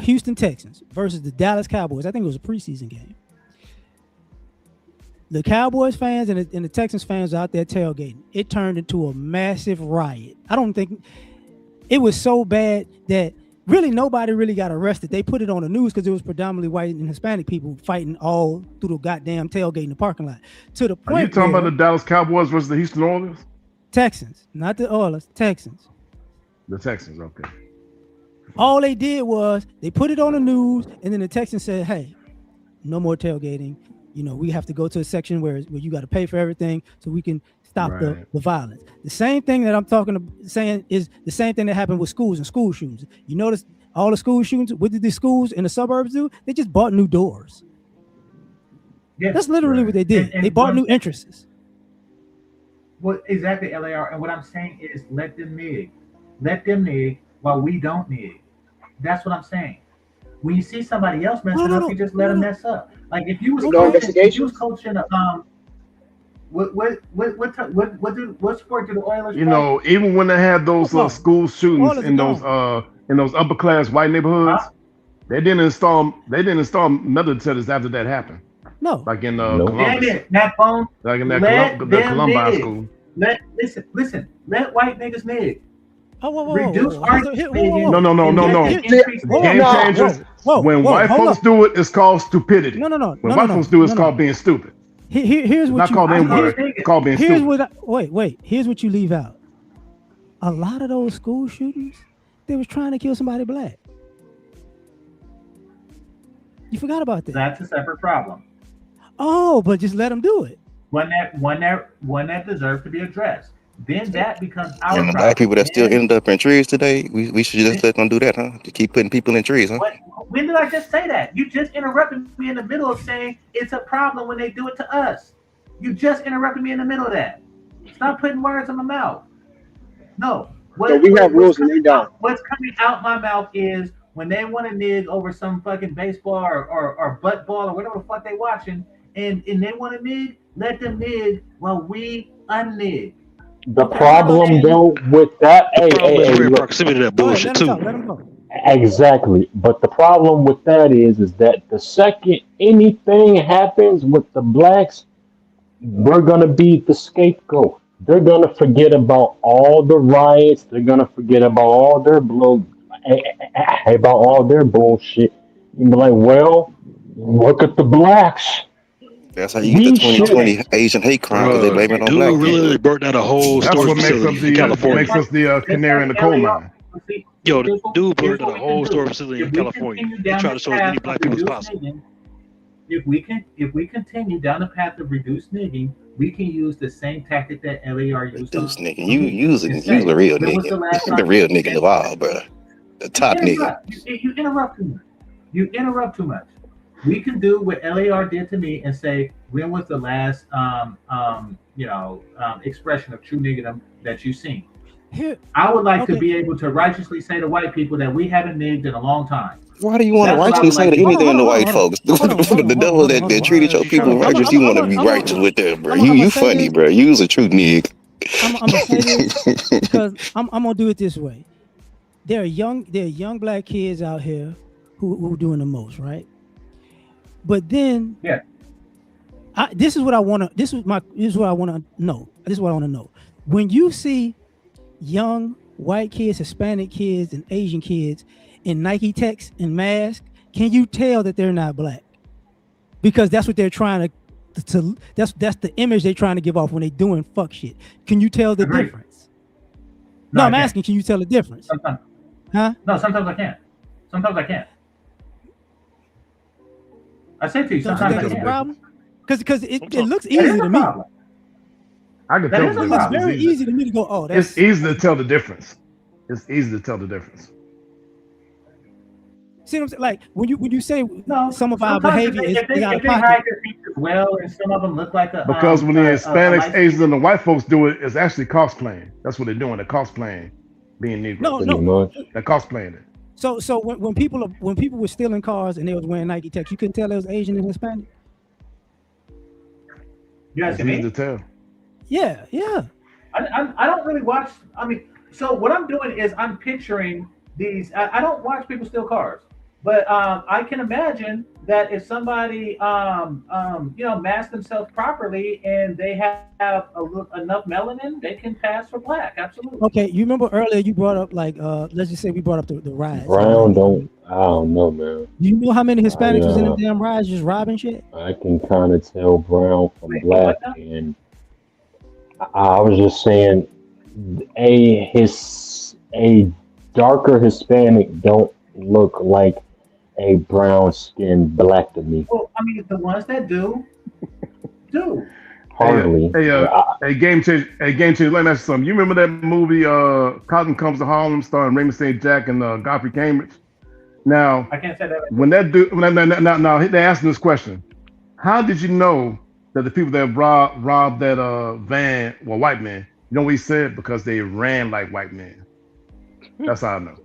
Houston Texans versus the Dallas Cowboys. I think it was a preseason game. The Cowboys fans and the Texans fans were out there tailgating. It turned into a massive riot. I don't think it was so bad that really nobody really got arrested. They put it on the news because it was predominantly white and Hispanic people fighting all through the goddamn tailgate in the parking lot. To the point Are you talking where about the Dallas Cowboys versus the Houston Oilers? Texans, not the Oilers, Texans. The Texans, okay. All they did was they put it on the news, and then the Texans said, "Hey, no more tailgating. You know, we have to go to a section where you got to pay for everything so we can stop the violence." The same thing that I'm saying is the same thing that happened with schools and school shootings. You notice all the school shootings, what did the schools in the suburbs do? They just bought new doors. Yeah, that's literally what they did. And they bought new entrances. Well, exactly, L.A.R. And what I'm saying is let them nig. Let them nig while we don't nig. That's what I'm saying. When you see somebody else messing up, you just let them mess up. Like if you was coaching, what sport do the Oilers? You know, even when they had those school shootings in those upper class white neighborhoods, they didn't install metal detectors after that happened. No, like in Columbus. Like in that Columbine school. Listen. Let white niggas nig. Reduce our No. Game changers. When white folks do it, it's called stupidity. When white folks do it, it's called being stupid. Here's what not called N-word. It's called being stupid. Wait. Here's what you leave out. A lot of those school shootings, they was trying to kill somebody black. You forgot about that. That's a separate problem. Oh, but just let them do it. One that deserves to be addressed. Then that becomes our problem. Black people that still end up in trees today, we should just let them do that, huh? To keep putting people in trees, huh? When did I just say that? You just interrupted me in the middle of saying it's a problem when they do it to us. You just interrupted me in the middle of that. Stop putting words in my mouth. No. We have rules and they don't. What's coming out my mouth is when they want to nig over some fucking baseball or butt ball or whatever the fuck they watching, and they want to nig, let them nig while we unnig. The problem though with that, proximity to that bullshit too. Let him go. Exactly, but the problem with that is that the second anything happens with the blacks, we're gonna be the scapegoat. They're gonna forget about all the riots. They're gonna forget about all their about all their bullshit. You be like, well, look at the blacks. That's how you get the 2020 Asian hate crime because they blame it on black people. Really burnt out a whole storage facility in California. Makes us the canary in the coal mine. Yo, the dude burnt out a whole storage facility in California. They try to show as many black people as possible. If we continue down the path of reduced nigging, we can use the same tactic that L.A.R. used. Reduced nigging. You a real nigga. The real nigga of all, bro. The top nigga. You interrupt too much. You interrupt too much. We can do what L.A.R. did to me and say, when was the last expression of true niggerdom that you've seen? I would like to be able to righteously say to white people that we haven't nigged in a long time. Why do you want to righteously say to anything to white folks? The devil that treated your people righteous, you want to be righteous with them, bro. You funny, bro. You's a true nig. I'm gonna say this because I'm gonna do it this way. There are young black kids out here who are doing the most, right? But then, this is what I want to know. When you see young white kids, Hispanic kids, and Asian kids in Nike Techs and masks, can you tell that they're not black? Because that's what they're trying to that's the image they're trying to give off when they're doing fuck shit. Can you tell the difference? No, I'm asking, can you tell the difference? Sometimes. Huh? No, sometimes I can't. Sometimes I can't. I said to you, sometimes that's a problem. Because it looks easy to me. I can tell it looks very easy to me to go, oh, that's... It's easy to tell the difference. It's easy to tell the difference. See what I'm saying? Like when you say some of our behavior is out of pocket. Hide their features well, and some of them look like a when the Hispanics, Asians, and the white folks do it, it's actually cosplaying. That's what they're doing. They're cosplaying being No, Negroes. pretty no. much. They're cosplaying it. So when people were stealing cars and they was wearing Nike Tech, you couldn't tell it was Asian and Hispanic. You It's asking easy to me? tell. Yeah. I don't really watch. I mean, so what I'm doing is I'm picturing these. I don't watch people steal cars, but I can imagine that if somebody masks themselves properly and they have enough melanin, they can pass for black. Absolutely. Okay, you remember earlier you brought up like let's just say we brought up the riots in Brown don't. '93. I don't know, man. Do you know how many I Hispanics was in them damn riots just robbing shit? I can kind of tell brown from Wait, you black, what now? and I was just saying a darker Hispanic don't look like a brown skinned black to me. Well, I mean, the ones that do. Hey, Hardly. game changer. Let me ask you something. You remember that movie, Cotton Comes to Harlem, starring Raymond St. Jack and Godfrey Cambridge? Now, I can't say that. when that dude, now they asking this question: how did you know that the people that robbed that van were white men? You know what he said? Because they ran like white men. That's how I know.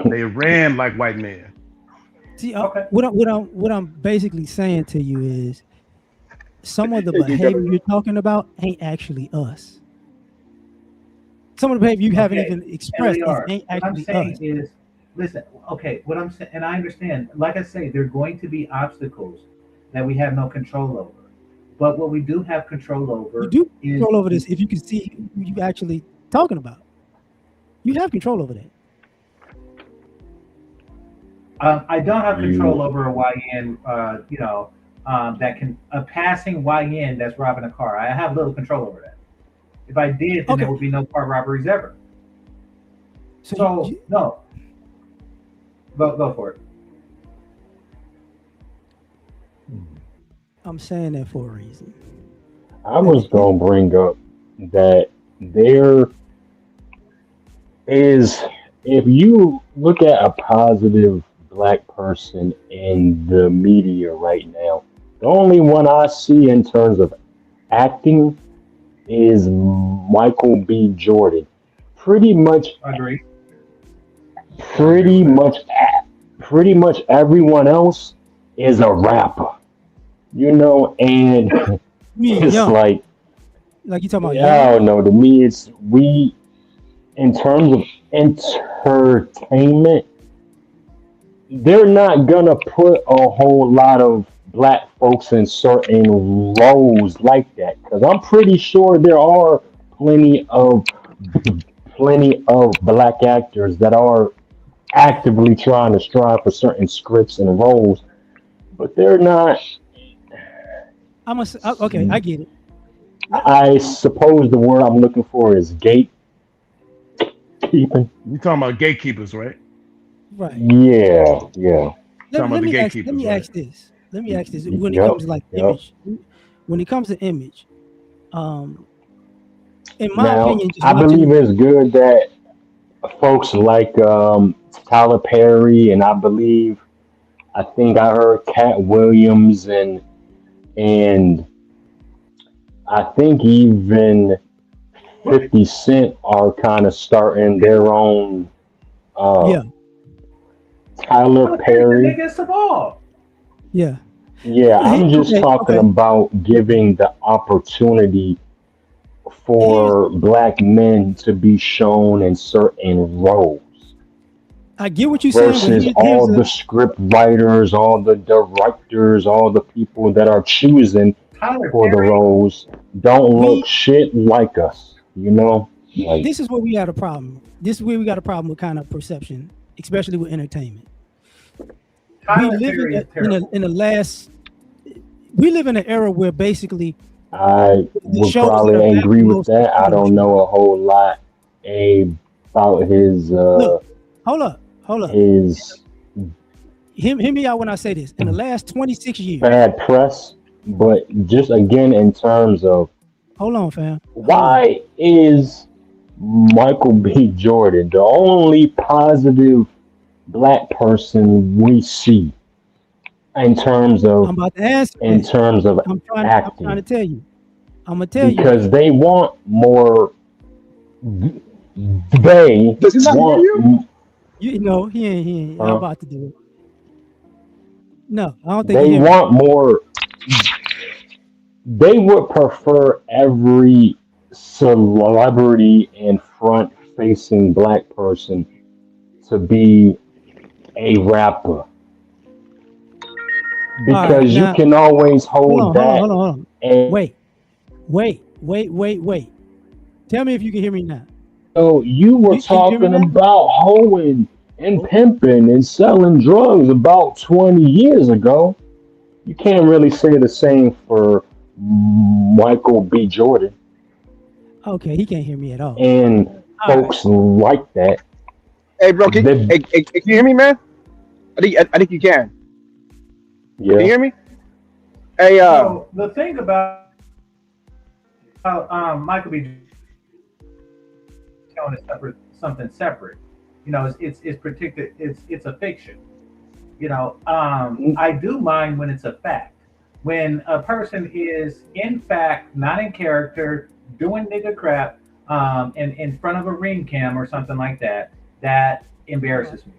They ran like white men. See, Okay. what I'm basically saying to you is some of the behavior you're talking about ain't actually us. Some of the behavior you haven't Okay, even expressed L.A.R. ain't What I'm actually saying us. is, listen, okay, what I'm saying, and I understand, like I say, there are going to be obstacles that we have no control over. But what we do have control You over do is, control over this if you can see who you actually talking about. You have control over that. I don't have control You over a YN, that can, a passing YN that's robbing a car. I have little control over that. If I did, then there Okay, would be no car robberies ever. so So, no, go for it. I'm saying that for a reason. I At was the end, gonna bring up that there is, if you look at a positive black person in the media right now, the only one I see in terms of acting is Michael B. Jordan. Pretty much, I agree. I agree pretty with that. much, pretty much everyone else is a rapper, and me and it's Young, like, like you talking about I Young. don't know, to me, in terms of entertainment, they're not gonna put a whole lot of black folks in certain roles like that because I'm pretty sure there are plenty of plenty of black actors that are actively trying to strive for certain scripts and roles, but they're not. Okay, I get it. I suppose the word I'm looking for is gatekeeping. You talking about gatekeepers, right? Right. Yeah. Let, Talking about let the me ask. Let gatekeepers, me right? ask this. Let me ask this. When it Yep. comes to like Yep. image, when it comes to image, um, in my Now, opinion, just I believe watching. it's good that folks like Tyler Perry, and I think I heard Cat Williams, and I think even 50 Cent are kind of starting their own. Uh, Yeah, Tyler Tyler Perry's the Perry. biggest of all. yeah. Yeah, I'm just talking Okay. about giving the opportunity Here's for black men to be shown in certain roles I get what you're saying, but versus here's all the script writers, all the directors, all the people that are choosing Tyler for the Perry. roles don't look we. shit like us, Like, This is where we got a problem. This is where we got a problem with kind of perception, especially with entertainment. We Tyler live Perry is in a terrible. in a last. We live in an era where basically I the would shows that probably are making agree the with most that. money I are the don't shows. know a whole lot about Look, hold up. his Hear me out when I say this. In the last 26 years, bad press, but just again in terms of hold on, fam. Hold on. why is Michael B. Jordan the only positive black person we see in terms I'm of about to answer in that. terms of I'm trying acting? to tell you. I'm gonna tell you Because why. they want more they Does he not hear you? want You know, he ain't. I'm uh, about to do it. No, I don't think he they hear me. want more. They would prefer every celebrity and front facing black person to be a rapper All right, because you now can always hold hold on, hold on, that. hold on, hold on. And Wait. Tell me if you can hear me now. so you were Can you hear me talking now? about hoeing and Oh, pimping and selling drugs about 20 years ago. You can't really say the same for Michael B. Jordan okay, he can't hear me at all. and All right. folks like that. Hey, bro, The, can you hear me, man? I think you can. Can yeah, you hear me? Hey, So the thing about Michael B. Jordan is something separate. You know, it's predicted. It's a fiction. You know, I do mind when it's a fact. When a person is in fact not in character, doing nigga crap, in front of a ring cam or something like that, that embarrasses me.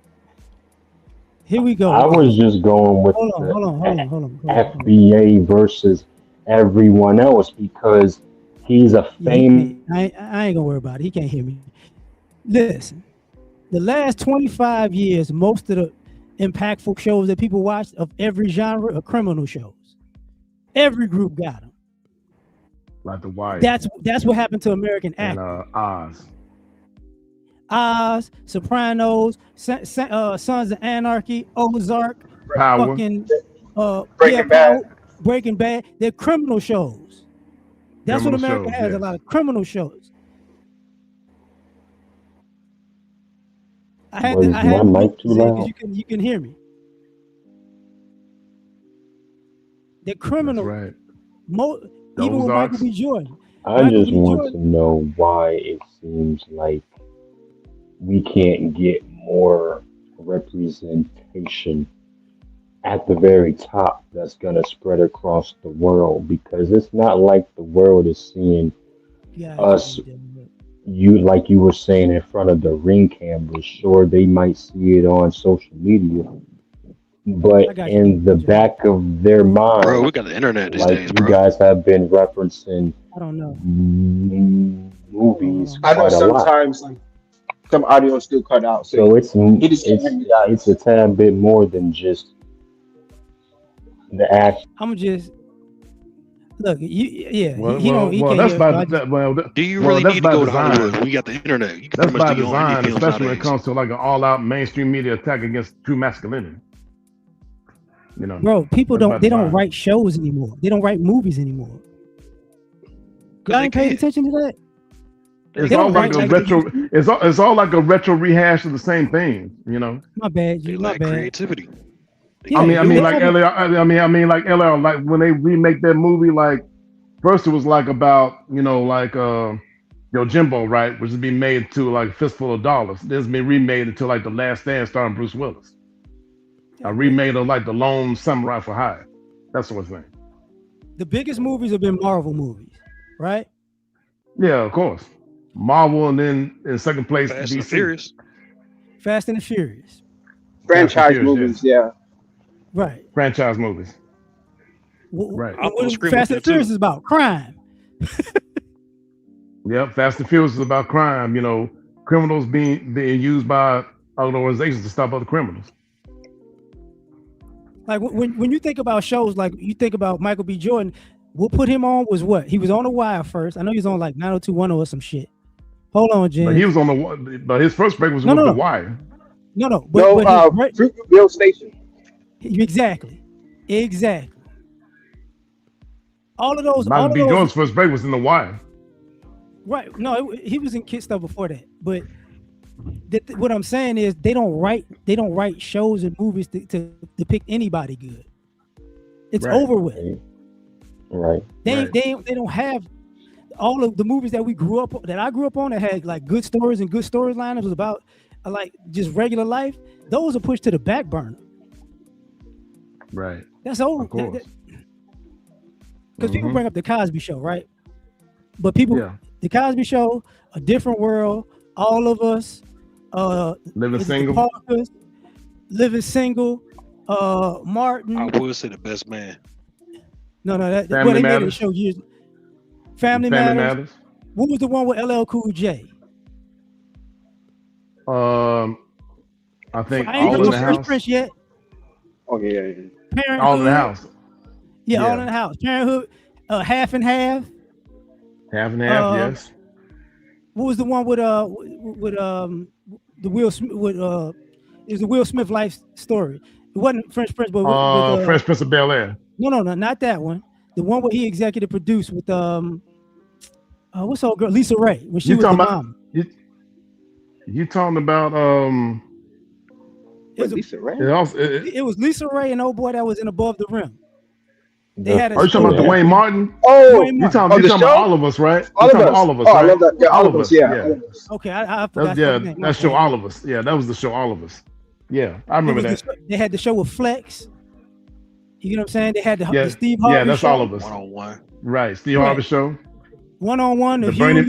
Here we go I again. was just going with the FBA versus everyone else because he's a Yeah, he famous. can't. I ain't gonna worry about it. He can't hear me. Listen, the last 25 years, most of the impactful shows that people watch of every genre are criminal shows. Every group got them. Like The Wire That's what happened to American and actors. Oz. Oz, Sopranos, Sons of Anarchy, Ozark, Power. fucking Breaking Power, Bad. Breaking Bad. They're criminal shows. That's what Criminal America shows, has, a yes. lot of criminal shows. I had Was my to mute mic too because loud? you can hear me. They're That's criminal. right. The Even with Michael Ozarks. B. Jordan. I Michael just B. want to Jordan. know why it seems like we can't get more representation at the very top that's going to spread across the world because it's not like the world is seeing Got us, you. you like you were saying, in front of the ring cameras. Sure, they might see it on social media, but I got you, in the Joe. back of their Bro, mind, we got the internet these like days, you bro. guys have been referencing I don't know. movies I know quite a lot. sometimes like some audio is still cut out, so So he just can't hear me, it's a guys. tad bit more than just the act. I'm just look. Yeah. Well, He well, don't. He well. can't That's hear us. by But I just Do you well, really that's need to by go to Hollywood design. when you got the internet? You can That's pretty much by do your own indie design, films especially when it nowadays. comes to like an all-out mainstream media attack against true masculinity. You know, bro, people that's by don't. They don't design. write shows anymore. They don't write movies anymore. Because Y'all they ain't paid can't. attention to that. They It's They all don't can't. They write like a like too. they retro. used to. It's all like a retro rehash of the same thing. You know. My bad, They G. My lack bad. creativity. They Yeah, can't I do mean, they it. like haven't. L.A.R. Like L.A.R. Like when they remake that movie, like first it was like about like Jimbo, right, which is being made to like a fistful of dollars. Then it's been remade into like The Last Stand starring Bruce Willis. A remade of like The Lone Samurai for Hire. That sort of thing. The biggest movies have been Marvel movies, right? Yeah, of course. Marvel, and then in second place Fast and DC. Furious. Fast and the Furious, Fast and Franchise Furious, movies, yes. yeah. right? Franchise movies, right. And I'll what scream with Fast and that Furious too. is about crime. Yep, Fast and Furious is about crime. Criminals being used by other organizations to stop other criminals. Like when you think about shows, like you think about Michael B. Jordan, what put him on was what? He was on The Wire first. I know he was on like 90210 or some shit. Hold on, But he James. was but his first break was No, with no, The no, Wire. no. No, But his break Fruitville Station. exactly. All Michael of B. those. Jordan's first break was in The Wire. Right? No, he was in Kid stuff before that. But what I'm saying is they don't write shows and movies to depict anybody good. It's Right. over with. Right. They don't have all of the movies that I grew up on that had like good stories and good storylines. It was about like just regular life. Those are pushed to the back burner. Right. That's over. Of course. Because people bring up the Cosby Show, right? But people, Yeah. the Cosby Show, A Different World, All of Us, Living is it the Single. Parkers, Living Single, Martin. I would say The Best Man. No, well, Family they made it a Matters. show years. Family Family Matters. Matters. What was the one with LL Cool J? I think I ain't All heard in no the Fresh House. Prince yet. Okay, yeah. Parenthood. All in the House. Yeah, All Yeah. in the House. Parenthood. Half and Half. Half and half. Uh, Yes. What was the one with the Will Smith with it was the Will Smith life story. It wasn't Fresh Prince, but with Fresh Prince of Bel Air. no, not that one. The one where he executive produced with what's old girl Lisa Ray when she You was the talking about? mom. You talking about It was, Lisa Ray? it was Lisa Ray and old boy that was in Above the Rim. They had a Are you talking about story. Dwayne Martin? Oh, Wayne You Martin. talking, the you talking show? about All of Us, right? All You of talking Us. about All of Us, Oh, I right? love that. Yeah, All of Us. Yeah. All of Us. Okay, I forgot. Yeah, the name. that show All of Us. Yeah, that was the show All of Us. Yeah, I remember that. They had the show with Flex. You know what I'm saying? They had the Yeah, Steve Harvey yeah, that's show. All of Us. 1-on-1. Right, Steve Right. Harvey show, One-on-one, the Huey,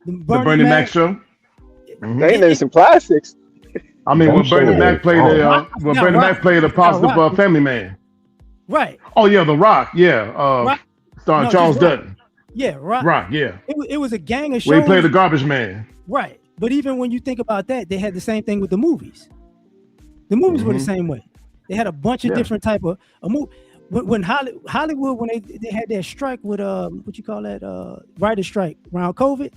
Bernie Mac show. Mhm. They named some classics. I mean, when That Bernie show Mac was played hard. when Now, Bernie Rock. Mac played a Now, positive Rock. family man. Right. Oh yeah, The Rock. Yeah, Rock. starring No, Charles just Rock. Dutton. Yeah, Rock. Rock. Yeah, It was a gang of where he shows. played the garbage man. Right. But even when you think about that, they had the same thing with the movies. The movies were the Mhm. same way. They had a bunch of Yeah. different type of a movie. When Hollywood, when they had their strike with what you call that writer strike around COVID,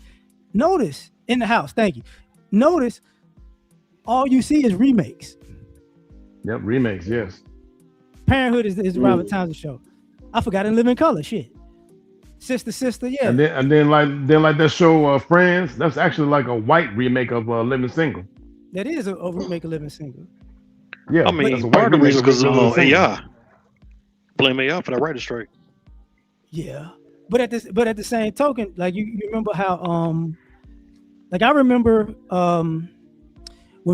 notice in the house. Thank you. Notice all you see is remakes. Yep, remakes. Yes. Parenthood is the Robert Townsend show. I forgot In Living Color. Shit. Sister. Yeah. And then like that show Friends. That's actually like a white remake of Living Single. That is a remake of Living Single. Yeah, I mean, that's a white part of the remake reason because Living Single. AI. Blame AI for that writer strike. Yeah, but at the same token, like you remember how like I remember when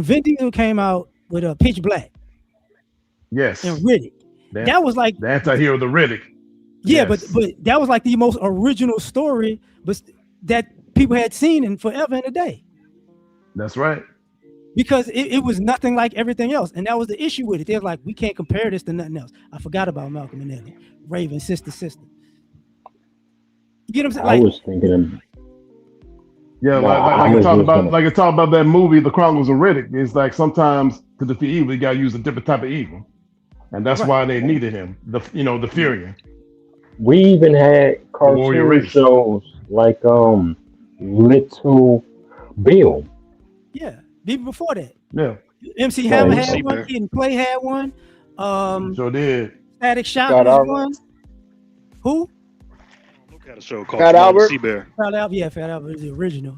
Vin Diesel came out with a Pitch Black Yes. and Riddick. That was like the anti-hero, the Riddick. yeah, Yes. but that was like the most original story, but that people had seen in forever and a day. That's right. Because it was nothing like everything else. And that was the issue with it. They're like, we can't compare this to nothing else. I forgot about Malcolm and Ellie. Raven, sister. You get what I'm saying? I Like, was thinking, Yeah, No, like I it was talked just about gonna- like it talked about that movie, The Chronicles of Riddick. It's like sometimes to defeat evil, you gotta use a different type of evil. And that's Right. why they needed him. The Furion. we even had Warrior cartoon Race. shows like Little Bill. yeah, even before that. Yeah, MC Hammer Yeah, had MC one, Bear. Kid and Play had one. sure did. Static Shock Fat was Albert. one. Who? Look at a show called Fat Small Albert. Sea Bear. Fat Albert. Yeah, Fat Albert is the original,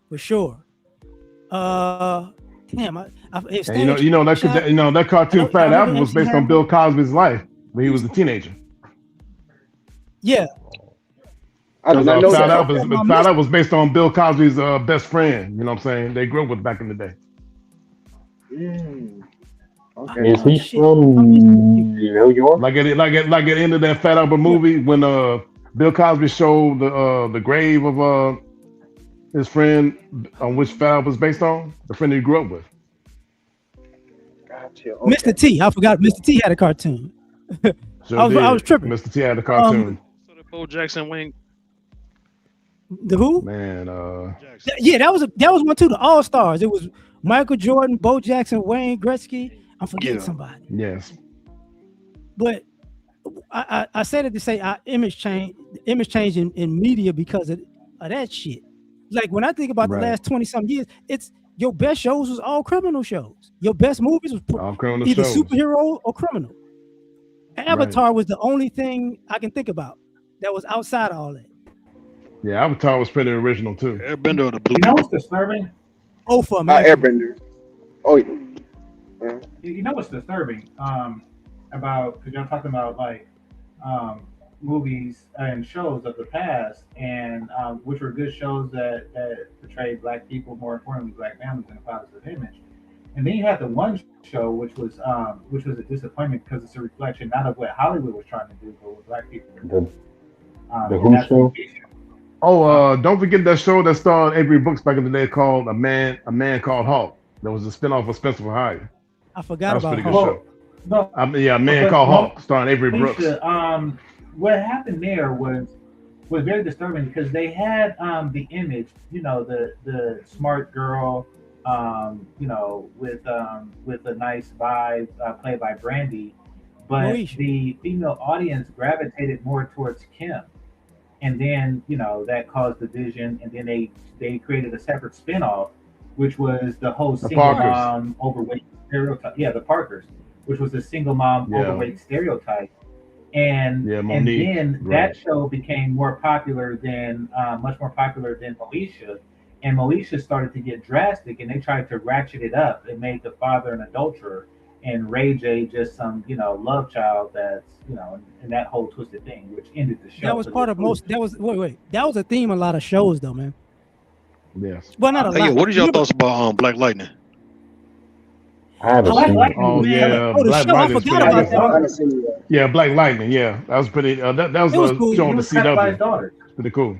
for sure. Damn, if And that cartoon I Fat remember Albert was MC based on Hammer. Bill Cosby's life when he was a teenager. yeah, I did not know Fat that. Albert was based on Bill Cosby's best friend. You know what I'm saying? They grew up with back in the day. Okay. Is he shit. from New York? Like at the end of that Fat Albert movie when Bill Cosby showed the grave of his friend on which Fat Albert was based on, the friend he grew up with. Gotcha. Okay. Mr. T. I forgot. Mr. T had a cartoon. Sure I was did. tripping. Mr. T had a cartoon. So the Bo Jackson Wayne The who? Man, Jackson. Yeah, that was one too. The All Stars. It was Michael Jordan, Bo Jackson, Wayne Gretzky. I'm forgetting Yeah. somebody. yes. But I said it to say our image change in media because of that shit. Like when I think about the Right. last 20-some years, it's your best shows was all criminal shows. Your best movies was All criminal either shows. superhero or criminal. Avatar was the only thing I can think about that was outside of all that. Yeah, Avatar was pretty original too. Airbender or the Blue You know People. what's disturbing? Oh, for man. Airbender. Oh, yeah. You know what's disturbing about, because y'all talking about like movies and shows of the past, and which were good shows that portrayed Black people, more importantly Black families, in a positive image. And then you had the one show which was a disappointment because it's a reflection not of what Hollywood was trying to do, but what Black people were doing. The And Who that's show? Oh, don't forget that show that starred Avery Brooks back in the day called A Man Called Hawk. That was a spinoff of Spencer for Hire. I That forgot was a about pretty good Hawk. show. No, Yeah, A Man but Called Hawk, starring Avery Brooks. what happened there was very disturbing because they had the image, the smart girl, with a nice vibe, played by Brandy, but Moesha. the female audience gravitated more towards Kim, and then that caused division, and then they created a separate spinoff, which was the whole The single Parkers. mom overweight stereotype. Yeah, the Parkers, which was the single mom Yeah. overweight stereotype. And Yeah, and Monique, then right. that show became more popular than much more popular than Moesha, and Moesha started to get drastic, and they tried to ratchet it up and made the father an adulterer, and Ray J just some love child that's and that whole twisted thing, which ended the show. That was 'cause it part of most. That was wait. That was a theme of a lot of shows, though, man. Yes. Well, not a Hey, yeah, lot. what are y'all Remember- thoughts about Black Lightning? I haven't Black seen it. Lightning Oh was yeah, Oh, the Black show. I Lightning's forgot pretty about good. I that. haven't seen it yet. Yeah, Black Lightning. Yeah, that was pretty. That was It was a cool. show He on the was cut by his CW. daughter. Pretty cool.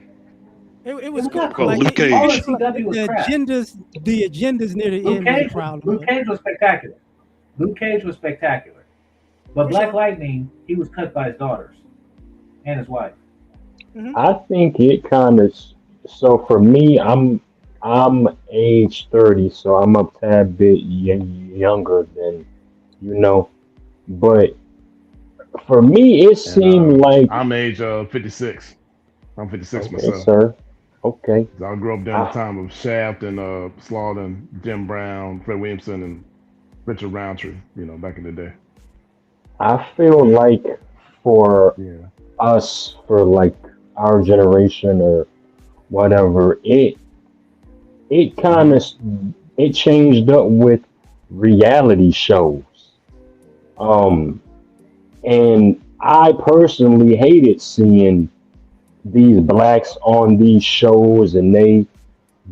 It was was cool. not cool. Like Luke you All Cage. of CW was the crap. agendas near the Luke end was a Cage, problem. Luke man. Cage was spectacular. Luke Cage was spectacular. But For Black sure. Lightning, he was cut by his daughters and his wife. I think it kind of. So for me, I'm age 30, so I'm a tad bit younger than you know. But for me, it And seemed like I'm age 56. I'm 56 okay, myself. sir. Okay. So I grew up during the I, time of Shaft and Slaughter and Jim Brown, Fred Williamson, and Richard Roundtree. Back in the day. I feel like for Yeah. us, for like our generation or whatever, it kind of it changed up with reality shows. Um, and I personally hated seeing these blacks on these shows and they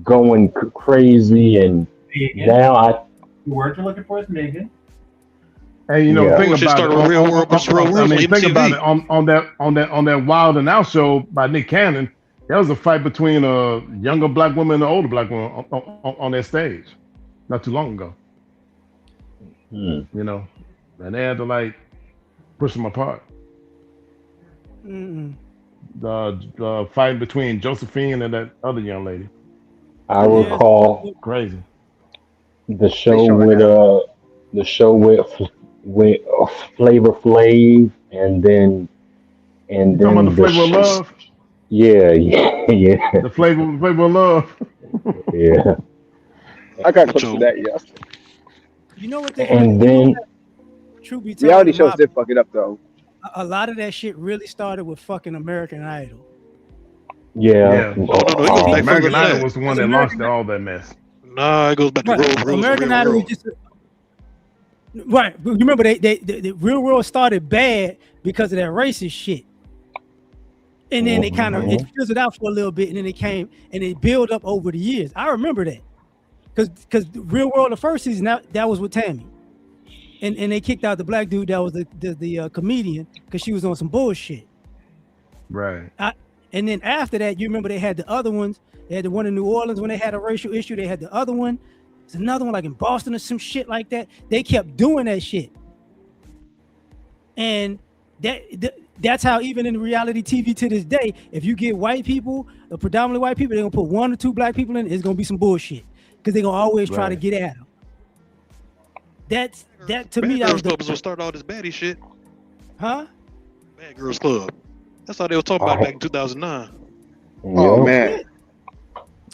going crazy and Megan, now the word you're looking for is Megan. Hey, Yeah. think Bullshit about it. started with Real World versus Real World on Think about MTV. it on that Wild and Out show by Nick Cannon. There was a fight between a younger black woman and an older black woman on that stage, not too long ago. Hmm. And they had to like push them apart. Mm-mm. The fight between Josephine and that other young lady, I Yeah. recall crazy. the show showing with that. the show with Flavor Flav and You talking about then the flavor of love? yeah, yeah, The flavor of love. yeah. I got That clips show. of that, yes. You know what they And you know then what, truth be told, Reality in shows my- did fuck it up though. a lot of that shit really started with fucking American Idol. yeah, No, it goes back American further than Idol that. was the one that launched all that mess. Nah, it goes back to Right. Real World. American Real Idol was World. just right. But remember, the Real World started bad because of that racist shit, and then it kind of it fizzled out for a little bit, and then it came and it built up over the years. I remember that because Real World the first season that was with Tammy, and they kicked out the black dude that was the comedian because she was on some bullshit. Right. And then after that, you remember they had the other ones. They had the one in New Orleans when they had a racial issue. They had the other one. There's another one like in Boston or some shit like that. They kept doing that shit. And that's how even in reality TV to this day, if you get white people, predominantly white people, they're going to put one or two black people in, it's going to be some bullshit. Because they're going to always try to get at them. That to me, Bad that was Girls Club was gonna start all this baddie shit. Huh? Bad Girls Club. That's how they were talking about back in 2009. Oh man.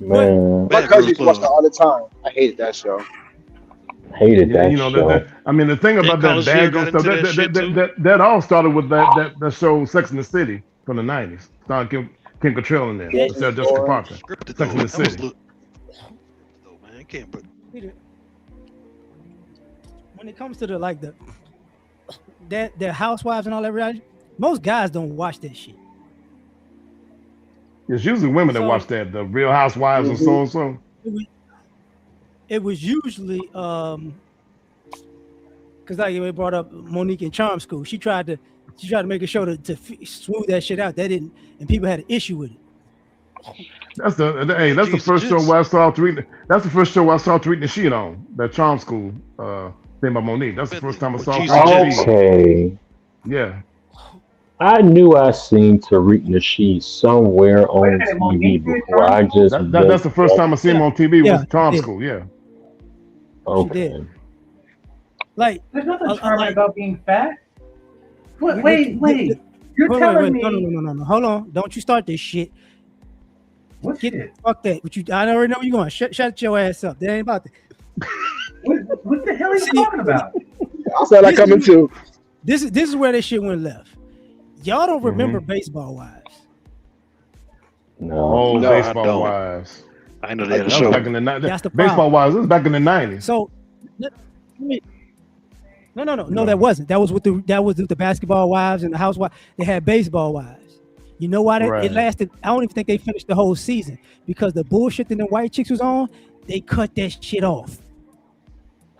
Man, My Bad cousin Girls used to watch that Club. all the time. I hated that show. hated that show. I mean, the thing about that College bad Year girl got stuff, into that shit, too. that all started with that show Sex in the City from the 90s. Starring Kim Cattrall in there. Yeah. Instead of Jessica Parker. Scripted Sex though. in the That was City. though, man. Can't but When it comes to the housewives and all that reality, most guys don't watch that shit. It's usually women that So- watch that, the Real Housewives of so and so. It was usually because like we brought up Monique in Charm School. She tried to make a show to smooth that shit out. That didn't, and people had an issue with it. That's that's the first show Jesus. where I saw Tariq. That's the first show I saw Tariq Nasheed on that charm school thing by Monique. That's the first time I saw Jesus Tariq Jits. Nasheed. Okay. Yeah. I knew I seen Tariq Nasheed somewhere Wait a on minute, TV Monique did before. charm I school? just That's the first time I seen him Yeah, on TV yeah, was she charm did. school. Yeah. She did. okay. Like, There's nothing charming like, about being fat. what, Wait. You're wait, telling no, me no. Hold on. Don't you start this shit. what Get shit? fuck that. What you? I already know where you going. Shut your ass up. That ain't about that. What the hell are you See, talking about? I saw that coming too. This is where this shit went left. Y'all don't remember Mhm. Baseball Wives. No. Oh, No, I Baseball don't. Wives. I know they had a That was show. back in the That's the Baseball problem. Wives. This was back in the 90s. So, let me- no, that wasn't. That was with the Basketball Wives and the Housewives. They had Baseball Wives. You know why Right. it lasted? I don't even think they finished the whole season because the bullshit that the white chicks was on. They cut that shit off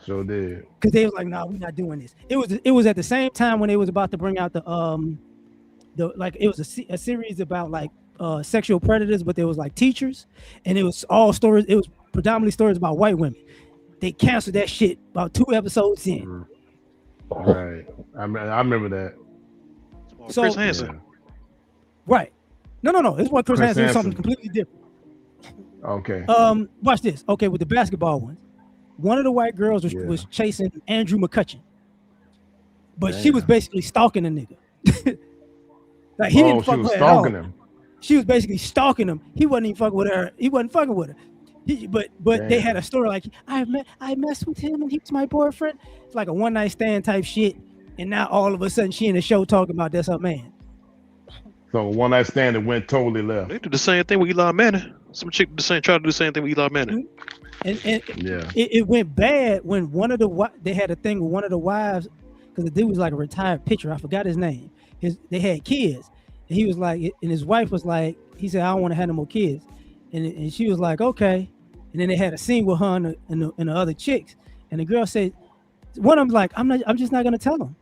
Sure did. because they was like, "Nah, we're not doing this." It was at the same time when they was about to bring out the like it was a series about like sexual predators, but there was like teachers, and it was all stories. It was predominantly stories about white women. They canceled that shit about 2 episodes in. Right. I remember that. So Chris Hansen. Yeah. right, no. It's what Chris Chris Hansen did something Hansen. completely different. Okay. Watch this. Okay, with the basketball one, one of the white girls was chasing Andrew McCutcheon, but she was Damn. basically stalking the nigga. Like he didn't She fuck was with her at all. stalking him. She was basically stalking him. He wasn't even fucking with her. He wasn't fucking with her. But they had a story like I messed with him and he was my boyfriend. It's like a one night stand type shit. And now all of a sudden she in the show talking about that's her man. So one night stand that went totally left. They did the same thing with Eli Manning. Some chick tried to do the same thing with Eli Manning. And Yeah. it went bad when they had a thing with one of the wives because the dude was like a retired pitcher. I forgot his name. They had kids. And he was like, and his wife was like, he said, I don't want to have no more kids. And she was like, okay. And then they had a scene with her and the other chicks. And the girl said, one of them's like, I'm just not gonna tell him.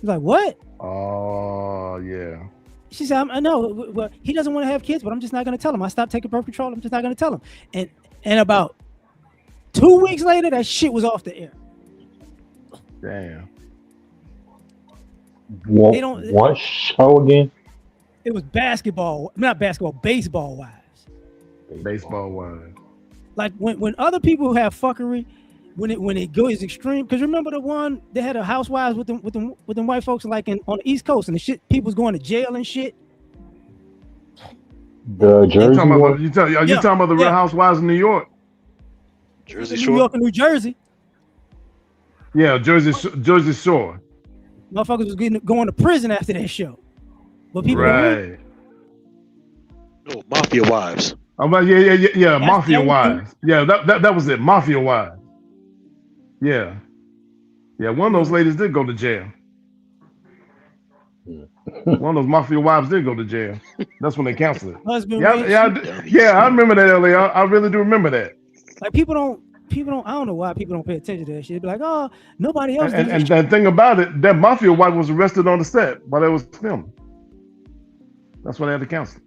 He's like, what? Oh yeah. She said, I know, well, he doesn't want to have kids, but I'm just not gonna tell him. I stopped taking birth control. I'm just not gonna tell him. And about 2 weeks later, that shit was off the air. Damn. What show again? It was baseball wives. Baseball Wives. Like when other people have fuckery, when it goes extreme. Because remember the one they had a housewives with them white folks like on the East Coast and the shit people's going to jail and shit. The Jersey one? You talking about the Real Housewives of New York? Jersey New Shore. York and New Jersey. Yeah, Jersey Shore. Motherfuckers was going to prison after that show. But people Right. No, Mafia Wives. Yeah. Mafia that was Wives. Yeah, that was it. Mafia Wives. Yeah. Yeah, one of those ladies did go to jail. One of those Mafia Wives did go to jail. That's when they canceled it. husband Yeah, I remember that, L.A.R. I really do remember that. like people don't I don't know why people don't pay attention to that shit. Be like, oh, nobody else does And this the thing about it, that Mafia wife was arrested on the set while they was filming. That's why they had to cancel.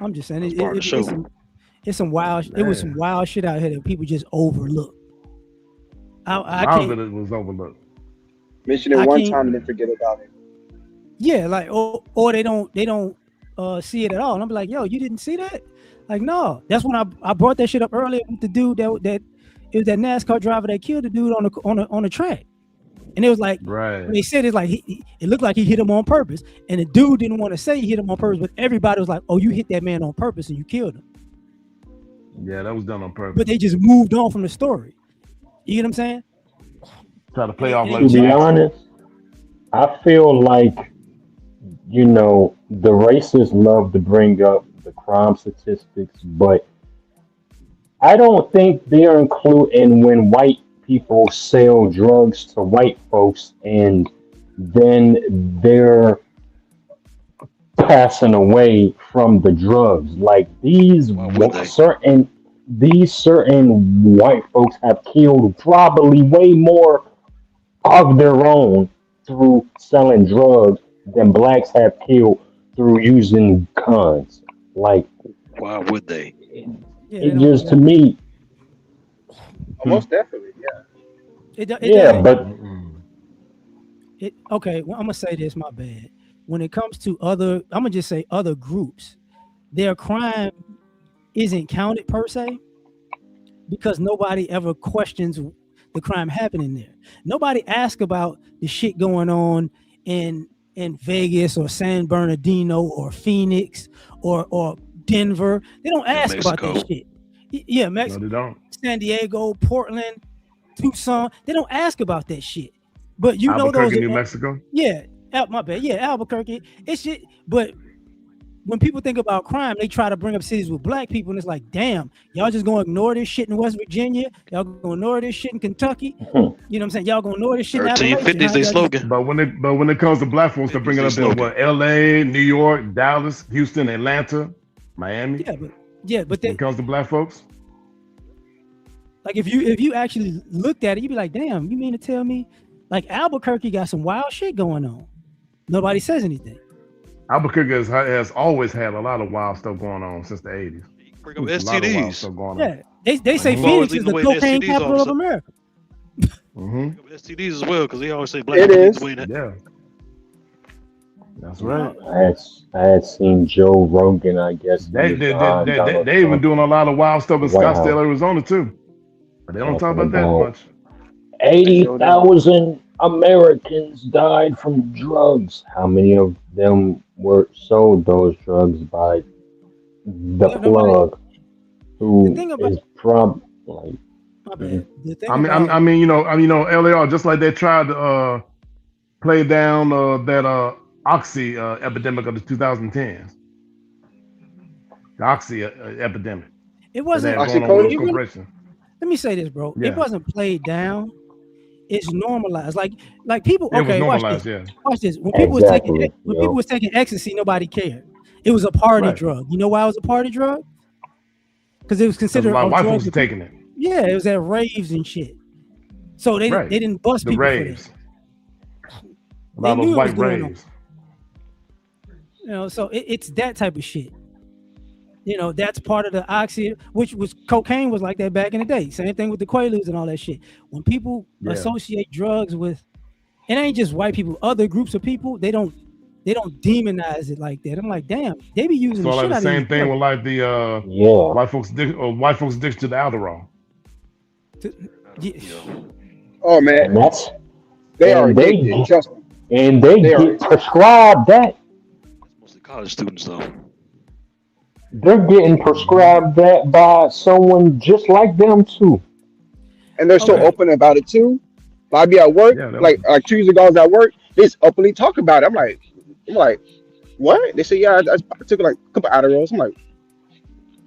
I'm just saying part of the show. it's some wild. It was some wild shit out here that people just overlook. I All can't. of it was overlooked. Mention it I one can't- time and then forget about it. Yeah, like or they don't see it at all. And I'm like, yo, you didn't see that? Like, no. That's when I brought that shit up earlier with the dude that it was that NASCAR driver that killed the dude on the track. And it was like, Right. they said it's like it looked like he hit him on purpose, and the dude didn't want to say he hit him on purpose, but everybody was like, "Oh, you hit that man on purpose and you killed him." Yeah, that was done on purpose. But they just moved on from the story. You get what I'm saying? Try to play off To like be honest, I feel like, the racists love to bring up the crime statistics, but I don't think they're including when white people sell drugs to white folks and then they're passing away from the drugs. Like these certain white folks have killed probably way more of their own through selling drugs than blacks have killed through using guns. Like Why would they? Yeah, they it don't. just to Yeah, me, Most definitely, yeah. it yeah. doesn't. But Okay, well, I'm gonna say this. My bad. When it comes to other, I'm gonna just say other groups, their crime isn't counted per se because nobody ever questions the crime happening there. Nobody asks about the shit going on in Vegas or San Bernardino or Phoenix or Denver. They don't In ask about that Mexico. shit. Yeah, No, they don't. San Diego, Portland, Tucson. They don't ask about that shit. But you know those Albuquerque, are, New Mexico. yeah, my bad. Yeah, Albuquerque. It's shit. But when people think about crime, they try to bring up cities with black people, and it's like, damn, y'all just gonna ignore this shit in West Virginia. Y'all gonna ignore this shit in Kentucky. You know what I'm saying? Y'all gonna ignore this shit in Appalachia. 1350 is their slogan. But when it comes to black folks, they're bringing up in what L.A., New York, Dallas, Houston, Atlanta, Miami. But when it comes to black folks, like if you actually looked at it, you'd be like, damn, you mean to tell me like Albuquerque got some wild shit going on? Nobody says anything. Albuquerque has always had a lot of wild stuff going on since the 80s. Bring up STDs. Yeah, they say Phoenix is the cocaine capital of America. STDs as well, because they always say black It people is. lead the way. Yeah, that's right. I had seen Joe Rogan. I guess They even doing a lot of wild stuff in Scottsdale, Arizona too, but they don't talk about that much. 80,000 Americans died from drugs. How many of them were sold those drugs by the plug, who is probably like? My bad. I mean, L.A.R. just like they tried to play down that oxy epidemic of the 2010s, the oxy epidemic. It wasn't. Let me say this, bro. Yeah. It wasn't played down. It's normalized. Like people. It was Okay, watch normalized, this. yeah. Watch this. When Exactly, people was taking ecstasy, nobody cared. It was a party drug. You know why it was a party drug? Because it was considered. A lot of white folks were taking it. Yeah, it was at raves and shit. So they didn't bust the people raves. for that. A lot of those white raves. You know, so it's that type of shit. You know, that's part of the oxy, which was cocaine was like that back in the day. Same thing with the Quaaludes and all that shit. When people associate drugs with, it ain't just white people, other groups of people, they don't demonize it like that. I'm like, damn, they be using the shit like out the of same thing with like the white folks addiction to the Adderall. Oh man, they are addicted. Trust me. And they get prescribed that. Mostly college students though. They're getting prescribed that by someone just like them too. And they're so open about it too. I be at work, like 2 years ago I was at work, they just openly talk about it. I'm like, what? They say, yeah, I took like a couple Adderalls. I'm like,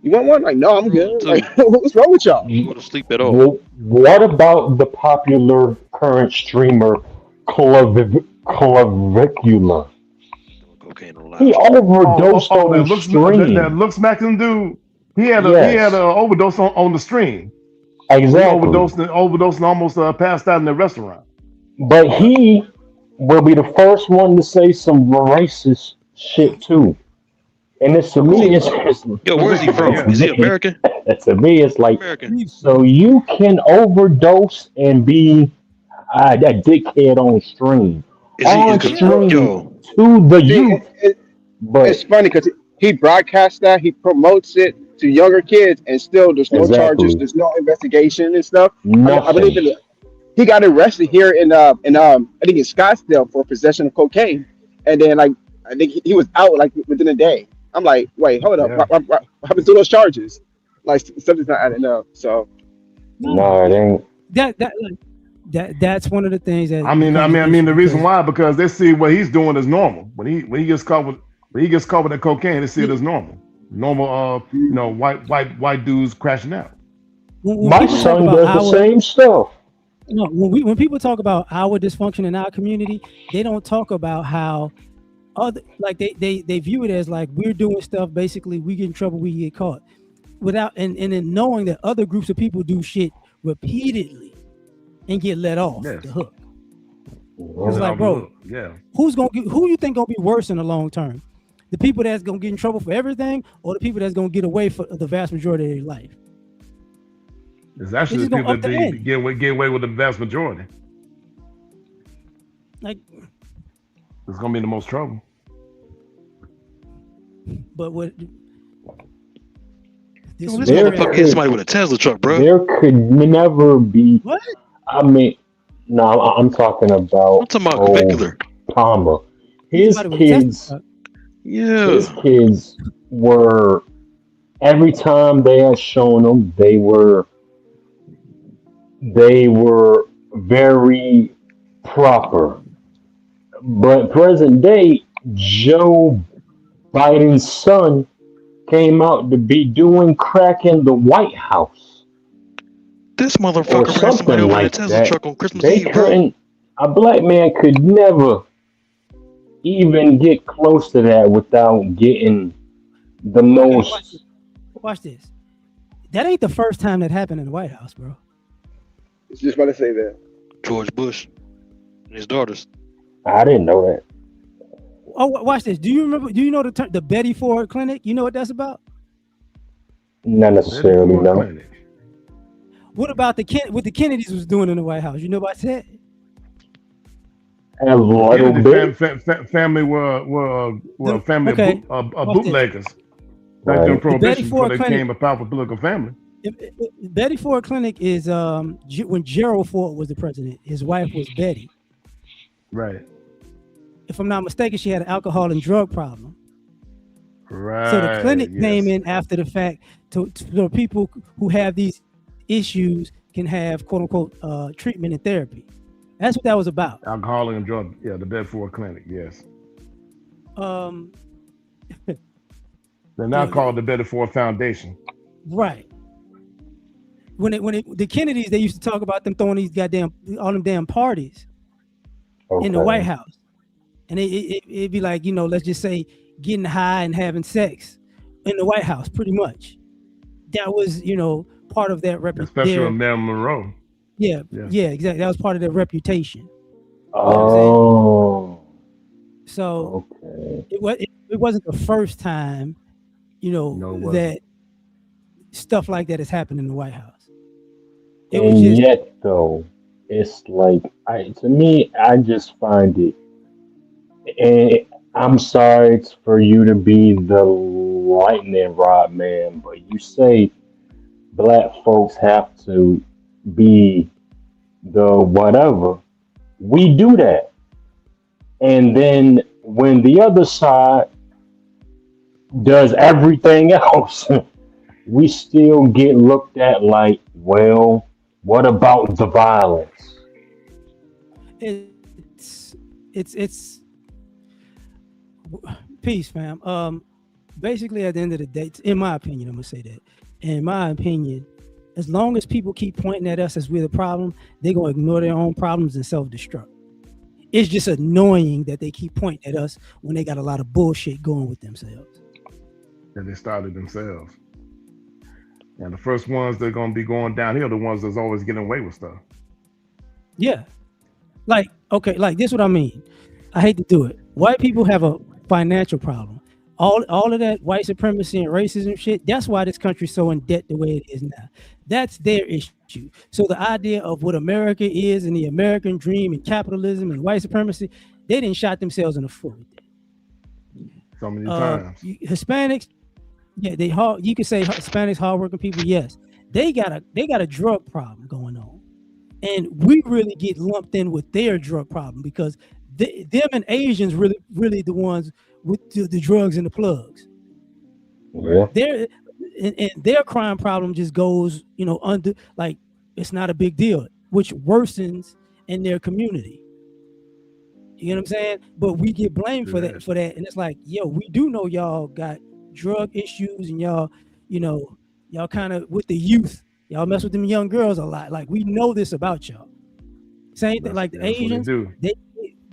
you want one? Like, no, I'm good. Like, what's wrong with y'all? You go to sleep at all. What about the popular current streamer Clavicula? He overdosed on the stream. That looks Mackin dude. He had an overdose on the stream. Exactly. He overdosed and almost passed out in the restaurant. But he will be the first one to say some racist shit too. And it's to me, it's yo, where's he from? Is he American? To me, it's like American. So you can overdose and be that dickhead on stream. To the youth. But it's funny because he broadcasts that, he promotes it to younger kids, and still there's no charges, there's no investigation and stuff. I believe he got arrested here in I think in Scottsdale for possession of cocaine, and then like I think he was out like within a day. I'm like, wait, hold up, what happened to those charges? Like something's not adding up. So no, it ain't. That's one of the things that I mean the reason why, because they see what he's doing as normal. When he gets caught with that cocaine, they see it as normal. White dudes crashing out. My son does the same stuff. No, when people talk about our dysfunction in our community, they don't talk about how they view it as like we're doing stuff, basically we get in trouble, we get caught. Without and then knowing that other groups of people do shit repeatedly and get let off the hook. It's like, bro, who you think gonna be worse in the long term? The people that's gonna get in trouble for everything, or the people that's gonna get away for the vast majority of their life? It's actually the people that they get away with the vast majority. Like, it's gonna be the most trouble. But what? This motherfucker hit somebody with a Tesla truck, bro. There could never be. What? I mean, no, I'm talking about. I'm talking about regular Palmer. His kids. Yeah. His kids were. Every time they had shown them, they were very proper. But present day, Joe Biden's son came out to be doing crack in the White House. This motherfucker ran somebody over in a Tesla truck on Christmas Eve, bro. A black man could never even get close to that without getting the most. Watch this. That ain't the first time that happened in the White House, bro. I was just about to say that. George Bush and his daughters. I didn't know that. Oh, watch this. Do you know the Betty Ford Clinic? You know what that's about? Not necessarily, no. What about what the Kennedys was doing in the White House? You know about that? A little bit. Family were family of bootleggers. Back during Prohibition, before they became a powerful political family. Betty Ford Clinic is when Gerald Ford was the president. His wife was Betty. Right. If I'm not mistaken, she had an alcohol and drug problem. Right. So the clinic came in after the fact so people who have these issues can have quote unquote treatment and therapy. That's what that was about. Alcohol and drug, the Bedford Clinic, yes. They're now called the Bedford Foundation. Right. When the Kennedys, they used to talk about them throwing these all them damn parties in the White House. And it'd be like, let's just say getting high and having sex in the White House, pretty much. That was, part of that reputation. Especially on Marilyn Monroe. Yeah, exactly. That was part of their reputation. Oh. So it wasn't the first time, that stuff like that has happened in the White House. Yet, though, it's like, to me, I just find it. And I'm sorry for you to be the lightning rod man, but you say black folks have to be the whatever. We do that. And then when the other side does everything else, we still get looked at like, well, what about the violence? It's peace, fam. Basically, at the end of the day, in my opinion, I'm gonna say that. In my opinion, as long as people keep pointing at us as we're the problem, they're gonna ignore their own problems and self-destruct. It's just annoying that they keep pointing at us when they got a lot of bullshit going with themselves. And they started themselves. And the first ones that are gonna be going downhill, the ones that's always getting away with stuff. Yeah. Like this is what I mean. I hate to do it. White people have a financial problem. All of that white supremacy and racism shit, that's why this country's so in debt the way it is now. That's their issue. So the idea of what America is and the American dream and capitalism and white supremacy, they didn't shot themselves in the foot with that. So many times. Hispanics, you could say Hispanics, hardworking people, yes. They got a drug problem going on. And we really get lumped in with their drug problem because them and Asians really the ones with the drugs and the plugs. Yeah. Their crime problem just goes, under, like, it's not a big deal, which worsens in their community. You know what I'm saying? But we get blamed for that. And it's like, yo, we do know y'all got drug issues and y'all kind of with the youth, y'all mess with them young girls a lot. Like, we know this about y'all. Same thing, like the Asians,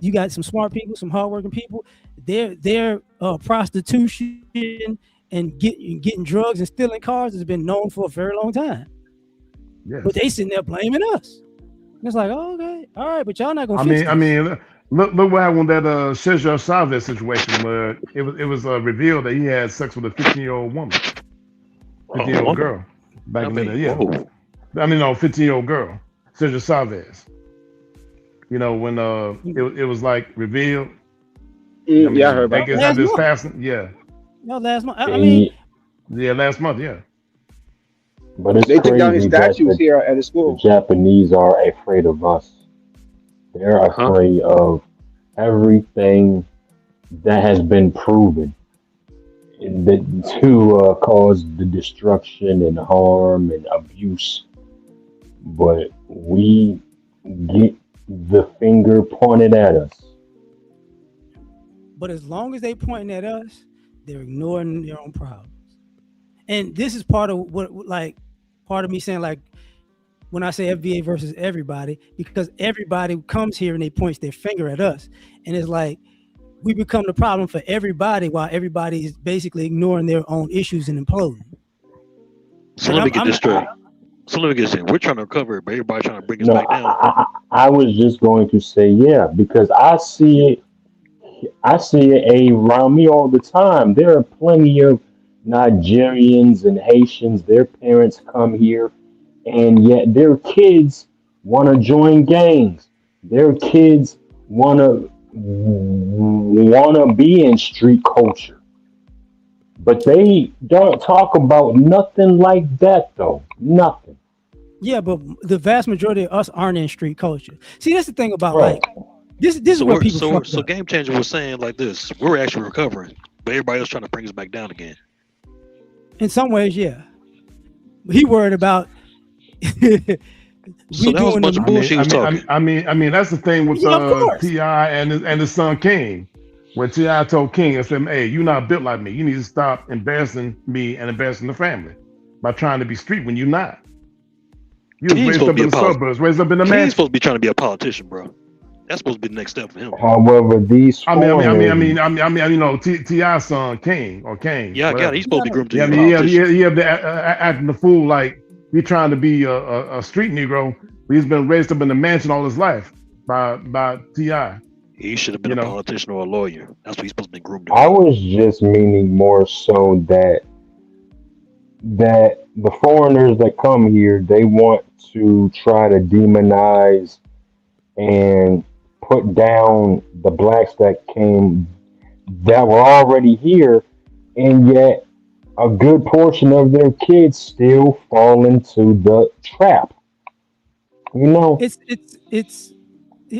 you got some smart people, some hardworking people. Their prostitution and getting drugs and stealing cars has been known for a very long time. Yes. But they sitting there blaming us. And it's like, oh, okay, all right, but y'all not gonna. Look what happened with that Cesar Chavez situation where it was revealed that he had sex with a 15-year-old woman, 15-year-old girl back in the day. Yeah, I mean no, 15-year-old girl, Cesar Chavez. You know when it was like revealed. I mean, Yeah, I heard I about guess that. Last after this month. passing, yeah, No, last month. I mean, And yeah, last month, yeah. but it's They took down his crazy that statues here at the the school. Japanese are afraid of us. They're Huh? afraid of everything that has been proven that to cause the destruction and harm and abuse. But we get the finger pointed at us. but as long as they pointing at us, they're ignoring their own problems. And this is part of what, like, part of me saying, like, when I say FBA versus everybody, because everybody comes here and they points their finger at us, and it's like we become the problem for everybody while everybody is basically ignoring their own issues and imploding. So Like let me get I'm this straight. So let me get this straight. We're trying to recover it, but everybody trying to bring us No, back down. I was just going to say yeah because I see it around me all the time. There are plenty of Nigerians and Haitians. Their parents come here, and yet their kids want to join gangs. Their kids want to be in street culture, but they don't talk about nothing like that though. Nothing. Yeah, but the vast majority of us aren't in street culture. See, that's the thing about Right. like this is So where we're people fucked so up. Game Changer was saying like this. We're actually recovering, but everybody else trying to bring us back down again. In some ways, yeah. He worried about So that was a redoing bunch of the bullshit he was talking. That's the thing with yeah, of course. Ti and his son King. When Ti told King, I said, "Hey, you're not built like me. You need to stop embarrassing me and embarrassing the family by trying to be street when you're not. You was King's raised supposed to up be in a the suburbs, raised up in the King's mansion. supposed to be trying to be a politician, bro. That's supposed to be the next step for him. However, these foreigners, You know, Ti's son King or Kane, Yeah, I got it. whatever. He's supposed to be groomed to Yeah, be I a mean, politician. he have the acting the fool like he trying to be a street Negro. But he's been raised up in the mansion all his life by Ti. He should have been You a know, politician or a lawyer. That's what he's supposed to be groomed to I be. was just meaning more so that the foreigners that come here, they want to try to demonize and put down the blacks that were already here, and yet a good portion of their kids still fall into the trap. You know, It's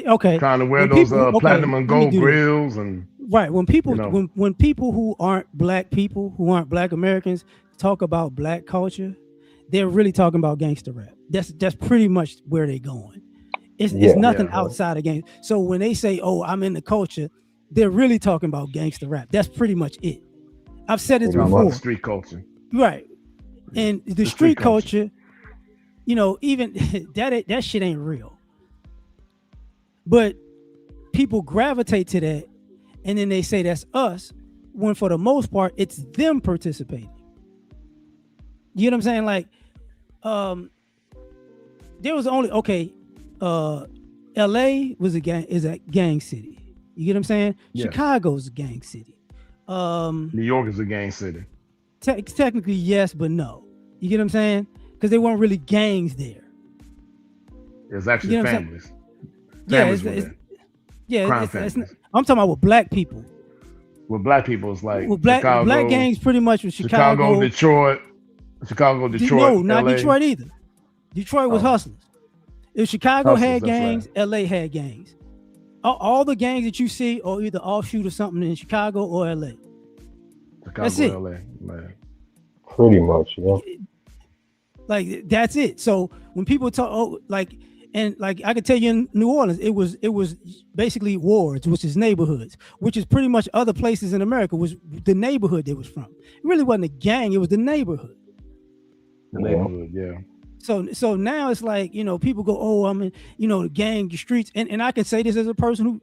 okay. trying to wear When those people okay, platinum and let me gold do this. grills and Right. When you people know, when people who aren't black people, who aren't black Americans talk about black culture, they're really talking about gangster rap. That's pretty much where they're going. It's yeah, nothing yeah, outside of gang. So when they say, "Oh, I'm in the culture," they're really talking about gangster rap. That's pretty much it. I've said this pretty talking about the before. much. street culture, Right. And the the street street culture. culture, even that shit ain't real. But people gravitate to that, and then they say that's us, when for the most part it's them participating. You know what I'm saying? Like, um, there was only okay, uh, L.A. was a gang city. You get what I'm saying? Yes, Chicago's a gang city. New York is a gang city. Technically yes, but no. You get what I'm saying? Because they weren't really gangs there. It's You actually know what I'm saying? families. Yeah, Families were there. Crime it's families. I'm talking about with black people. With black people, it's like With black gangs pretty much with Chicago, Chicago. Detroit, No, not L.A. Detroit either. Detroit was Oh, hustlers. If Chicago hustlers. had That's right. gangs, LA had gangs. All the gangs that you see are either offshoot of something in Chicago or LA. That's Chicago, it. L.A. Man. Pretty much, yeah. Like that's it. So when people talk, and like I could tell you in New Orleans, it was basically wards, which is neighborhoods, which is pretty much other places in America was the neighborhood they was from. It really wasn't a gang; it was the neighborhood. The Yeah. neighborhood, yeah. So now it's like, people go, oh, I'm in, the gang, the streets. And I can say this as a person who,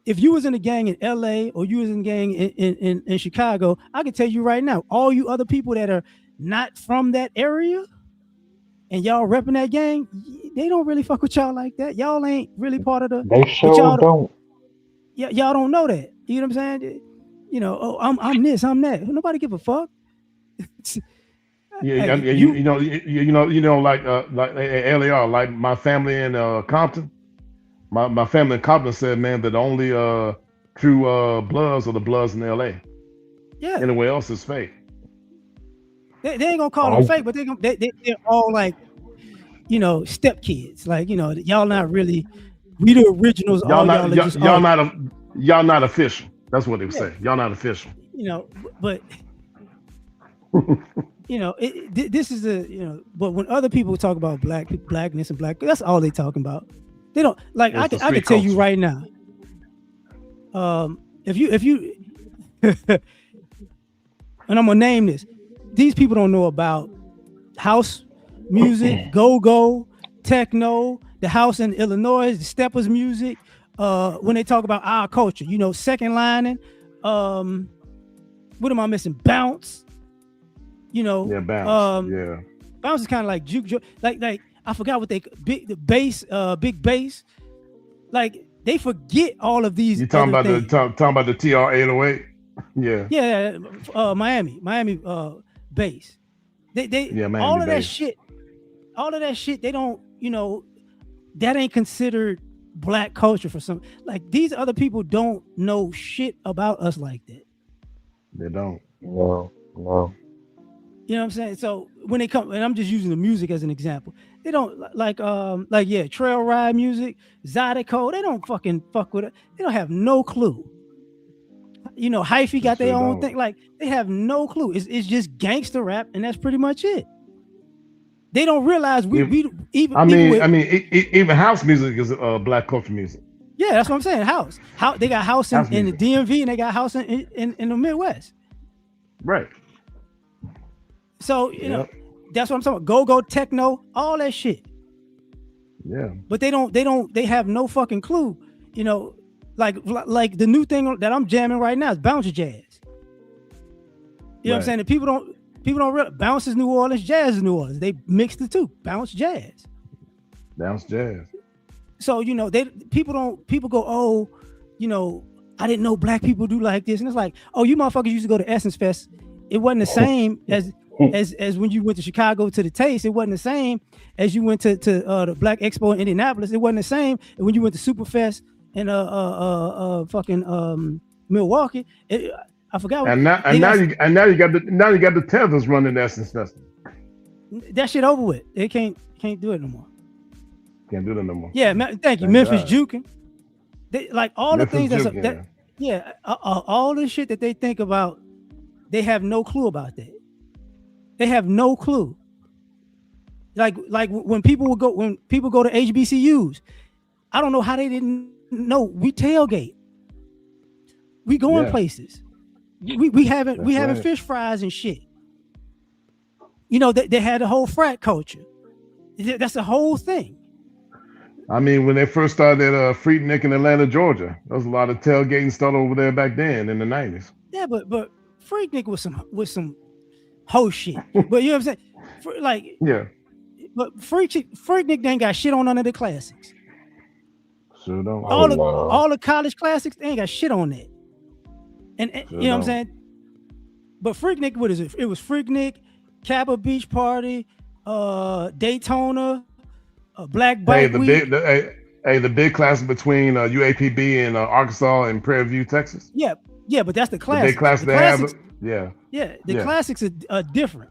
if you was in a gang in LA or you was in a gang in Chicago, I can tell you right now, all you other people that are not from that area and y'all repping that gang, they don't really fuck with y'all like that. Y'all ain't really part of the, They but sure y'all, don't. y'all don't know that. You know what I'm saying? You know, oh, I'm this, I'm that. Nobody give a fuck. Yeah, Hey, you know, like L.A.R. Like my family in Compton. My family in Compton said, man, that the only true Bloods are the Bloods in L.A. yeah, Anywhere else is fake. they ain't gonna call them fake, but they're all like, you know, step kids. Like, you know, y'all not really we the originals. Y'all All not y'all are y'all, just all y'all not official. That's what they would yeah. say. Y'all not official. You know, but you know, this is a you know. But when other people talk about blackness and black, that's all they talking about. They don't like. It's the I street could tell you culture. right now. If you and I'm gonna name this. These people don't know about house music, go-go, techno, the house in Illinois, the steppers music. When they talk about our culture, you know, second lining. What am I missing? Bounce. You know, Yeah, bounce. Yeah. bounce is kind of like juke, like I forgot what the bass, big bass. Like they forget all of these You talking other about things. talking about the TR 808? Yeah. Yeah, Miami bass. They Yeah, Miami all of that bass. shit, they don't, you know, that ain't considered black culture for some. Like these other people don't know shit about us like that. They don't. No. You know what I'm saying? So when they come, and I'm just using the music as an example, they don't like yeah, trail ride music, Zydeco, they don't fucking fuck with it. They don't have no clue. You know, Hyphy They got their sure own don't. thing. Like they have no clue. It's just gangster rap, and that's pretty much it. They don't realize we even with Even house music is black culture music. yeah, that's what I'm saying. How they got house House in the music. DMV and they got house in the Midwest. Right. So you know, Yep. that's what I'm talking about. Go techno, all that shit. Yeah. But they have no fucking clue. You know, like the new thing that I'm jamming right now is bounce jazz. You know what I'm Right. saying? And people don't realize bounce is New Orleans, jazz is New Orleans. They mix the two, bounce jazz. Bounce jazz. So you know, people go, oh, you know, I didn't know black people do like this, and it's like, oh, you motherfuckers used to go to Essence Fest. It wasn't the same as when you went to Chicago to the Taste. It wasn't the same as you went to the Black Expo in Indianapolis. It wasn't the same when you went to Superfest in fucking Milwaukee. I forgot what And now you got the tethers running Essence Festival. that shit over with. They can't do it no more. Can't do that no more. Yeah, thank you. Thank Memphis God. juking. They like all Memphis the things juking, all the shit that they think about. They have no clue about that. They have no clue. Like when people go to HBCUs, I don't know how they didn't know we tailgate. We going places. We having fish fries and shit. You know, they had a whole frat culture. That's the whole thing. I mean, when they first started at Freaknik in Atlanta, Georgia, there was a lot of tailgating started over there back then in the 90s. Yeah, but Freaknik was some whole shit. But you know what I'm saying? Yeah. But Freaknik ain't got shit on none of the classics. Sure don't. All the college classics, they ain't got shit on that. And Sure you know don't. what I'm saying? But Freaknik, what is it? It was Freaknik, Kappa Beach Party, Daytona, Black Bike Week. The big classic between UAPB and Arkansas and Prairie View, Texas. Yeah, but that's the The classics. big classic the they classics, have. the classics are different.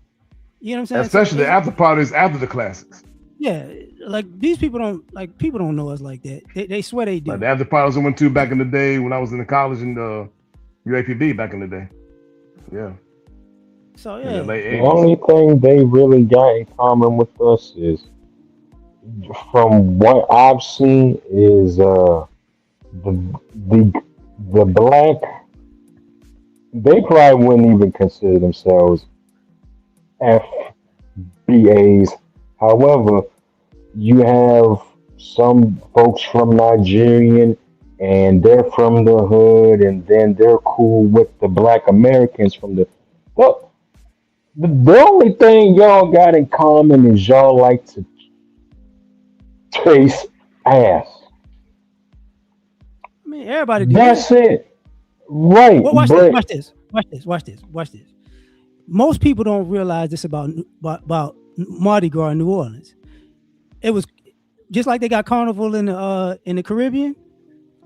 You know what I'm saying? Especially the after parties after the classics. Yeah, like these people don't know us like that. They swear they do. Like the after parties I went to back in the day when I was in the college in UAPB back in the day. Yeah. So In the late The 80s. only thing they really got in common with us is, from what I've seen, is the black. They probably wouldn't even consider themselves FBAs. However, you have some folks from Nigerian, and they're from the hood, and then they're cool with the black Americans from the. Well, the only thing y'all got in common is y'all like to chase ass. mean, everybody do That's that. it. Right. Well, watch but this. Watch this. Most people don't realize this about Mardi Gras in New Orleans. It was just like they got Carnival in the Caribbean.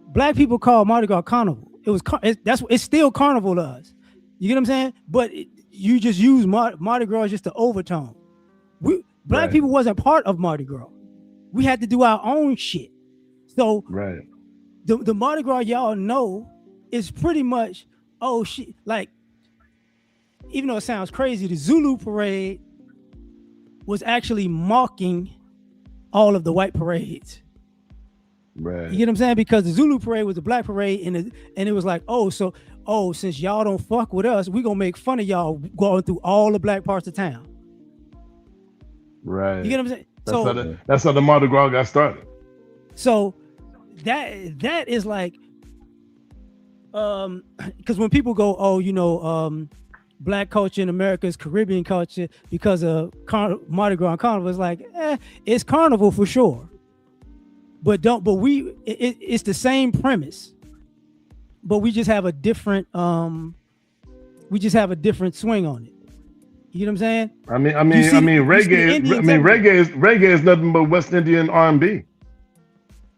Black people call Mardi Gras Carnival. It's still Carnival to us. You get what I'm saying? But you just use Mardi Gras as just the overtone. Black people wasn't part of Mardi Gras. We had to do our own shit. So the Mardi Gras y'all know is pretty much shit. Like, even though it sounds crazy, the Zulu parade was actually mocking all of the white parades. Right. You get what I'm saying? Because the Zulu parade was a black parade, and it was like, since y'all don't fuck with us, we gonna make fun of y'all going through all the black parts of town. Right. You get what I'm saying? That's how the Mardi Gras got started. So that is like, because when people go, black culture in America is Caribbean culture because of Mardi Gras and Carnival, it's like, it's Carnival for sure. But it's the same premise, but we just have a different swing on it. You know what I'm saying? I mean, reggae is nothing but West Indian R&B.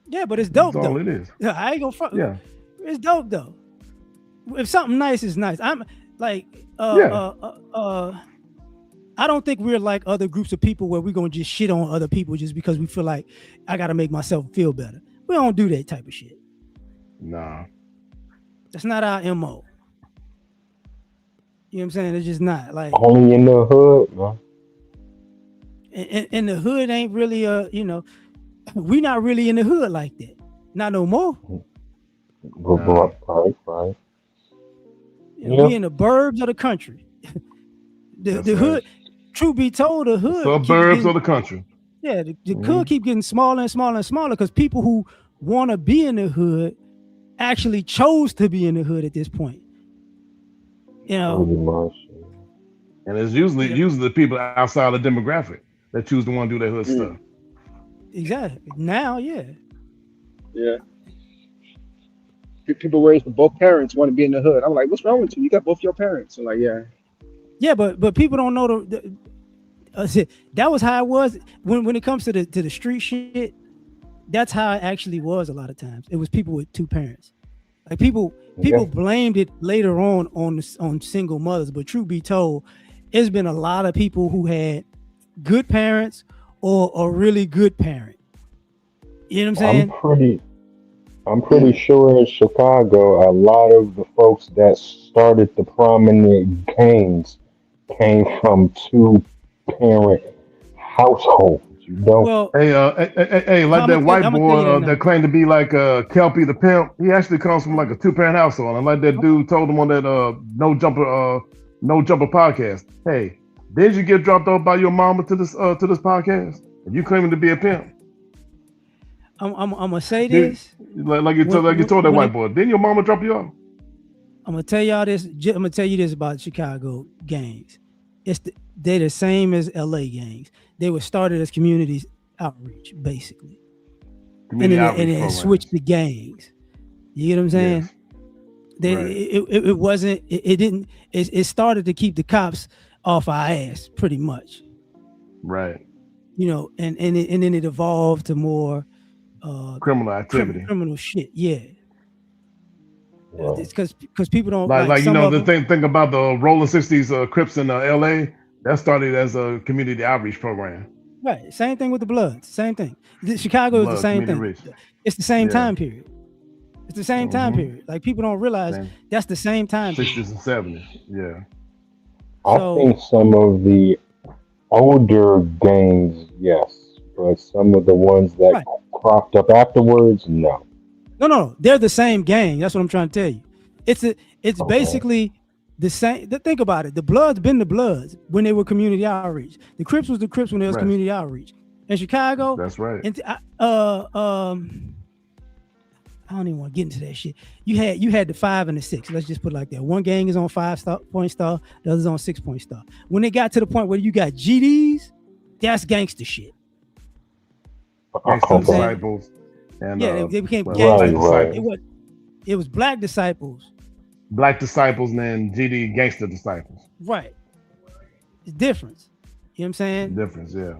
Yeah, but it's dope. That's though. all it is. I ain't gonna front. Yeah, it's dope though. If something nice is nice, I'm like, I don't think we're like other groups of people where we're gonna just shit on other people just because we feel like I gotta make myself feel better. We don't do that type of shit. Nah, that's not our MO. You know what I'm saying? It's just not like only in the hood, man. And the hood ain't really we not really in the hood like that. Not no more. Right. We in the burbs of the country. the hood. Truth be told, the hood suburbs of the country. Yeah, the hood keep getting smaller and smaller and smaller because people who want to be in the hood actually chose to be in the hood at this point. And it's usually the people outside of the demographic that choose to want to do their hood stuff. Exactly. Now, yeah. People raised with both parents want to be in the hood. I'm like, what's wrong with you? You got both your parents. I'm like, yeah. Yeah, but people don't know that was how it was when it comes to the street shit. That's how it actually was a lot of times. It was people with two parents. Like people blamed it later on single mothers, but truth be told, it's been a lot of people who had good parents or a really good parent. You know what I'm saying? I'm pretty sure in Chicago, a lot of the folks that started the prominent gangs came from two-parent households. You know? Well, hey, like that white boy that claimed to be like Kelpie the pimp. He actually comes from like a two-parent household, and like that dude told him on that No Jumper podcast. Hey, did you get dropped off by your mama to this podcast? And you claiming to be a pimp? I'm gonna say this. Like you told that white boy. Didn't your mama drop you off? I'm gonna tell y'all this. I'm gonna tell you this about Chicago gangs. They're the same as L.A. gangs. They were started as community outreach, basically, and then switched to gangs. You get what I'm saying? Yes. It wasn't. It didn't. It started to keep the cops off our ass, pretty much. Right. And then it evolved to more criminal activity, criminal shit. Yeah. It's because people don't like the thing about the Rolling 60s Crips in L.A. that started as a community outreach program. Right. Same thing with the Bloods. Same thing. Chicago is the same thing. Reach. It's the same time period. It's the same time period. Like people don't realize that's the same time. 60s and 70s. Yeah. I think some of the older gangs, yes, but some of the ones that cropped up afterwards, no. No, they're the same gang. That's what I'm trying to tell you. It's basically the same. Think about it. The Bloods been the Bloods when they were community outreach. The Crips was the Crips when they was community outreach. In Chicago, that's right. And I don't even want to get into that shit. You had the 5 and the 6. Let's just put it like that. One gang is on 5-point star, the other's on 6-point star. When they got to the point where you got GDs, that's gangster shit. Gangster disciples. And, they became gangster. Right. it was Black Disciples. Black Disciples and then GD Gangster Disciples. Right. It's difference. You know what I'm saying? Difference, yeah.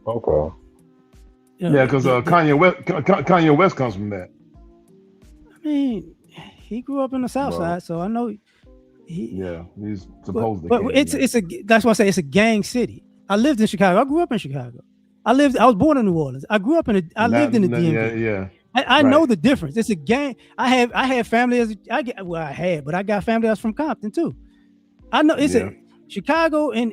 Okay. You know, Yeah, because Kanye West comes from that. I mean, he grew up in the South Well, Side, so I know he's supposed but to. it's a that's why I say it's a gang city. I lived in Chicago. I grew up in Chicago. I was born in New Orleans. I grew up I lived in the DMV. Yeah. I know the difference. It's a gang. I had family but I got family that's from Compton too. I know it's a Chicago and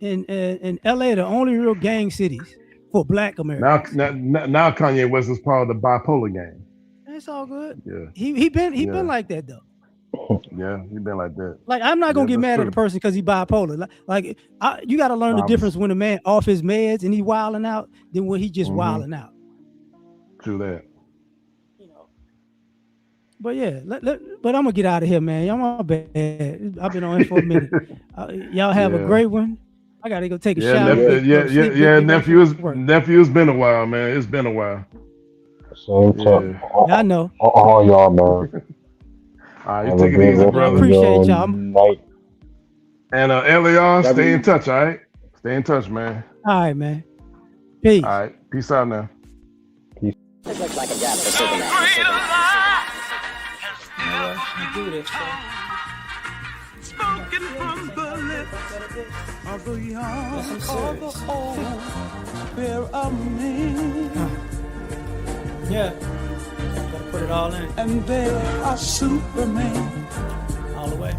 L.A. the only real gang cities for Black Americans. Now Kanye West is part of the bipolar gang. That's all good. Yeah. He been like that though. Yeah, he been like that. Like I'm not gonna get mad at a person because he bipolar. You got to learn the difference when a man off his meds and he wilding out than when he just wilding out. True that. You know. But yeah, but I'm gonna get out of here, man. Y'all my bad. I've been on here for a minute. Y'all have a great one. I gotta go take a shower. Nephew's been a while, man. It's been a while. Same time. I know. All y'all, man. All right, you take it easy, brother. Appreciate y'all. Night. And L.A.R, stay in touch, all right? Stay in touch, man. All right, man. Peace. All right, peace out now. It looks like a job for Superman. Do this. Spoken from the lips of the young or the old, fear of me. Yeah, gotta put it all in. And they are Superman all the way.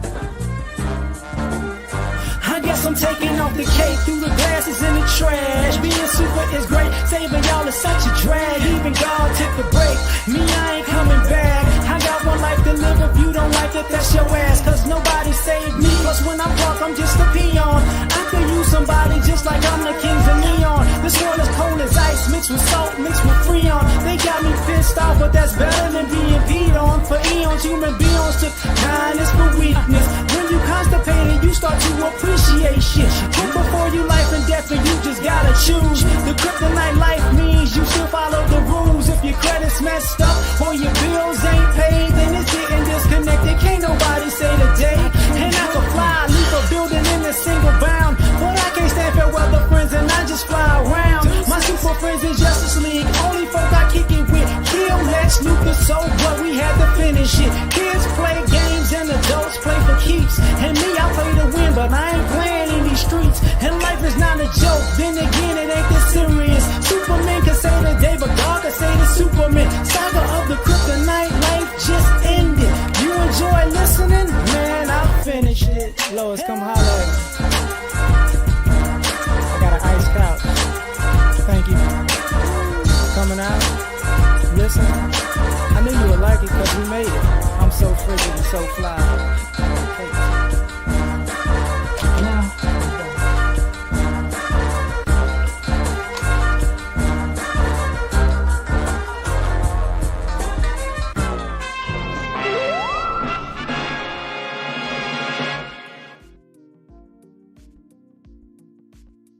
I guess I'm taking off the cape through the glasses in the trash. Being super is great, saving y'all is such a drag. Even God took a break, me I ain't coming back. I got one life to live, if you don't like it, that's your ass. Cause nobody saved me, plus when I'm drunk, I'm just a peon. I could use somebody just like I'm the kings of neon. This world is cold as ice, mixed with salt, mixed with freon. They got me pissed off, but that's better than being peed on. For eons, human beings took kindness for weakness. When you constipated, you start to appreciate shit. Put before you life and death, and you just gotta choose. The kryptonite life means you should follow the rules. If your credit's messed up or your bills ain't paid, then it's getting disconnected. Can't nobody say the day. And I can fly, leave a building in a single bound, but I can't stand fair weather friends, and I just fly around. My super friends in Justice League, only folk I kick it with. Kill Lex Luthor, so what? We had to finish it. Kids play games and adults play for keeps. And me, I play to win, but I ain't playing in these streets. And life is not a joke, then again it ain't this serious. Superman can say the day, but God can say the Superman. Saga of the kryptonite, life just ended. You enjoy listening? Man, I finished it. Lois, come holler at me. I got an ice couch. Thank you. Coming out. Listen. I knew you would like it because we made it. I'm so frigid and so fly.